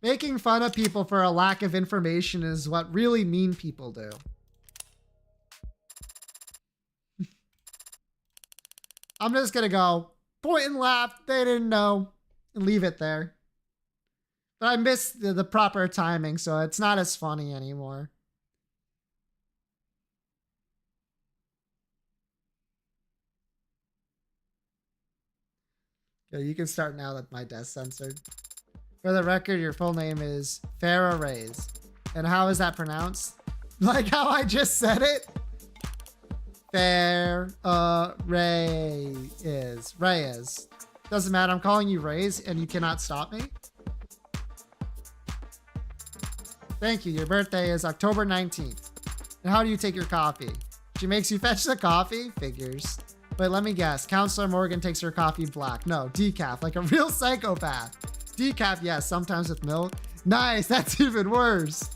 Making fun of people for a lack of information is what really mean people do. I'm just gonna go point and laugh. They didn't know and leave it there. But I missed the proper timing, so it's not as funny anymore. Yeah, you can start now that my desk censored. For the record, your full name is Farah Reyes. And how is that pronounced? Like how I just said it? Reyes. Doesn't matter. I'm calling you Reyes and you cannot stop me. Thank you. Your birthday is October 19th. And how do you take your coffee? She makes you fetch the coffee? Figures. Wait, let me guess. Counselor Morgan takes her coffee black. No, decaf, like a real psychopath. Decaf, yes, sometimes with milk. Nice, that's even worse.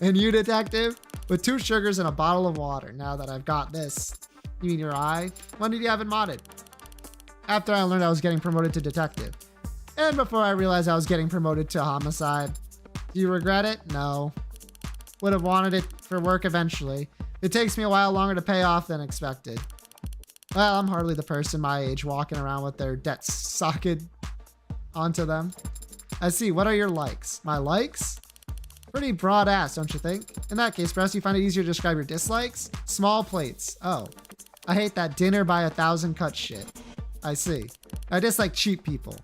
And you, detective? With 2 sugars and a bottle of water. Now that I've got this. You mean your eye? When did you have it modded? After I learned I was getting promoted to detective. And before I realized I was getting promoted to homicide. Do you regret it? No. Would have wanted it for work eventually. It takes me a while longer to pay off than expected. Well, I'm hardly the person my age walking around with their debt socket onto them. I see. What are your likes? My likes? Pretty broad ass, don't you think? In that case, perhaps you find it easier to describe your dislikes? Small plates. Oh. I hate that dinner by 1,000 cuts shit. I see. I dislike cheap people.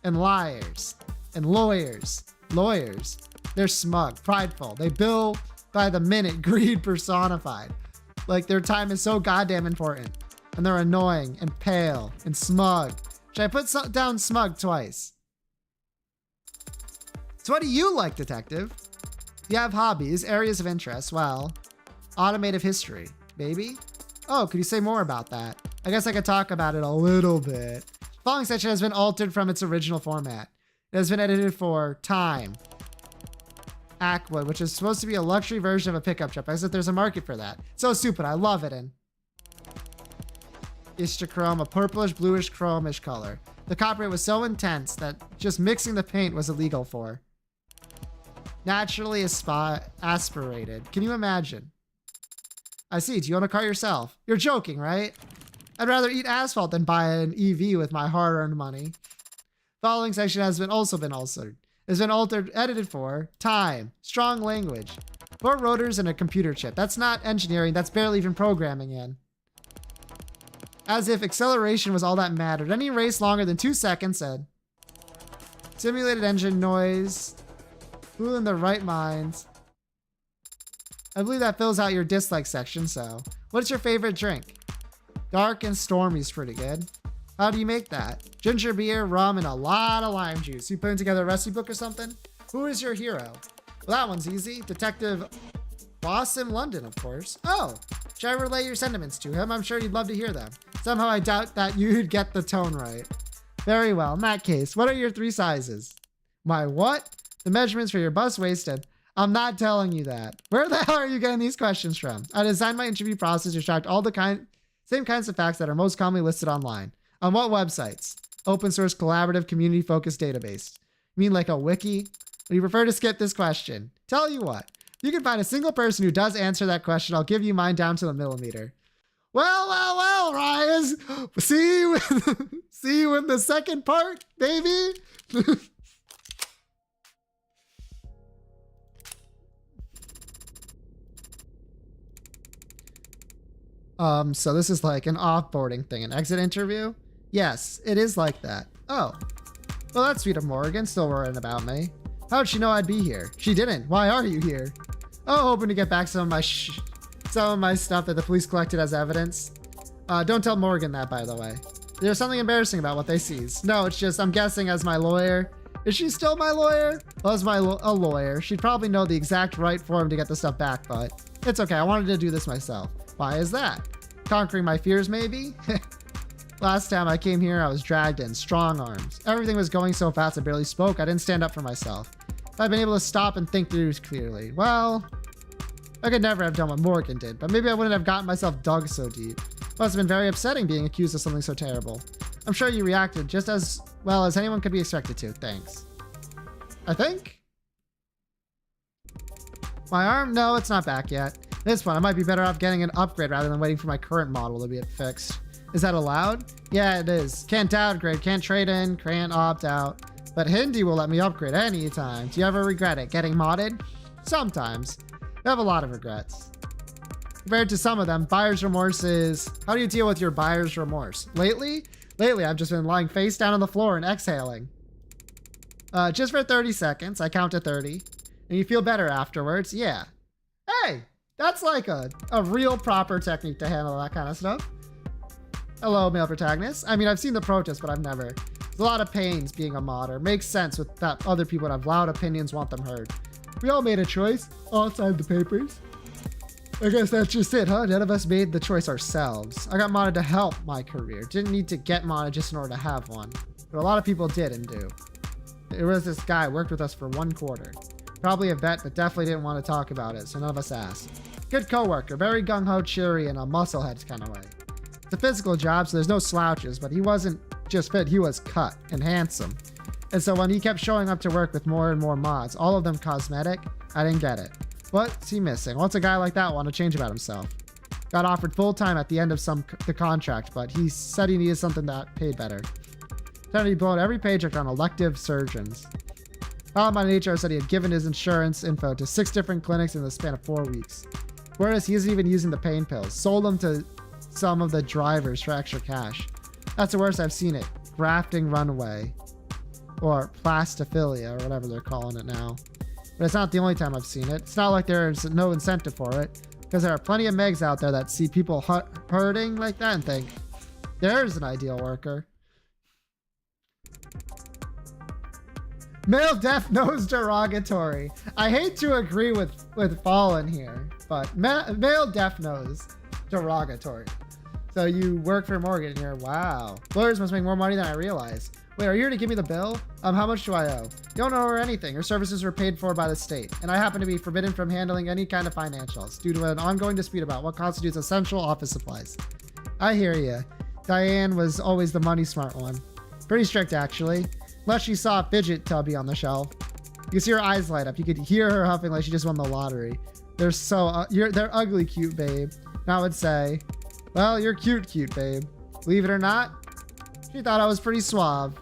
And liars. And lawyers. Lawyers. They're smug, prideful. They bill by the minute, greed personified. Like their time is so goddamn important. And they're annoying and pale and smug. Should I put down smug twice? So what do you like, detective? You have hobbies, areas of interest. Well, automotive history, maybe? Oh, could you say more about that? I guess I could talk about it a little bit. The following section has been altered from its original format. It has been edited for time. Aqua, which is supposed to be a luxury version of a pickup truck. I said there's a market for that. So stupid, I love it. And Ishtachrome, a purplish, bluish, chromish color. The copyright was so intense that just mixing the paint was illegal for. Naturally aspirated. Can you imagine? I see. Do you own a car yourself? You're joking, right? I'd rather eat asphalt than buy an EV with my hard-earned money. Following section has also been altered. It's been edited for time, strong language, 4 rotors and a computer chip. That's not engineering. That's barely even programming in. As if acceleration was all that mattered. Any race longer than 2 seconds said. Simulated engine noise. Who in the right minds? I believe that fills out your dislike section, so. What's your favorite drink? Dark and stormy is pretty good. How do you make that? Ginger beer, rum, and a lot of lime juice. You putting together a recipe book or something? Who is your hero? Well, that one's easy. Detective Boston, London, of course. Oh, should I relay your sentiments to him? I'm sure he'd love to hear them. Somehow I doubt that you'd get the tone right. Very well. In that case, what are your 3 sizes? My what? The measurements for your bust waist and I'm not telling you that. Where the hell are you getting these questions from? I designed my interview process to extract all the same kinds of facts that are most commonly listed online. On what websites? Open source, collaborative, community-focused database. You mean like a wiki? Would you prefer to skip this question? Tell you what, if you can find a single person who does answer that question, I'll give you mine down to the millimeter. Well, Ryas. See you in the second part, baby. So this is like an offboarding thing, an exit interview? Yes, it is like that. Oh. Well, that's sweet of Morgan, still worrying about me. How'd she know I'd be here? She didn't. Why are you here? Oh, hoping to get back some of my stuff that the police collected as evidence. Don't tell Morgan that, by the way. There's something embarrassing about what they seized. No, it's just, I'm guessing as my lawyer. Is she still my lawyer? Well, as a lawyer, she'd probably know the exact right form to get the stuff back, but it's okay. I wanted to do this myself. Why is that? Conquering my fears, maybe? Last time I came here, I was dragged in, strong arms. Everything was going so fast I barely spoke. I didn't stand up for myself. If I'd been able to stop and think through clearly, well, I could never have done what Morgan did, but maybe I wouldn't have gotten myself dug so deep. Must have been very upsetting being accused of something so terrible. I'm sure you reacted just as well as anyone could be expected to. Thanks. I think? My arm? No, it's not back yet. This one, I might be better off getting an upgrade rather than waiting for my current model to be fixed. Is that allowed? Yeah, it is. Can't downgrade, can't trade in, can't opt out. But Hindi will let me upgrade anytime. Do you ever regret it? Getting modded? Sometimes. I have a lot of regrets. Compared to some of them, buyer's remorse is... How do you deal with your buyer's remorse? Lately, I've just been lying face down on the floor and exhaling. Just for 30 seconds. I count to 30. And you feel better afterwards. Yeah. Hey! That's like a real proper technique to handle that kind of stuff. Hello, male protagonist. I mean, I've seen the protest, but I've never. There's a lot of pains being a modder. Makes sense with that other people that have loud opinions want them heard. We all made a choice. All signed the papers. I guess that's just it, huh? None of us made the choice ourselves. I got modded to help my career. Didn't need to get modded just in order to have one. But a lot of people did and do. There was this guy worked with us for 1 quarter. Probably a vet, but definitely didn't want to talk about it, so none of us asked. Good coworker, very gung-ho, cheery, and a musclehead kind of way. It's a physical job, so there's no slouches, but he wasn't just fit, he was cut and handsome. And so when he kept showing up to work with more and more mods, all of them cosmetic, I didn't get it. What's he missing? What's a guy like that want to change about himself? Got offered full-time at the end of the contract, but he said he needed something that paid better. Then he blew out every paycheck on elective surgeons. Found my HR said he had given his insurance info to 6 different clinics in the span of 4 weeks. Whereas he isn't even using the pain pills. Sold them to some of the drivers for extra cash. That's the worst I've seen it. Grafting runaway. Or plastophilia, or whatever they're calling it now. But it's not the only time I've seen it. It's not like there's no incentive for it, because there are plenty of Megs out there that see people hurting like that and think, there's an ideal worker. Male deaf nose derogatory. I hate to agree with Fallen here, but male deaf nose derogatory. So you work for Morgan and you're, wow. Lawyers must make more money than I realize. Wait, are you here to give me the bill? How much do I owe? You don't owe her anything. Her services were paid for by the state, and I happen to be forbidden from handling any kind of financials due to an ongoing dispute about what constitutes essential office supplies. I hear you. Diane was always the money smart one. Pretty strict, actually. Unless she saw a fidget tubby on the shelf. You could see her eyes light up. You could hear her huffing like she just won the lottery. They're so, they're ugly cute, babe. And I would say, well, you're cute, babe. Believe it or not, she thought I was pretty suave.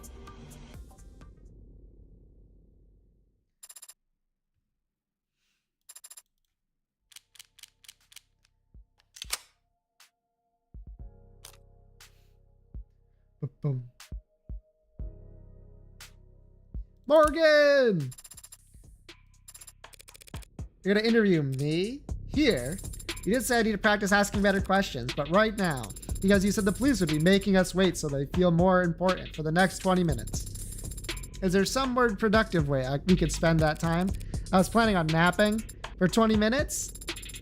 Boom. Morgan! You're gonna interview me? Here? You did say I need to practice asking better questions, but right now. Because you said the police would be making us wait so they feel more important for the next 20 minutes. Is there some more productive way we could spend that time? I was planning on napping for 20 minutes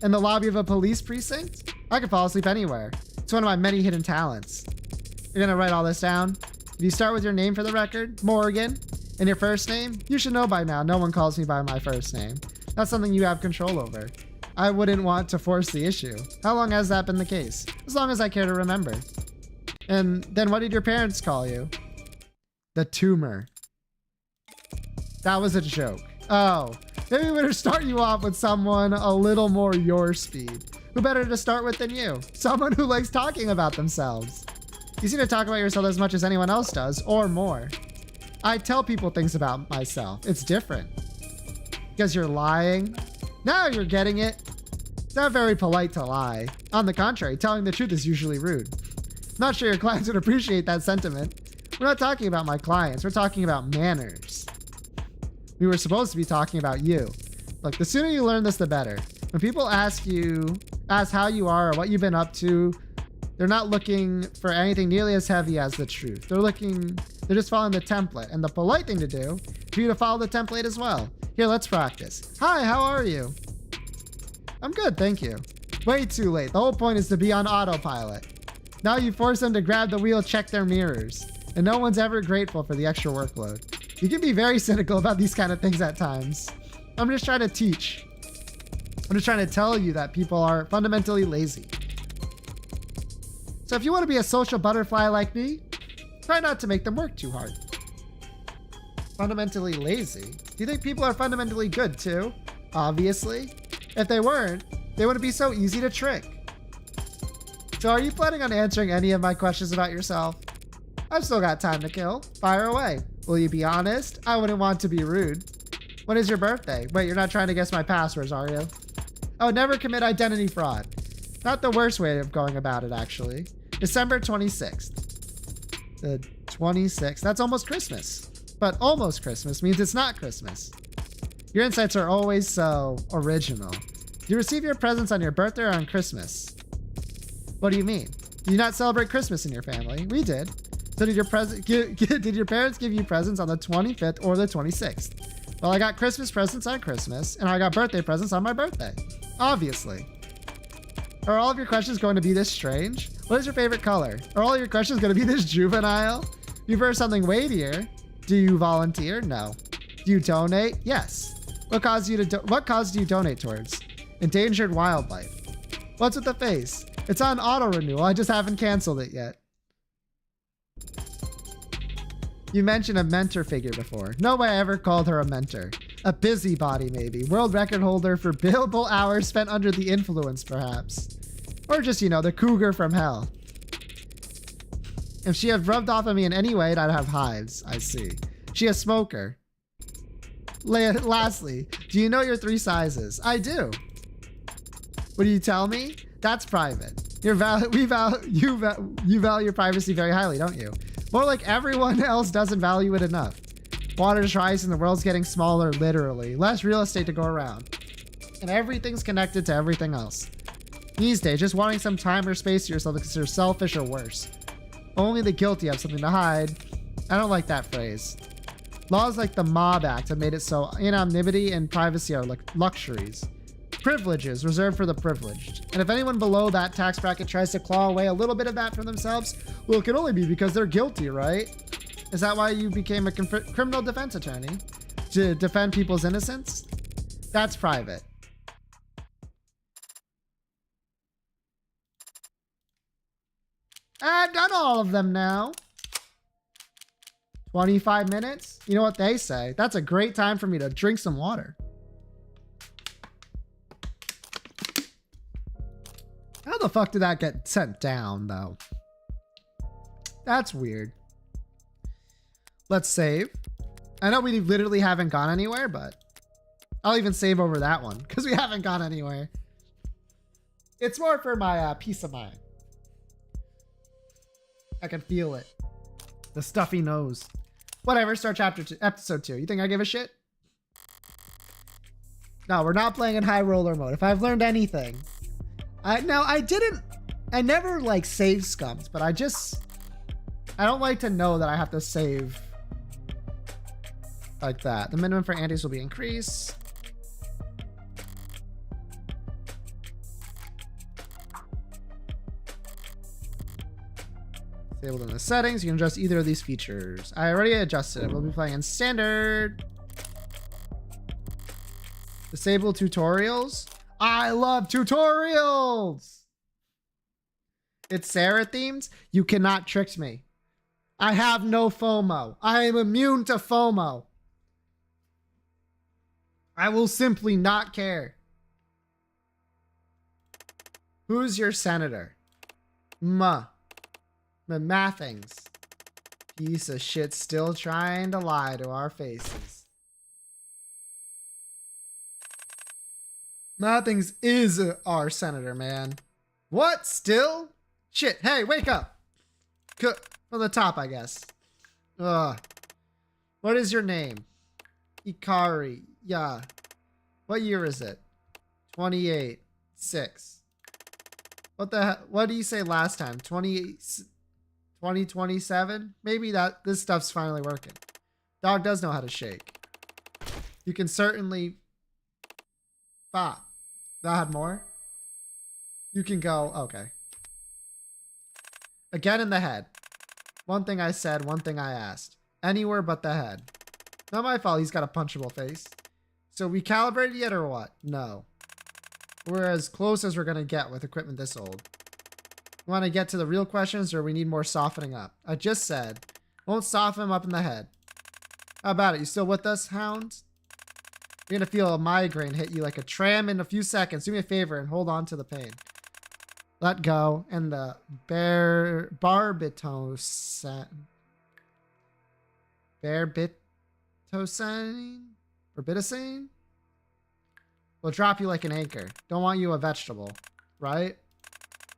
in the lobby of a police precinct. I could fall asleep anywhere. It's one of my many hidden talents. You're gonna write all this down? If you start with your name for the record, Morgan, and your first name, you should know by now no one calls me by my first name. That's something you have control over. I wouldn't want to force the issue. How long has that been the case? As long as I care to remember. And then what did your parents call you? The tumor. That was a joke. Oh, maybe we better start you off with someone a little more your speed. Who better to start with than you? Someone who likes talking about themselves. You seem to talk about yourself as much as anyone else does, or more. I tell people things about myself. It's different. Because you're lying. Now you're getting it. It's not very polite to lie. On the contrary, telling the truth is usually rude. I'm not sure your clients would appreciate that sentiment. We're not talking about my clients. We're talking about manners. We were supposed to be talking about you. Look, the sooner you learn this, the better. When people ask how you are or what you've been up to, they're not looking for anything nearly as heavy as the truth. They're just following the template. And the polite thing to do is for you to follow the template as well. Here, let's practice. Hi, how are you? I'm good, thank you. Way too late. The whole point is to be on autopilot. Now you force them to grab the wheel, check their mirrors. And no one's ever grateful for the extra workload. You can be very cynical about these kind of things at times. I'm just trying to teach. I'm just trying to tell you that people are fundamentally lazy. So if you want to be a social butterfly like me, try not to make them work too hard. Fundamentally lazy? Do you think people are fundamentally good too? Obviously. If they weren't, they wouldn't be so easy to trick. So are you planning on answering any of my questions about yourself? I've still got time to kill. Fire away. Will you be honest? I wouldn't want to be rude. When is your birthday? Wait, you're not trying to guess my passwords, are you? Oh, never commit identity fraud. Not the worst way of going about it, actually. December 26th. The 26th. That's almost Christmas. But almost Christmas means it's not Christmas. Your insights are always so original. Do you receive your presents on your birthday or on Christmas? What do you mean? Do you not celebrate Christmas in your family? We did. So did your parents give you presents on the 25th or the 26th? Well, I got Christmas presents on Christmas, and I got birthday presents on my birthday. Obviously. Are all of your questions going to be this strange? What is your favorite color? Are all of your questions going to be this juvenile? You've heard something weightier. Do you volunteer? No. Do you donate? Yes. What cause do you donate towards? Endangered wildlife. What's with the face? It's on auto renewal. I just haven't canceled it yet. You mentioned a mentor figure before. No way I ever called her a mentor. A busybody, maybe. World record holder for billable hours spent under the influence, perhaps. Or just, the cougar from hell. If she had rubbed off on me in any way, I'd have hives. I see. She a smoker. Lastly, do you know your 3 sizes? I do. What do you tell me? That's private. You value your privacy very highly, don't you? More like everyone else doesn't value it enough. Water's rising, the world's getting smaller, literally. Less real estate to go around. And everything's connected to everything else. These days, just wanting some time or space to yourself is considered selfish or worse. Only the guilty have something to hide. I don't like that phrase. Laws like the Mob Act have made it so anonymity and privacy are like luxuries. Privileges reserved for the privileged. And if anyone below that tax bracket tries to claw away a little bit of that from themselves, well, it can only be because they're guilty, right? Is that why you became a criminal defense attorney? To defend people's innocence? That's private. I've done all of them now. 25 minutes? You know what they say? That's a great time for me to drink some water. How the fuck did that get sent down, though? That's weird. Let's save. I know we literally haven't gone anywhere, but I'll even save over that one because we haven't gone anywhere. It's more for my peace of mind. I can feel it. The stuffy nose. Whatever, start episode 2. You think I give a shit? No, we're not playing in high roller mode. If I've learned anything. I never like save scums, but I don't like to know that I have to save like that. The minimum for antis will be increased. Disabled in the settings. You can adjust either of these features. I already adjusted it. We'll be playing in standard. Disable tutorials. I love tutorials. It's Sarah themed. You cannot trick me. I have no FOMO. I am immune to FOMO. I will simply not care. Who's your senator? Mathings. Piece of shit still trying to lie to our faces. Mathings is our senator, man. What? Still? Shit. Hey, wake up. From the top, I guess. Ugh. What is your name? Ikari. Yeah. What year is it? 28. 6. What the hell? What did you say last time? 2027? Maybe this stuff's finally working. Dog does know how to shake. You can certainly... That had more? You can go... Okay. Again in the head. One thing I said, one thing I asked. Anywhere but the head. Not my fault, he's got a punchable face. So we calibrated yet or what? No. We're as close as we're going to get with equipment this old. You want to get to the real questions or we need more softening up? I just said, won't soften him up in the head. How about it? You still with us, hound? You're going to feel a migraine hit you like a tram in a few seconds. Do me a favor and hold on to the pain. Let go. And the barbitocin. Barbitocin? Will drop you like an anchor. Don't want you a vegetable. Right?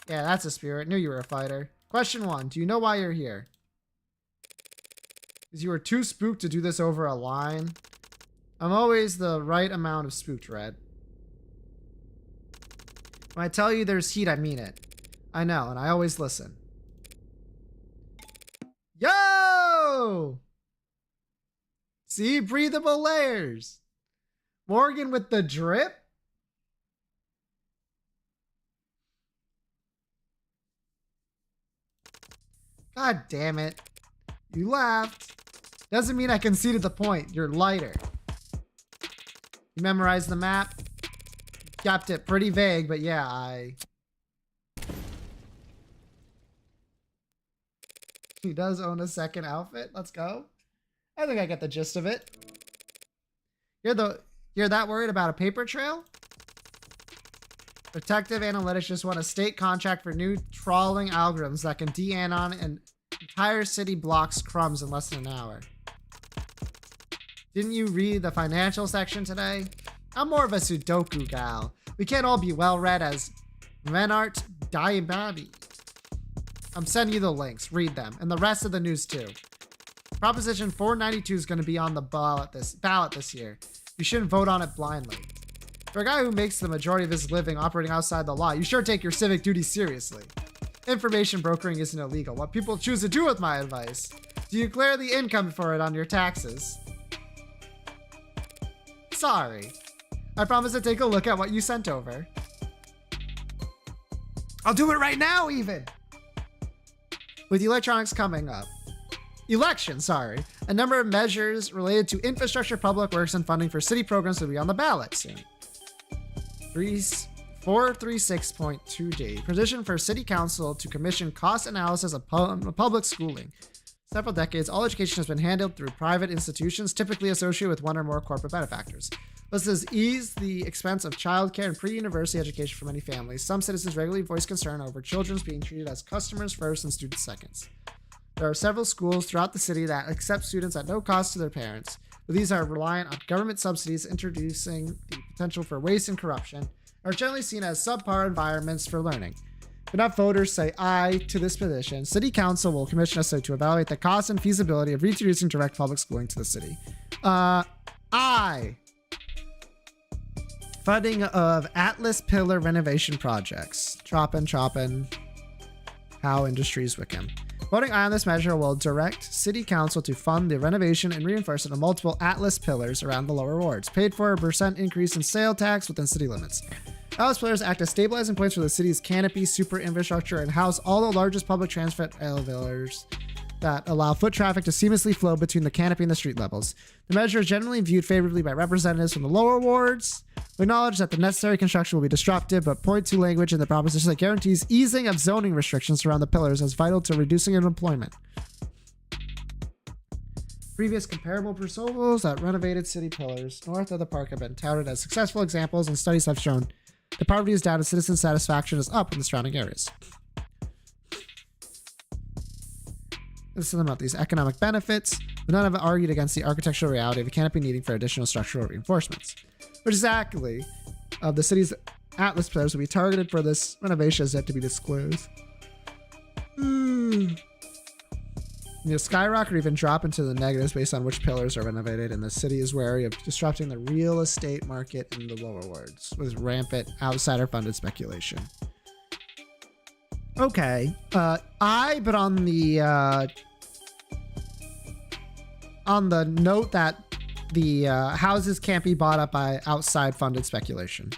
Yeah, that's a spirit. Knew you were a fighter. Question 1. Do you know why you're here? Because you were too spooked to do this over a line. I'm always the right amount of spooked, Red. When I tell you there's heat, I mean it. I know, and I always listen. Yo! See? Breathable layers. Morgan with the drip? God damn it. You laughed. Doesn't mean I conceded the point. You're lighter. You memorized the map? Kept it pretty vague, but yeah, He does own a second outfit. Let's go. I think I get the gist of it. You're that worried about a paper trail? Protective Analytics just won a state contract for new trawling algorithms that can de-anon an entire city blocks crumbs in less than an hour. Didn't you read the financial section today? I'm more of a Sudoku gal. We can't all be well-read as Renart Diabati. I'm sending you the links. Read them. And the rest of the news too. Proposition 492 is going to be on the ballot this year. You shouldn't vote on it blindly. For a guy who makes the majority of his living operating outside the law, you sure take your civic duty seriously. Information brokering isn't illegal. What people choose to do with my advice? Do you declare the income for it on your taxes? Sorry. I promise to take a look at what you sent over. I'll do it right now, even! With electronics coming up. A number of measures related to infrastructure, public works, and funding for city programs will be on the ballot soon. 436.2D. Position for City Council to commission cost analysis of public schooling. Several decades, all education has been handled through private institutions, typically associated with one or more corporate benefactors. This has eased the expense of childcare and pre-university education for many families. Some citizens regularly voice concern over children being treated as customers first and students seconds. There are several schools throughout the city that accept students at no cost to their parents, but these are reliant on government subsidies, introducing the potential for waste and corruption, are generally seen as subpar environments for learning. If enough voters say aye to this petition, City Council will commission us to evaluate the cost and feasibility of reintroducing direct public schooling to the city. Aye. Funding of Atlas Pillar renovation projects. Choppin'. How Industries Wickham. Voting aye on this measure will direct City Council to fund the renovation and reinforcement of multiple Atlas pillars around the lower wards, paid for a % increase in sale tax within city limits. Atlas pillars act as stabilizing points for the city's canopy, super infrastructure, and house all the largest public transit elevators that allow foot traffic to seamlessly flow between the canopy and the street levels. The measure is generally viewed favorably by representatives from the lower wards, who acknowledge that the necessary construction will be disruptive, but point to language in the proposition that guarantees easing of zoning restrictions around the pillars as vital to reducing unemployment. Previous comparable proposals that renovated city pillars north of the park have been touted as successful examples, and studies have shown that poverty is down and citizen satisfaction is up in the surrounding areas. Let's talk about these economic benefits, but none have argued against the architectural reality of the canopy needing for additional structural reinforcements. Which exactly of the city's Atlas pillars will be targeted for this renovation is yet to be disclosed. Skyrocket or even drop into the negatives based on which pillars are renovated, and the city is wary of disrupting the real estate market in the lower wards with rampant outsider-funded speculation. Okay, but on the note that the houses can't be bought up by outside funded speculation.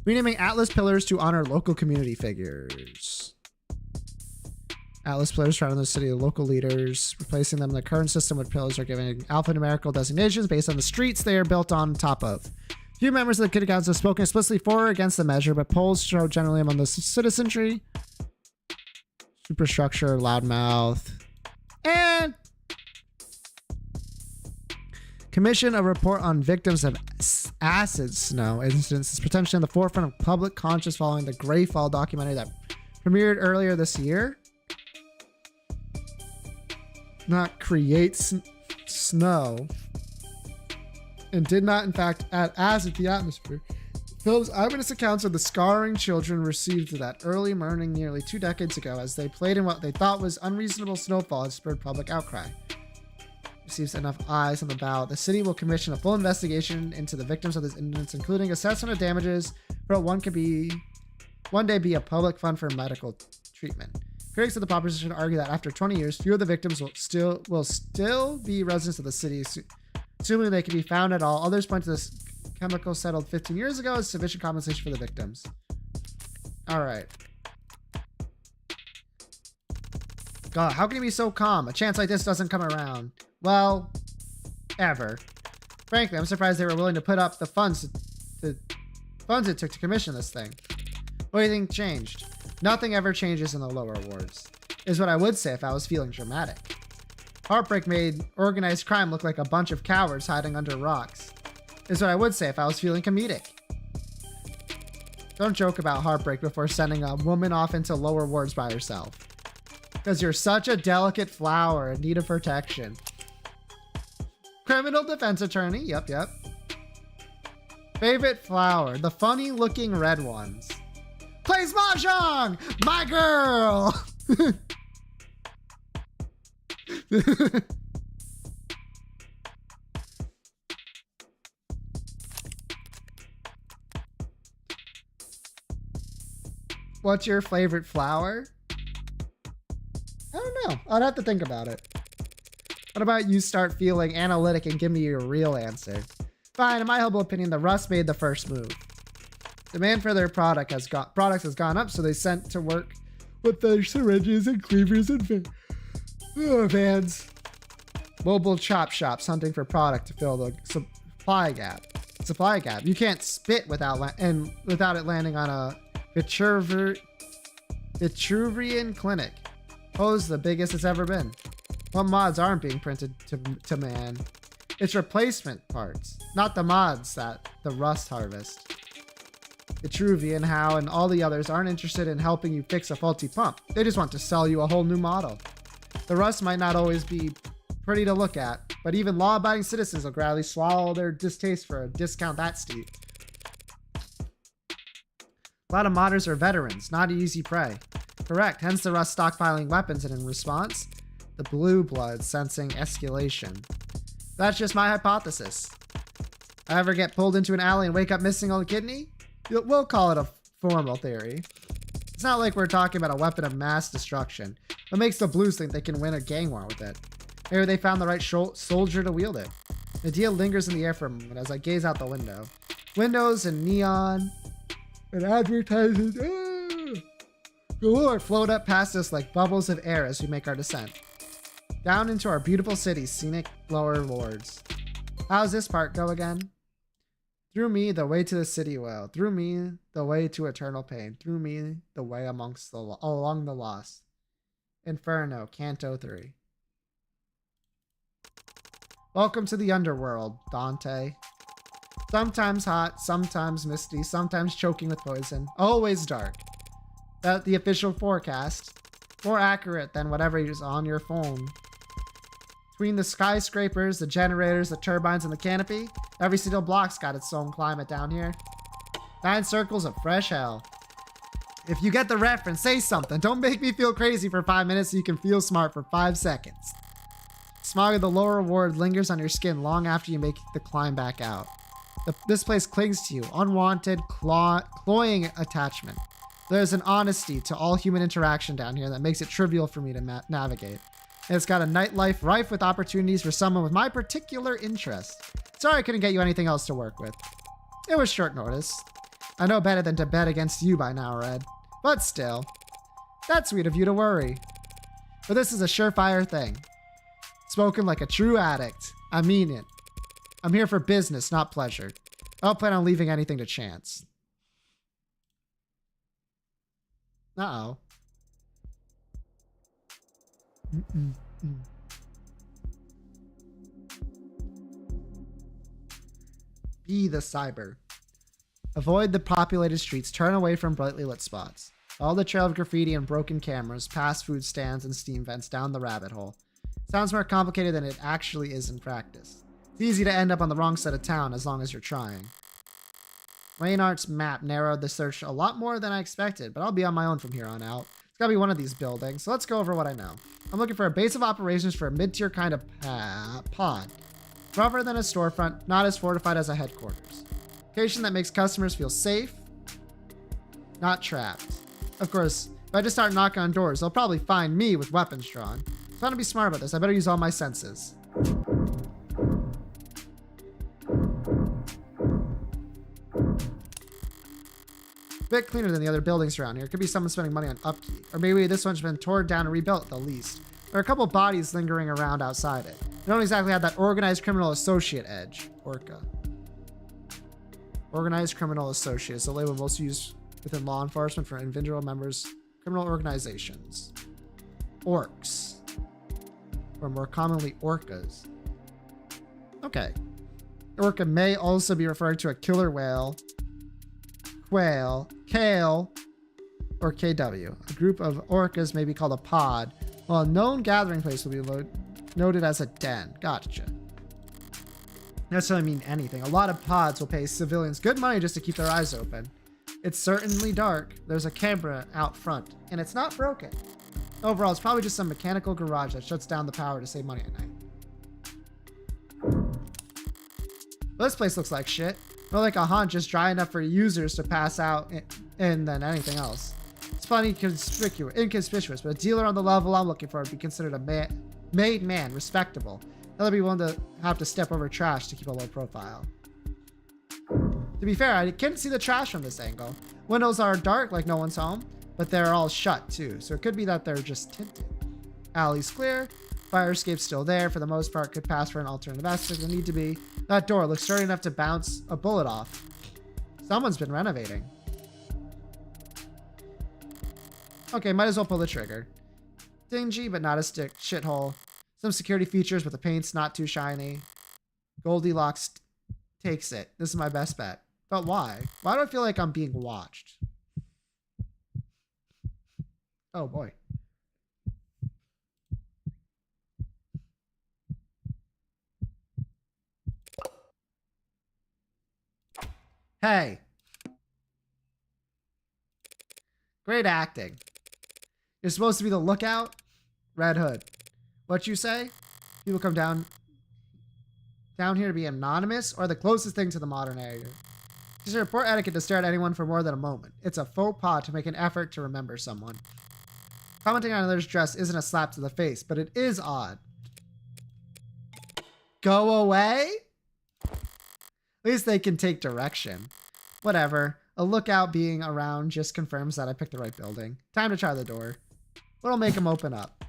Renaming Atlas pillars to honor local community figures. Atlas pillars found in the city of local leaders, replacing them in the current system with pillars are given alphanumerical designations based on the streets they are built on top of. Few members of the City Council have spoken explicitly for or against the measure, but polls show generally among the citizenry. Superstructure, loudmouth, and commission a report on victims of acid snow incidents is potentially on the forefront of public conscience following the Gray Fall documentary that premiered earlier this year. Not create snow and did not in fact add acid to the atmosphere. Film's eyewitness accounts of the scarring children received that early morning nearly 2 decades ago as they played in what they thought was unreasonable snowfall had spurred public outcry. Receives enough eyes on the ballot, the city will commission a full investigation into the victims of these incidents, including assessment of damages for what one day be a public fund for medical treatment. Critics of the proposition argue that after 20 years, few of the victims will still be residents of the city, assuming they can be found at all. Others point to this chemical settled 15 years ago as sufficient compensation for the victims. All right. God, how can you be so calm? A chance like this doesn't come around. Well, ever. Frankly, I'm surprised they were willing to put up the funds it took to commission this thing. What do you think changed? Nothing ever changes in the lower wards, is what I would say if I was feeling dramatic. Heartbreak made organized crime look like a bunch of cowards hiding under rocks, is what I would say if I was feeling comedic. Don't joke about heartbreak before sending a woman off into lower wards by herself, because you're such a delicate flower in need of protection. Criminal defense attorney, yep. Favorite flower, the funny looking red ones. Plays mahjong, my girl. What's your favorite flower? I don't know. I'd have to think about it. What about you start feeling analytic and give me your real answer? Fine, in my humble opinion, the Rust made the first move. Demand for their products has gone up, so they sent to work with their syringes and cleavers and vans. Mobile chop shops hunting for product to fill the supply gap. You can't spit without it landing on a Vitruvian clinic. Pose the biggest it's ever been. What mods aren't being printed to man? It's replacement parts, not the mods that the Rust harvest. Vitruvian, How, and all the others aren't interested in helping you fix a faulty pump. They just want to sell you a whole new model. The Rust might not always be pretty to look at, but even law-abiding citizens will gladly swallow their distaste for a discount that steep. A lot of modders are veterans, not easy prey. Correct, hence the Rust stockpiling weapons, and in response, the blue blood sensing escalation. That's just my hypothesis. I ever get pulled into an alley and wake up missing a kidney? We'll call it a formal theory. It's not like we're talking about a weapon of mass destruction. What makes the blues think they can win a gang war with it? Maybe they found the right soldier to wield it. The idea lingers in the air for a moment as I gaze out the window. Windows and neon and advertisements galore float up past us like bubbles of air as we make our descent. Down into our beautiful city's scenic lower wards. How's this part go again? Through me, the way to the city well. Through me, the way to eternal pain. Through me, the way along the lost. Inferno, Canto 3. Welcome to the underworld, Dante. Sometimes hot, sometimes misty, sometimes choking with poison. Always dark. That's the official forecast. More accurate than whatever is on your phone. Between the skyscrapers, the generators, the turbines, and the canopy, every single block's got its own climate down here. 9 circles of fresh hell. If you get the reference, say something. Don't make me feel crazy for 5 minutes so you can feel smart for 5 seconds. Smog of the lower ward lingers on your skin long after you make the climb back out. This place clings to you, unwanted, cloying attachment. There's an honesty to all human interaction down here that makes it trivial for me to navigate. And it's got a nightlife rife with opportunities for someone with my particular interest. Sorry I couldn't get you anything else to work with. It was short notice. I know better than to bet against you by now, Red. But still, that's sweet of you to worry. But this is a surefire thing. Spoken like a true addict. I mean it. I'm here for business, not pleasure. I don't plan on leaving anything to chance. Uh-oh. Be the cyber. Avoid the populated streets. Turn away from brightly lit spots. Follow the trail of graffiti and broken cameras, past food stands and steam vents down the rabbit hole. Sounds more complicated than it actually is in practice. It's easy to end up on the wrong side of town as long as you're trying. Reinhardt's map narrowed the search a lot more than I expected, but I'll be on my own from here on out. It's gotta be one of these buildings, so let's go over what I know. I'm looking for a base of operations for a mid-tier kind of pod. Rougher than a storefront, not as fortified as a headquarters. Location that makes customers feel safe, not trapped. Of course, if I just start knocking on doors, they'll probably find me with weapons drawn. So I'm trying to be smart about this. I better use all my senses. Bit cleaner than the other buildings around here. Could be someone spending money on upkeep. Or maybe this one's been torn down and rebuilt at the least. There are a couple bodies lingering around outside it. They don't exactly have that organized criminal associate edge. Orca. Organized criminal associate is the label most used within law enforcement for individual members, criminal organizations. Orcs. Or more commonly, orcas. Okay. Orca may also be referring to a killer whale, quail, kale, or KW. A group of orcas may be called a pod, while a known gathering place will be noted as a den. Gotcha. That doesn't mean anything. A lot of pods will pay civilians good money just to keep their eyes open. It's certainly dark. There's a camera out front, and it's not broken. Overall, it's probably just some mechanical garage that shuts down the power to save money at night. Well, this place looks like shit. More like a haunt just dry enough for users to pass out in than anything else. It's plenty inconspicuous, but a dealer on the level I'm looking for would be considered a made man, respectable. They'll be willing to have to step over trash to keep a low profile. To be fair, I can't see the trash from this angle. Windows are dark like no one's home, but they're all shut too, so it could be that they're just tinted. Alley's clear. Fire escape's still there. For the most part, could pass for an alternative aspect. Will need to be. That door looks sturdy enough to bounce a bullet off. Someone's been renovating. Okay, might as well pull the trigger. Dingy, but not a shithole. Some security features, but the paint's not too shiny. Goldilocks takes it. This is my best bet. But why? Why do I feel like I'm being watched? Oh boy. Hey. Great acting. You're supposed to be the lookout? Red Hood. What you say? People come down here to be anonymous or the closest thing to the modern area. It's a poor etiquette to stare at anyone for more than a moment. It's a faux pas to make an effort to remember someone. Commenting on another's dress isn't a slap to the face, but it is odd. Go away? At least they can take direction. Whatever. A lookout being around just confirms that I picked the right building. Time to try the door. What'll make him open up?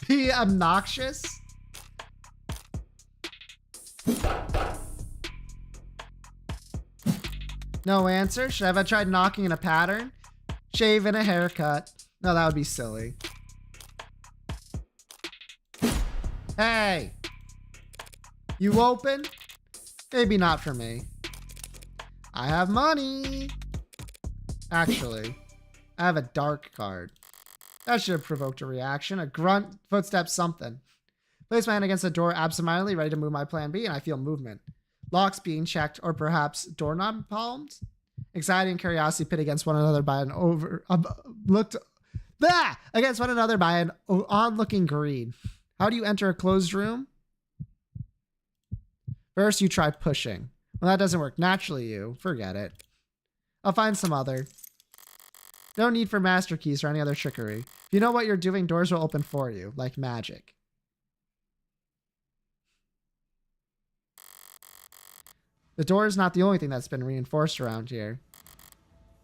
Be obnoxious? No answer? Should I have tried knocking in a pattern? Shave and a haircut. No, that would be silly. Hey! You open? Maybe not for me. I have money. Actually, I have a dark card. That should have provoked a reaction. A grunt, footstep, something. Place my hand against the door absentmindedly, ready to move my plan B, and I feel movement. Locks being checked, or perhaps doorknob palmed? Anxiety and curiosity pit against one another by an onlooking greed. How do you enter a closed room? First, you try pushing. When that doesn't work naturally, you forget it. I'll find some other. No need for master keys or any other trickery. If you know what you're doing, doors will open for you, like magic. The door is not the only thing that's been reinforced around here.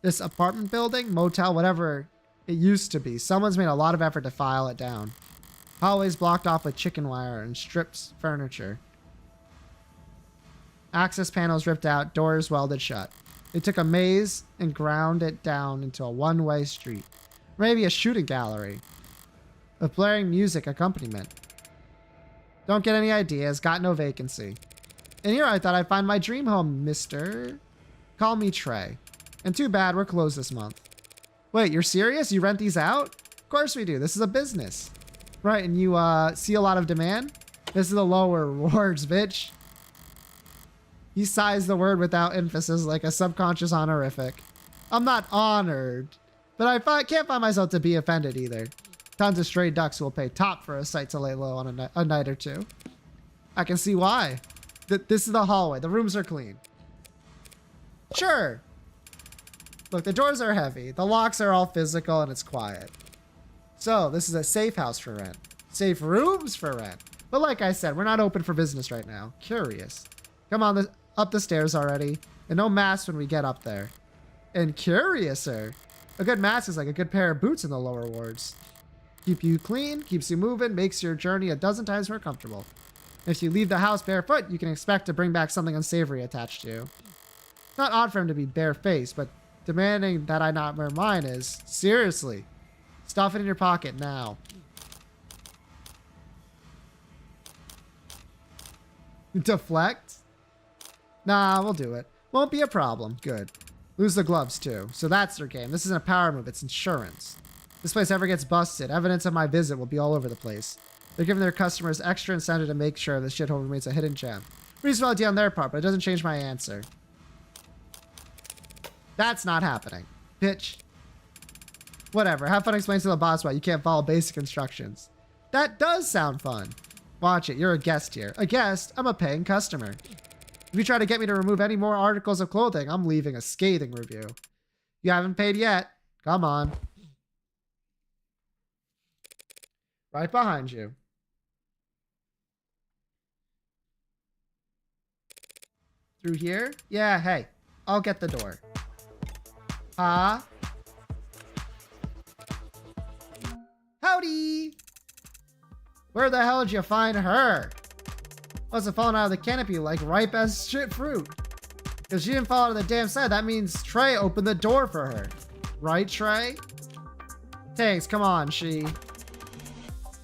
This apartment building, motel, whatever it used to be, someone's made a lot of effort to file it down. Hallways blocked off with chicken wire and stripped furniture. Access panels ripped out, doors welded shut. They took a maze and ground it down into a one-way street. Maybe a shooting gallery. With blaring music accompaniment. Don't get any ideas, got no vacancy. In here I thought I'd find my dream home, mister. Call me Trey. And too bad, we're closed this month. Wait, you're serious? You rent these out? Of course we do, this is a business. Right, and you see a lot of demand? This is the lower rewards, bitch. He sighs the word without emphasis like a subconscious honorific. I'm not honored, but I can't find myself to be offended either. Tons of stray ducks will pay top for a site to lay low on a night or two. I can see why. This is the hallway. The rooms are clean. Sure. Look, the doors are heavy. The locks are all physical and it's quiet. So this is a safe house for rent. Safe rooms for rent. But like I said, we're not open for business right now. Curious. Come on, up the stairs already. And no mask when we get up there. And curiouser. A good mask is like a good pair of boots in the lower wards. Keep you clean, keeps you moving, makes your journey a dozen times more comfortable. If you leave the house barefoot, you can expect to bring back something unsavory attached to you. It's not odd for him to be barefaced, but demanding that I not wear mine is, seriously, stuff it in your pocket now. Deflect? Nah, we'll do it. Won't be a problem. Good. Lose the gloves too. So that's their game. This isn't a power move, it's insurance. This place ever gets busted, evidence of my visit will be all over the place. They're giving their customers extra incentive to make sure this shithole remains a hidden gem. Reasonable idea on their part, but it doesn't change my answer. That's not happening. Bitch. Whatever. Have fun explaining to the boss why you can't follow basic instructions. That does sound fun. Watch it. You're a guest here. A guest? I'm a paying customer. If you try to get me to remove any more articles of clothing, I'm leaving a scathing review. You haven't paid yet. Come on. Right behind you. Through here? Yeah, hey. I'll get the door. Huh? Howdy! Where the hell did you find her? Must have fallen out of the canopy like ripe as shit fruit. If she didn't fall out of the damn side, that means Trey opened the door for her. Right, Trey? Thanks, come on, she.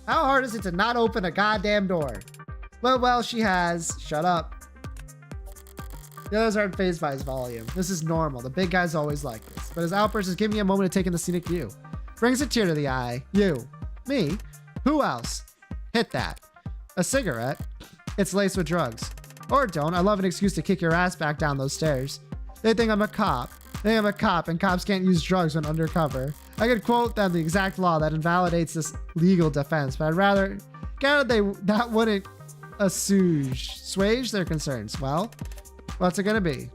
How hard is it to not open a goddamn door? Well, she has. Shut up. The others aren't fazed by his volume. This is normal. The big guy's always like this. But his outburst is giving me a moment to take in the scenic view. Brings a tear to the eye. You. Me? Who else? Hit that. A cigarette? It's laced with drugs. Or don't. I love an excuse to kick your ass back down those stairs. They think I'm a cop. They think I'm a cop and cops can't use drugs when undercover. I could quote them the exact law that invalidates this legal defense, but I'd rather that wouldn't assuage their concerns. Well, what's it gonna be?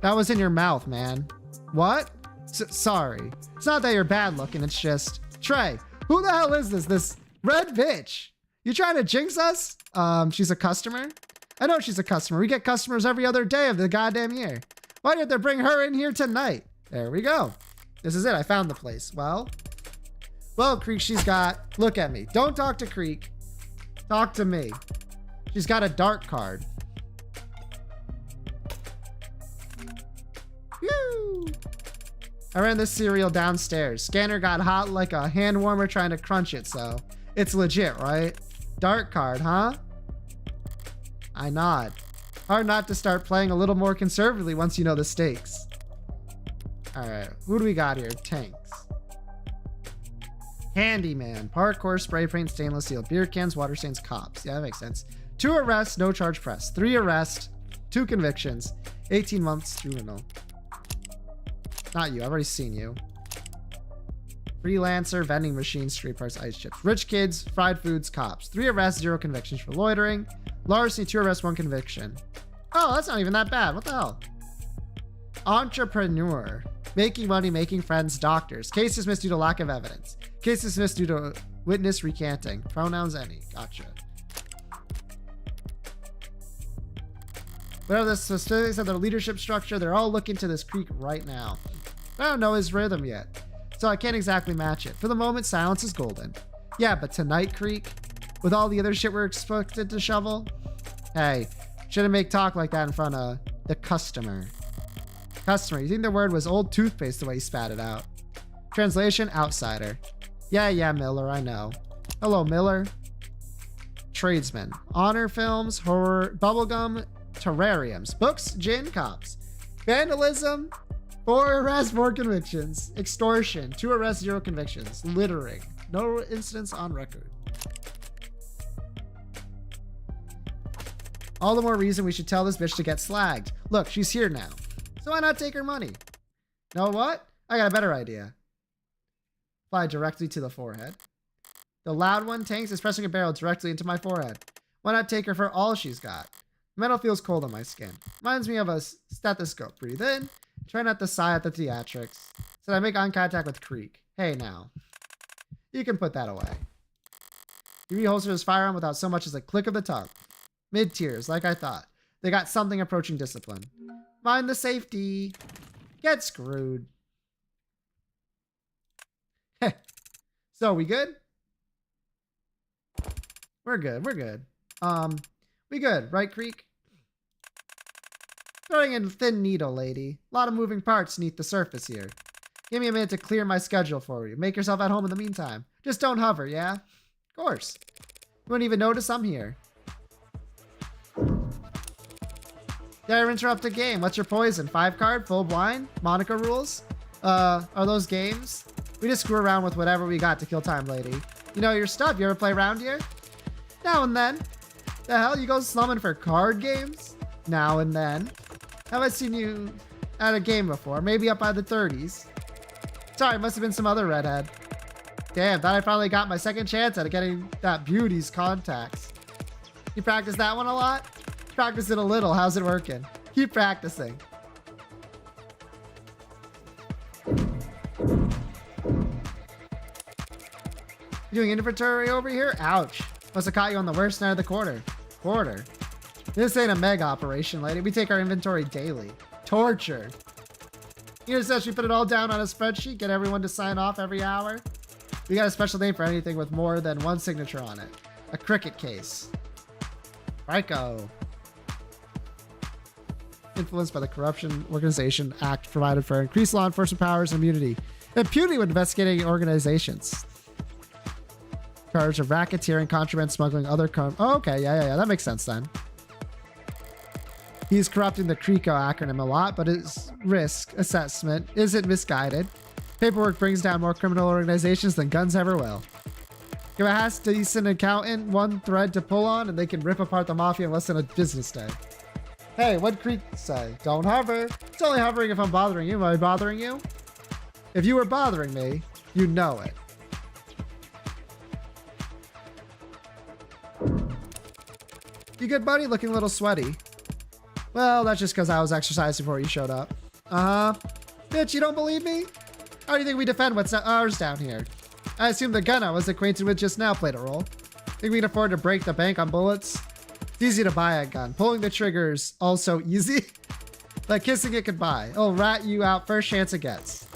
That was in your mouth, man. What? Sorry. It's not that you're bad looking, it's just... Trey, who the hell is this? This red bitch? You trying to jinx us? She's a customer? I know she's a customer. We get customers every other day of the goddamn year. Why did they bring her in here tonight? There we go. This is it. I found the place. Well, Creek, she's got... Look at me. Don't talk to Creek. Talk to me. She's got a dart card. Woo! I ran this cereal downstairs. Scanner got hot like a hand warmer trying to crunch it, so it's legit, right? Dart card, huh? I nod. Hard not to start playing a little more conservatively once you know the stakes. All right, who do we got here? Tanks. Handyman, parkour, spray paint, stainless steel, beer cans, water stains, cops. Yeah, that makes sense. 2 arrests, no charge press. 3 arrests, 2 convictions, 18 months juvenile. Not you, I've already seen you. Freelancer, vending machine, street parts, ice chips. Rich kids, fried foods, cops. 3 arrests, 0 convictions for loitering. Larceny, 2 arrests, 1 conviction. Oh, that's not even that bad. What the hell? Entrepreneur. Making money, making friends, doctors. Case dismissed due to lack of evidence. Case dismissed due to witness recanting. Pronouns any. Gotcha. Whatever the specifics of their leadership structure, they're all looking to this Creek right now. I don't know his rhythm yet, so I can't exactly match it. For the moment, silence is golden. Yeah, but tonight, Creek, with all the other shit we're expected to shovel, hey, shouldn't make talk like that in front of the customer. Customer, you think the word was old toothpaste the way you spat it out. Translation, outsider. Yeah, Miller, I know. Hello, Miller. Tradesman. Honor films, horror, bubblegum, terrariums, books, gin, cops. Vandalism, 4 arrests, 4 convictions. Extortion, 2 arrests, 0 convictions. Littering, no incidents on record. All the more reason we should tell this bitch to get slagged. Look, she's here now. So why not take her money? Know what? I got a better idea. Apply directly to the forehead. The loud one, Tanks, is pressing a barrel directly into my forehead. Why not take her for all she's got? Metal feels cold on my skin. Reminds me of a stethoscope. Breathe in. Try not to sigh at the theatrics. Said I make eye contact with Creek. Hey now. You can put that away. He reholstered his firearm without so much as a click of the tongue. Mid-tears, like I thought. They got something approaching discipline. Mind the safety. Get screwed. Heh. So, we good? We're good. We good, right, Creek? Throwing in a thin needle, lady. A lot of moving parts beneath the surface here. Give me a minute to clear my schedule for you. Make yourself at home in the meantime. Just don't hover, yeah? Of course. You won't even notice I'm here. Did I interrupt a game? What's your poison? 5 card? Full blind? Monica rules? Are those games? We just screw around with whatever we got to kill time, lady. You know your stuff. You ever play around here? Now and then. The hell, you go slumming for card games? Now and then. Have I seen you at a game before? Maybe up by the 30s. Sorry, must have been some other redhead. Damn, thought I finally got my second chance at getting that beauty's contacts. You practice that one a lot? Practice it a little. How's it working? Keep practicing. You doing inventory over here? Ouch. Must have caught you on the worst night of the quarter. This ain't a mega operation, lady. We take our inventory daily. Torture. You just actually put it all down on a spreadsheet, get everyone to sign off every hour. We got a special name for anything with more than one signature on it. A cricket case. FICO. Influenced by the Corruption Organization Act provided for increased law enforcement powers and immunity. Impunity with investigating organizations. Charge of racketeering, contraband smuggling, other oh, okay, yeah. That makes sense then. He's corrupting the CRICO acronym a lot, but his risk assessment isn't misguided. Paperwork brings down more criminal organizations than guns ever will. Give a half decent accountant one thread to pull on, and they can rip apart the mafia in less than a business day. Hey, what'd Creek say? Don't hover. It's only hovering if I'm bothering you. Am I bothering you? If you were bothering me, you know it. You good, buddy? Looking a little sweaty. Well, that's just because I was exercising before you showed up. Bitch, you don't believe me? How do you think we defend what's ours down here? I assume the gun I was acquainted with just now played a role. Think we can afford to break the bank on bullets? It's easy to buy a gun. Pulling the trigger's also easy. Like kissing it goodbye. It'll rat you out first chance it gets.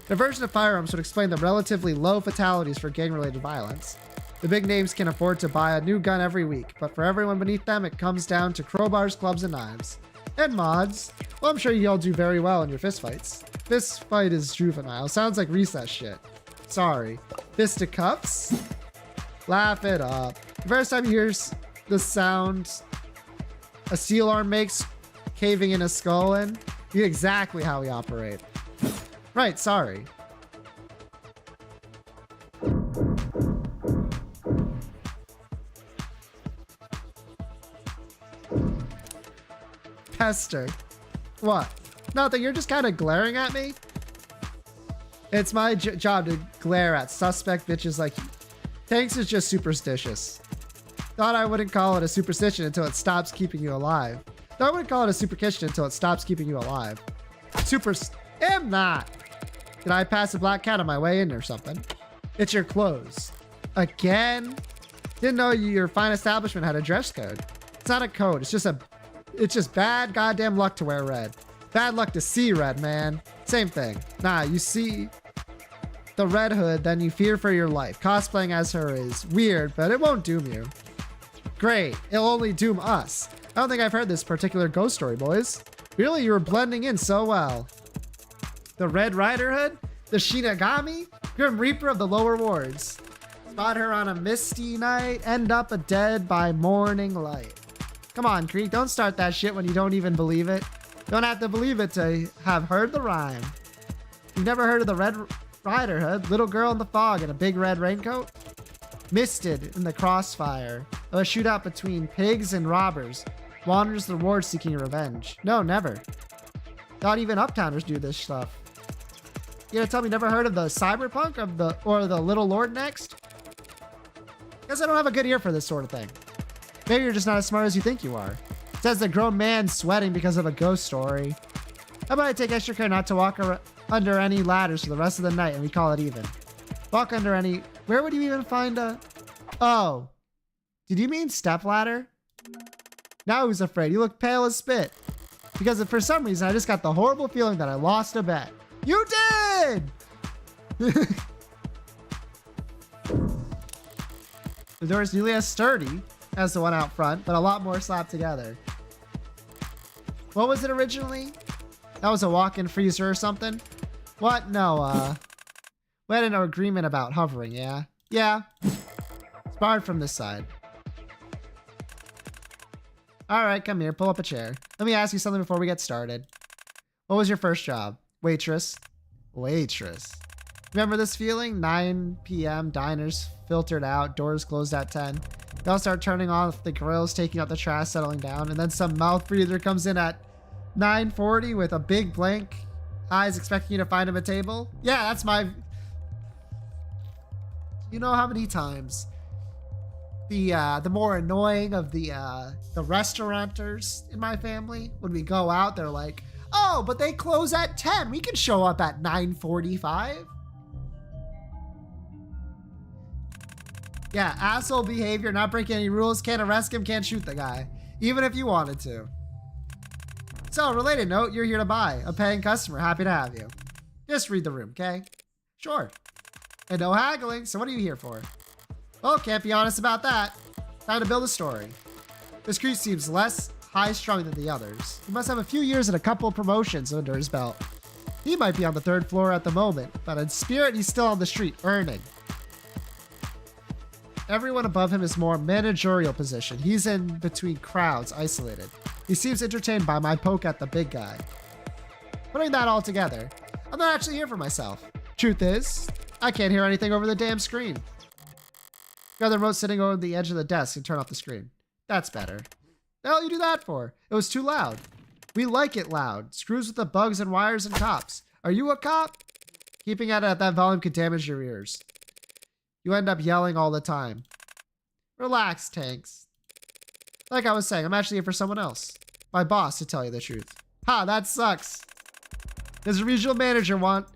The version of firearms would explain the relatively low fatalities for gang-related violence. The big names can afford to buy a new gun every week, but for everyone beneath them, it comes down to crowbars, clubs, and knives. And mods. Well, I'm sure y'all do very well in your fistfights. Fist fight is juvenile. Sounds like recess shit. Sorry. Fisticuffs? Laugh it up. The first time you hear the sound a seal arm makes caving in a skull in, you get exactly how we operate. Right, sorry. Pester. What? Nothing, you're just kind of glaring at me? It's my job to glare at suspect bitches like you. Tanks is just superstitious. Thought I wouldn't call it a superstition until it stops keeping you alive. Thought I wouldn't call it a superstition until it stops keeping you alive. Am not. Did I pass a black cat on my way in or something? It's your clothes. Again? Didn't know your fine establishment had a dress code. It's not a code, it's just bad goddamn luck to wear red. Bad luck to see red, man. Same thing. Nah, you see the Red Hood, then you fear for your life. Cosplaying as her is weird, but it won't doom you. Great, it'll only doom us. I don't think I've heard this particular ghost story, boys. Really, you were blending in so well. The Red Rider Hood? The Shinigami? Grim Reaper of the lower wards. Spot her on a misty night, end up a dead by morning light. Come on, Creek, don't start that shit when you don't even believe it. Don't have to believe it to have heard the rhyme. You've never heard of the Red Rider Hood? Little girl in the fog in a big red raincoat? Misted in the crossfire of a shootout between pigs and robbers. Wanders the ward seeking revenge. No, never. Not even uptowners do this stuff. You gonna tell me never heard of the cyberpunk or the Little Lord next? Guess I don't have a good ear for this sort of thing. Maybe you're just not as smart as you think you are. Says the grown man sweating because of a ghost story. How about I take extra care not to walk under any ladders for the rest of the night and we call it even? Walk under any... Where would you even find a... Oh. Did you mean step ladder? Now who's afraid? You look pale as spit. Because for some reason I just got the horrible feeling that I lost a bet. You did! The door is nearly as sturdy as the one out front, but a lot more slapped together. What was it originally? That was a walk-in freezer or something? What? No, we had an agreement about hovering, yeah? Yeah. It's barred from this side. Alright, come here, pull up a chair. Let me ask you something before we get started. What was your first job? Waitress. Waitress. Remember this feeling? 9 p.m., diners filtered out, doors closed at 10. They all start turning off the grills, taking out the trash, settling down, and then some mouth breather comes in at 9:40 with a big blank eyes expecting you to find him a table. Yeah, that's my... You know how many times the more annoying of the restaurateurs in my family, when we go out, they're like, oh, but they close at 10. We can show up at 9:45. Yeah, asshole behavior, not breaking any rules, can't arrest him, can't shoot the guy, even if you wanted to. So, related note, you're here to buy. A paying customer, happy to have you. Just read the room, okay? Sure. And no haggling, so what are you here for? Well, can't be honest about that. Time to build a story. This creep seems less high-strung than the others. He must have a few years and a couple of promotions under his belt. He might be on the 3rd floor at the moment, but in spirit, he's still on the street, earning. Everyone above him is more managerial position. He's in between crowds, isolated. He seems entertained by my poke at the big guy. Putting that all together, I'm not actually here for myself. Truth is, I can't hear anything over the damn screen. Got the remote sitting over the edge of the desk and turn off the screen. That's better. The hell you do that for? It was too loud. We like it loud. Screws with the bugs and wires and cops. Are you a cop? Keeping it at that volume could damage your ears. You end up yelling all the time. Relax, Tanks. Like I was saying, I'm actually here for someone else. My boss, to tell you the truth. Ha, that sucks. Does the regional manager want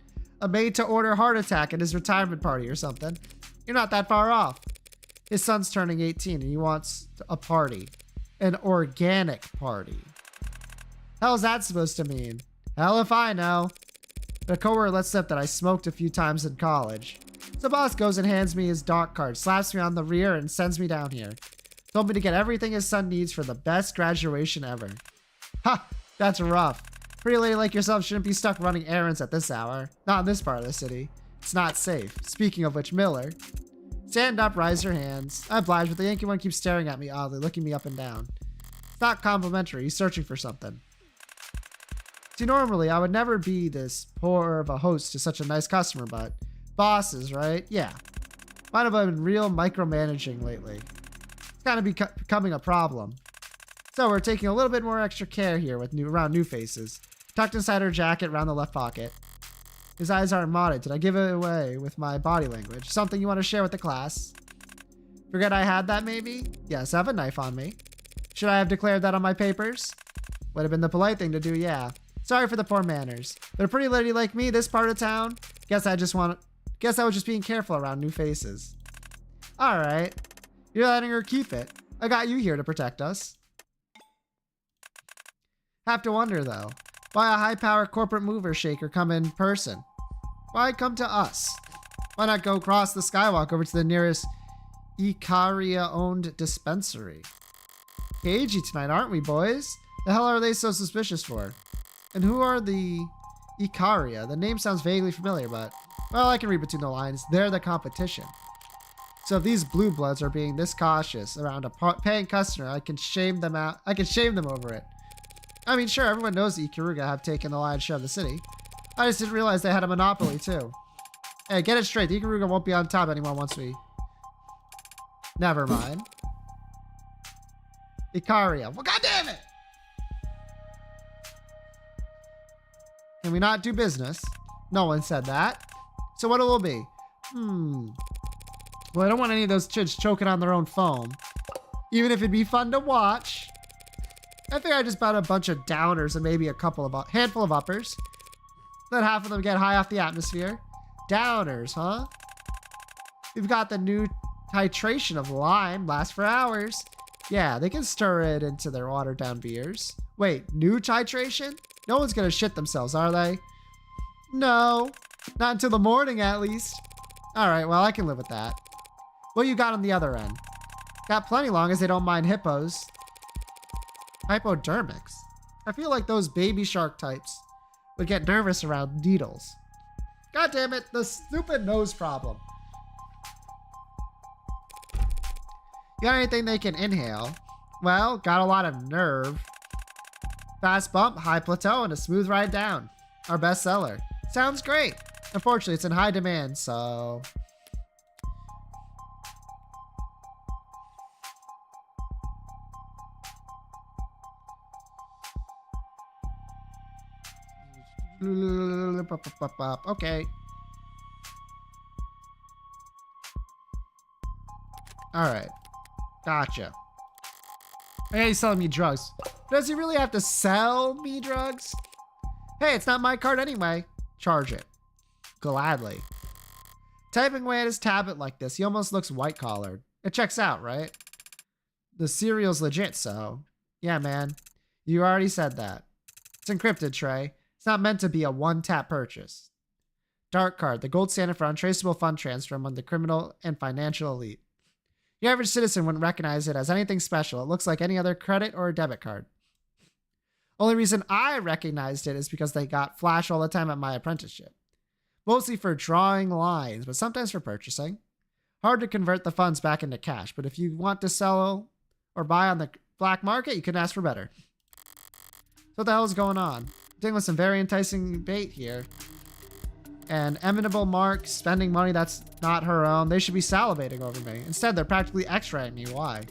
a made-to-order heart attack at his retirement party or something? You're not that far off. His son's turning 18 and he wants a party. An organic party. Hell's that supposed to mean? Hell if I know. A coworker lets slip that I smoked a few times in college. So boss goes and hands me his dock card, slaps me on the rear, and sends me down here. Told me to get everything his son needs for the best graduation ever. Ha! That's rough. Pretty lady like yourself shouldn't be stuck running errands at this hour. Not in this part of the city. It's not safe. Speaking of which, Miller. Stand up, raise your hands. I oblige, but the Yankee one keeps staring at me oddly, looking me up and down. It's not complimentary. He's searching for something. See, normally I would never be this poor of a host to such a nice customer, but bosses, right? Yeah. Might have been real micromanaging lately. It's kind of becoming a problem. So we're taking a little bit more extra care here with around new faces. Tucked inside her jacket, around the left pocket. His eyes aren't modded. Did I give it away with my body language? Something you want to share with the class? Forget I had that, maybe? Yes, I have a knife on me. Should I have declared that on my papers? Would have been the polite thing to do, yeah. Sorry for the poor manners. But a pretty lady like me, this part of town, guess I was just being careful around new faces. Alright. You're letting her keep it. I got you here to protect us. Have to wonder, though. Why a high-power corporate mover shaker come in person? Why come to us? Why not go across the skywalk over to the nearest Icaria-owned dispensary? Cagey tonight, aren't we, boys? The hell are they so suspicious for? And who are the Icaria? The name sounds vaguely familiar, but... Well, I can read between the lines. They're the competition. So if these blue bloods are being this cautious around a paying customer, I can shame them out. I can shame them over it. I mean, sure, everyone knows the Ikaruga have taken the lion's share of the city. I just didn't realize they had a monopoly, too. Hey, get it straight. The Ikaruga won't be on top anymore once we... Never mind. Icaria. Well, goddammit! it! Can we not do business? No one said that. So what it will be? Well, I don't want any of those kids choking on their own foam. Even if it'd be fun to watch. I think I just bought a bunch of downers and maybe a handful of uppers. Let half of them get high off the atmosphere. Downers, huh? We've got the new titration of lime. Lasts for hours. Yeah, they can stir it into their watered down beers. Wait, new titration? No one's gonna shit themselves, are they? No. Not until the morning, at least. Alright, well, I can live with that. What you got on the other end? Got plenty long as they don't mind hippos. Hypodermics? I feel like those baby shark types would get nervous around needles. God damn it, the stupid nose problem. You got anything they can inhale? Well, got a lot of nerve. Fast bump, high plateau, and a smooth ride down. Our best seller. Sounds great. Unfortunately, it's in high demand, so... Okay. Alright. Gotcha. Hey, he's selling me drugs. Does he really have to sell me drugs? Hey, it's not my card anyway. Charge it. Gladly. Typing away at his tablet like this, he almost looks white-collared. It checks out, right? The cereal's legit, so... Yeah, man. You already said that. It's encrypted, Trey. It's not meant to be a one-tap purchase. Dark card, the gold standard for untraceable fund transfer among the criminal and financial elite. The average citizen wouldn't recognize it as anything special. It looks like any other credit or debit card. Only reason I recognized it is because they got flash all the time at my apprenticeship. Mostly for drawing lines, but sometimes for purchasing. Hard to convert the funds back into cash, but if you want to sell or buy on the black market, you couldn't ask for better. So what the hell is going on? Dealing with some very enticing bait here. And eminable Mark spending money that's not her own. They should be salivating over me. Instead, they're practically x-raying me. Why?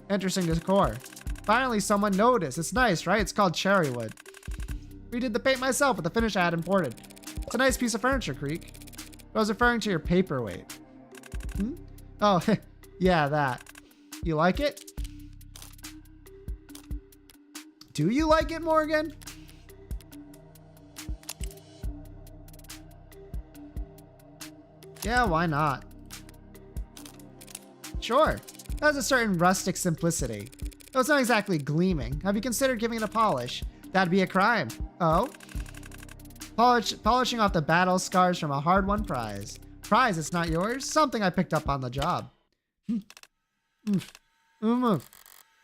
Interesting decor. Finally, someone noticed. It's nice, right? It's called Cherrywood. Redid the paint myself with the finish I had imported. It's a nice piece of furniture, Creek. I was referring to your paperweight. Hmm? Oh, yeah, that. You like it? Do you like it, Morgan? Yeah, why not? Sure. It has a certain rustic simplicity. Though it's not exactly gleaming. Have you considered giving it a polish? That'd be a crime. Oh? Polishing off the battle scars from a hard-won prize. Prize, it's not yours? Something I picked up on the job.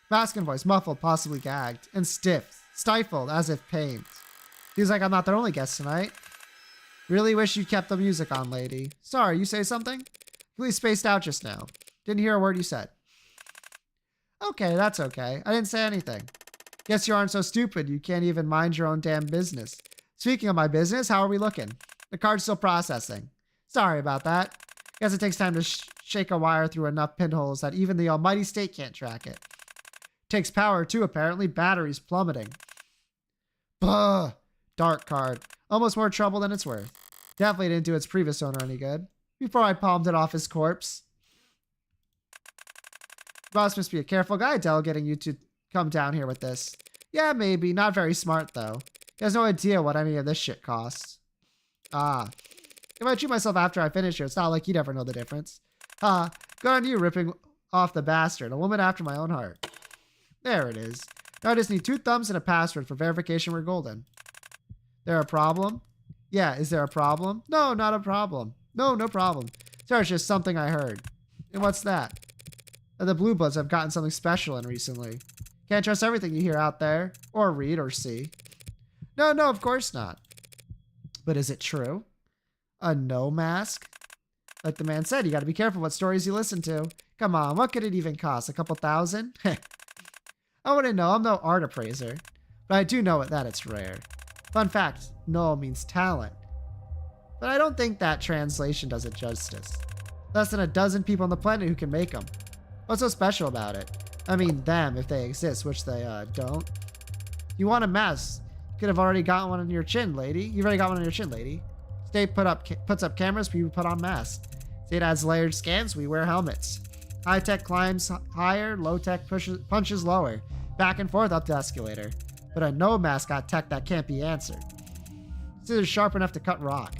Masculine voice, muffled, possibly gagged, and stiff, stifled, as if pained. Feels like I'm not their only guest tonight. Really wish you kept the music on, lady. Sorry, you say something? Completely spaced out just now. Didn't hear a word you said. Okay, that's okay. I didn't say anything. Guess you aren't so stupid you can't even mind your own damn business. Speaking of my business, how are we looking? The card's still processing. Sorry about that. Guess it takes time to shake a wire through enough pinholes that even the almighty state can't track it. Takes power too, apparently. Batteries plummeting. Buh! Dark card. Almost more trouble than it's worth. Definitely didn't do its previous owner any good. Before I palmed it off his corpse. Boss must be a careful guy delegating you to come down here with this. Yeah, maybe. Not very smart, though. He has no idea what any of this shit costs. Ah. If I shoot myself after I finish here, it's not like you'd ever know the difference. Ah, good on you ripping off the bastard. A woman after my own heart. There it is. Now I just need 2 thumbs and a password for verification we're golden. There a problem? Yeah, is there a problem? No, not a problem. No, no problem. Sorry, it's just something I heard. And what's that? The Blue Bloods have gotten something special in recently. Can't trust everything you hear out there, or read, or see. No, no, of course not. But is it true? A no mask? Like the man said, you gotta be careful what stories you listen to. Come on, what could it even cost? A couple thousand? I wouldn't know, I'm no art appraiser. But I do know that it's rare. Fun fact, no means talent. But I don't think that translation does it justice. Less than a dozen people on the planet who can make them. What's so special about it? I mean them, if they exist, which they don't. You want a mask? You could have already got one on your chin, lady. You've already got one on your chin, lady. State puts up cameras, we put on masks. State adds layered scans, we wear helmets. High tech climbs higher, low tech punches lower. Back and forth up the escalator. But a no mask got tech that can't be answered. Scissors sharp enough to cut rock.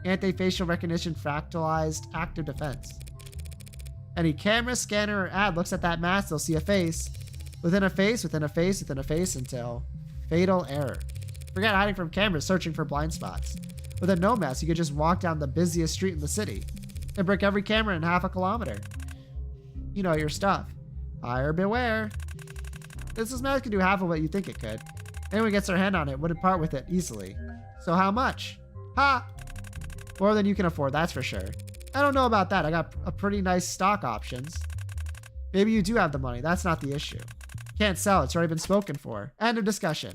Anti-facial recognition fractalized active defense. Any camera, scanner, or ad looks at that mask, they'll see a face. Within a face, within a face, within a face until fatal error. Forget hiding from cameras, searching for blind spots. With a no mask, you could just walk down the busiest street in the city and break every camera in half a kilometer. You know your stuff. Buyer beware. This mask can do half of what you think it could. Anyone gets their hand on it wouldn't part with it easily. So how much? Ha! More than you can afford, that's for sure. I don't know about that. I got a pretty nice stock options. Maybe you do have the money. That's not the issue. Can't sell. It's already been spoken for. End of discussion.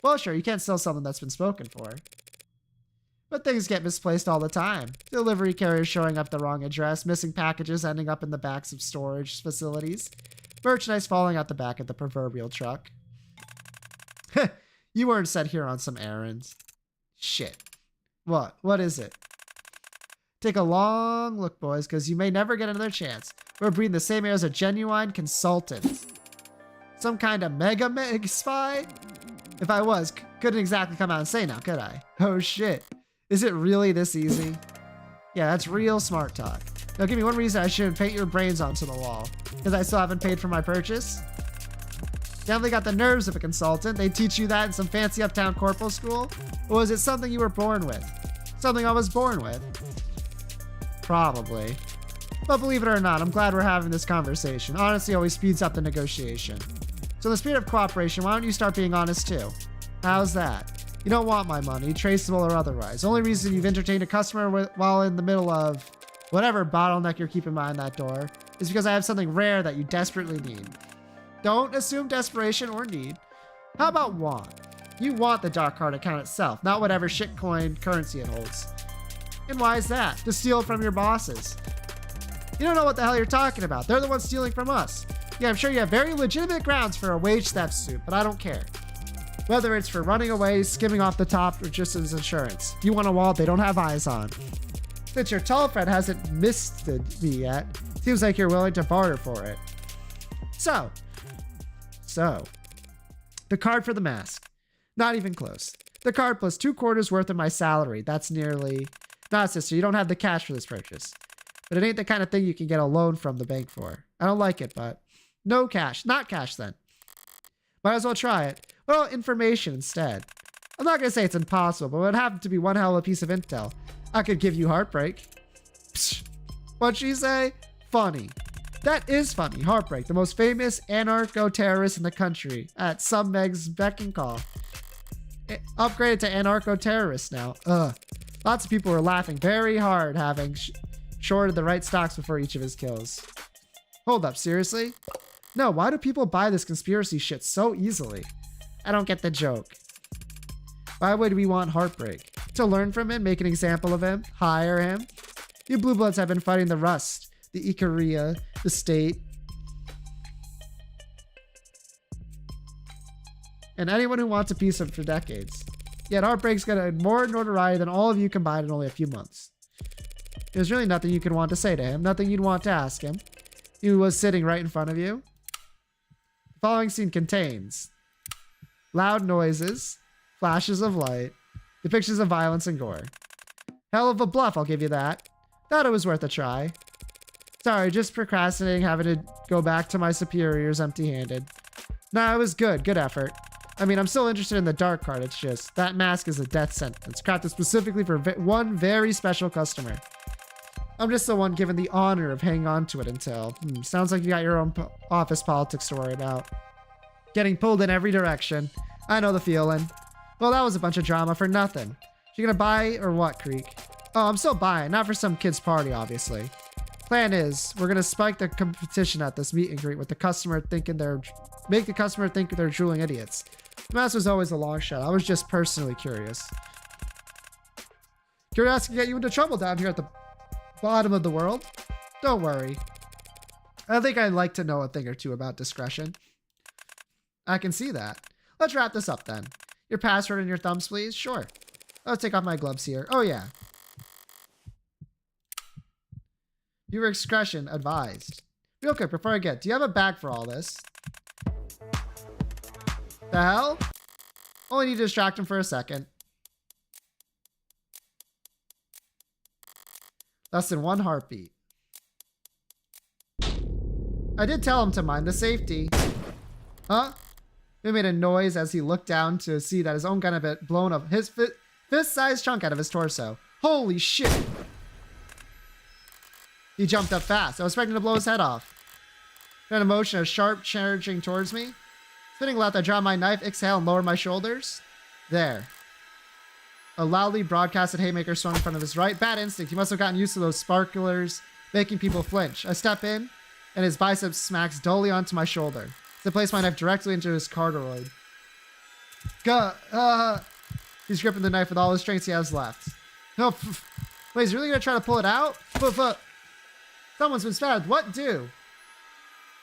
Well, sure, you can't sell something that's been spoken for. But things get misplaced all the time. Delivery carriers showing up the wrong address, missing packages ending up in the backs of storage facilities, merchandise falling out the back of the proverbial truck. You weren't sent here on some errands. Shit. What? What is it? Take a long look, boys, because you may never get another chance. We're breathing the same air as a genuine consultant. Some kind of mega spy? If I was, couldn't exactly come out and say now, could I? Oh shit. Is it really this easy? Yeah, that's real smart talk. Now give me one reason I shouldn't paint your brains onto the wall. Because I still haven't paid for my purchase? Definitely got the nerves of a consultant. They teach you that in some fancy uptown corporal school? Or was it something you were born with? Something I was born with? Probably. But believe it or not, I'm glad we're having this conversation. Honesty always speeds up the negotiation. So in the spirit of cooperation, why don't you start being honest too? How's that? You don't want my money, traceable or otherwise. The only reason you've entertained a customer while in the middle of whatever bottleneck you're keeping behind that door is because I have something rare that you desperately need. Don't assume desperation or need. How about want? You want the dark card account itself, not whatever shitcoin currency it holds. And why is that? To steal from your bosses. You don't know what the hell you're talking about. They're the ones stealing from us. Yeah, I'm sure you have very legitimate grounds for a wage theft suit, but I don't care. Whether it's for running away, skimming off the top, or just as insurance. If you want a wallet they don't have eyes on. Since your tall friend hasn't misted me yet, seems like you're willing to barter for it. So, the card for the mask. Not even close. The card plus 2/4 worth of my salary. That's nearly... Nah, sister, you don't have the cash for this purchase. But it ain't the kind of thing you can get a loan from the bank for. I don't like it, but... No cash. Not cash, then. Might as well try it. Well, information instead. I'm not going to say it's impossible, but it would happen to be one hell of a piece of intel. I could give you heartbreak. Psh. What'd she say? Funny. That is funny. Heartbreak, the most famous anarcho-terrorist in the country. At some Meg's beck and call. Upgraded to anarcho-terrorist now. Ugh. Lots of people were laughing very hard having shorted the right stocks before each of his kills. Hold up, seriously? No, why do people buy this conspiracy shit so easily? I don't get the joke. Why would we want heartbreak? To learn from him, make an example of him, hire him? You blue bloods have been fighting the Rust, the Ikaria, the state, and anyone who wants a piece of it for decades. Yet heartbreak's got more notoriety than all of you combined in only a few months. There's really nothing you could want to say to him, nothing you'd want to ask him. He was sitting right in front of you. The following scene contains loud noises, flashes of light, depictions of violence and gore. Hell of a bluff, I'll give you that. Thought it was worth a try. Sorry, just procrastinating having to go back to my superiors empty-handed. Nah, it was good. Good effort. I mean, I'm still interested in the dark card. It's just, that mask is a death sentence, crafted specifically for one very special customer. I'm just the one given the honor of hanging on to it until... sounds like you got your own office politics to worry about. Getting pulled in every direction. I know the feeling. Well, that was a bunch of drama for nothing. You gonna buy or what, Creek? Oh, I'm still buying. Not for some kid's party, obviously. Plan is, we're gonna spike the competition at this meet and greet with the customer thinking make the customer think they're drooling idiots. The mask was always a long shot. I was just personally curious. Curiosity can get you into trouble down here at the bottom of the world. Don't worry. I think I'd like to know a thing or two about discretion. I can see that. Let's wrap this up then. Your password and your thumbs, please? Sure. Let's take off my gloves here. Oh, yeah. Viewer discretion advised. Real quick, before I get, do you have a bag for all this? The hell? Only need to distract him for a second. Less than one heartbeat. I did tell him to mind the safety. Huh? He made a noise as he looked down to see that his own gun had been blown up his fist-sized chunk out of his torso. Holy shit! He jumped up fast. I was expecting to blow his head off. An emotion of sharp charging towards me. Spinning left, I draw my knife, exhale, and lower my shoulders. There. A loudly broadcasted haymaker swung in front of his right. Bad instinct. He must have gotten used to those sparklers making people flinch. I step in, and his biceps smacks dully onto my shoulder. I place my knife directly into his carotid. He's gripping the knife with all the strength he has left. No, wait, he's really gonna try to pull it out? Someone's been stabbed. What do?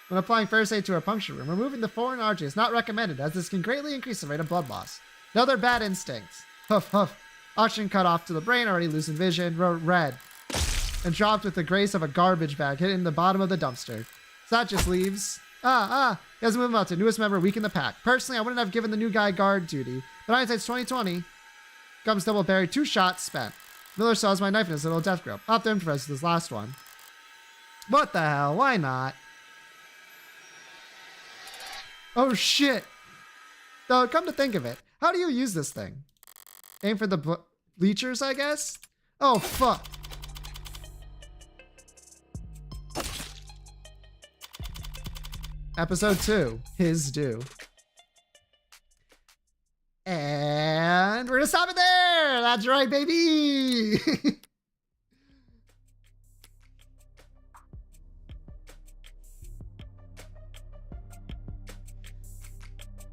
When applying first aid to a puncture wound, removing the foreign artery is not recommended, as this can greatly increase the rate of blood loss. Another bad instinct. Huff, huff. Oxygen cut off to the brain, already losing vision. Wrote red. And dropped with the grace of a garbage bag hitting the bottom of the dumpster. So that just leaves. He has moved up to newest member, weak in the pack. Personally, I wouldn't have given the new guy guard duty. But hindsight's 2020. Gums double buried, 2 shots spent. Miller saw my knife in his little death grip. Off to improvise this last one. What the hell? Why not? Oh shit. Though, come to think of it, how do you use this thing? Aim for the bleachers, I guess? Oh fuck. Episode 2, His Due. And we're gonna stop it there! That's right, baby!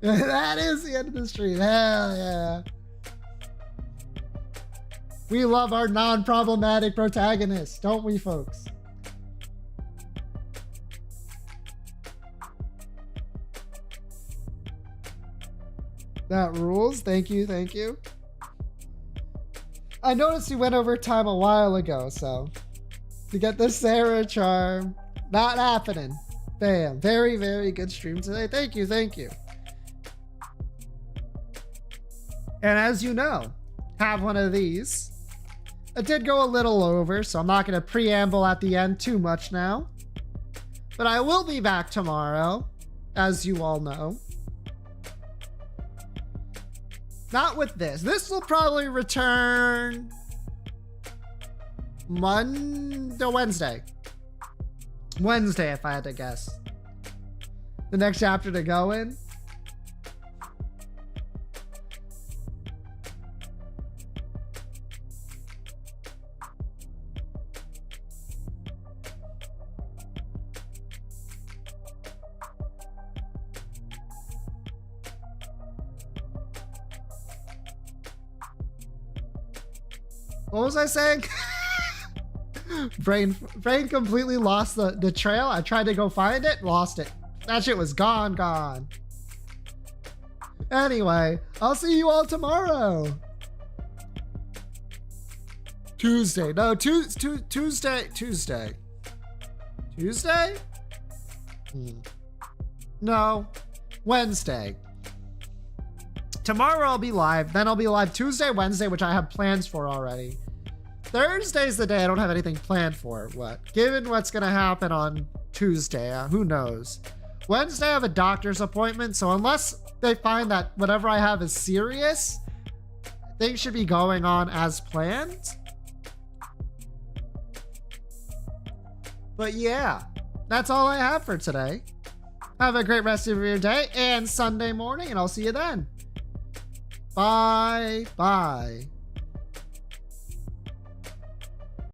That is the end of the stream. Hell yeah. We love our non-problematic protagonists, don't we, folks? That rules. Thank you, thank you. I noticed you went over time a while ago, so to get the Sarah charm, not happening. Bam. Very, very good stream today. Thank you, thank you. And as you know, have one of these. I did go a little over, so I'm not going to preamble at the end too much now. But I will be back tomorrow, as you all know. Not with this. This will probably return Wednesday. Wednesday, if I had to guess. The next chapter to go in. What was I saying? Brain completely lost the trail. I tried to go find it, lost it. That shit was gone. Anyway, I'll see you all tomorrow. Tuesday. No, Tuesday. Tuesday? No, Wednesday. Tomorrow I'll be live, then I'll be live Tuesday, Wednesday, which I have plans for already. Thursday's the day I don't have anything planned for. Given what's gonna happen on Tuesday, who knows? Wednesday I have a doctor's appointment, so unless they find that whatever I have is serious, things should be going on as planned. But yeah, that's all I have for today. Have a great rest of your day and Sunday morning, and I'll see you then. Bye.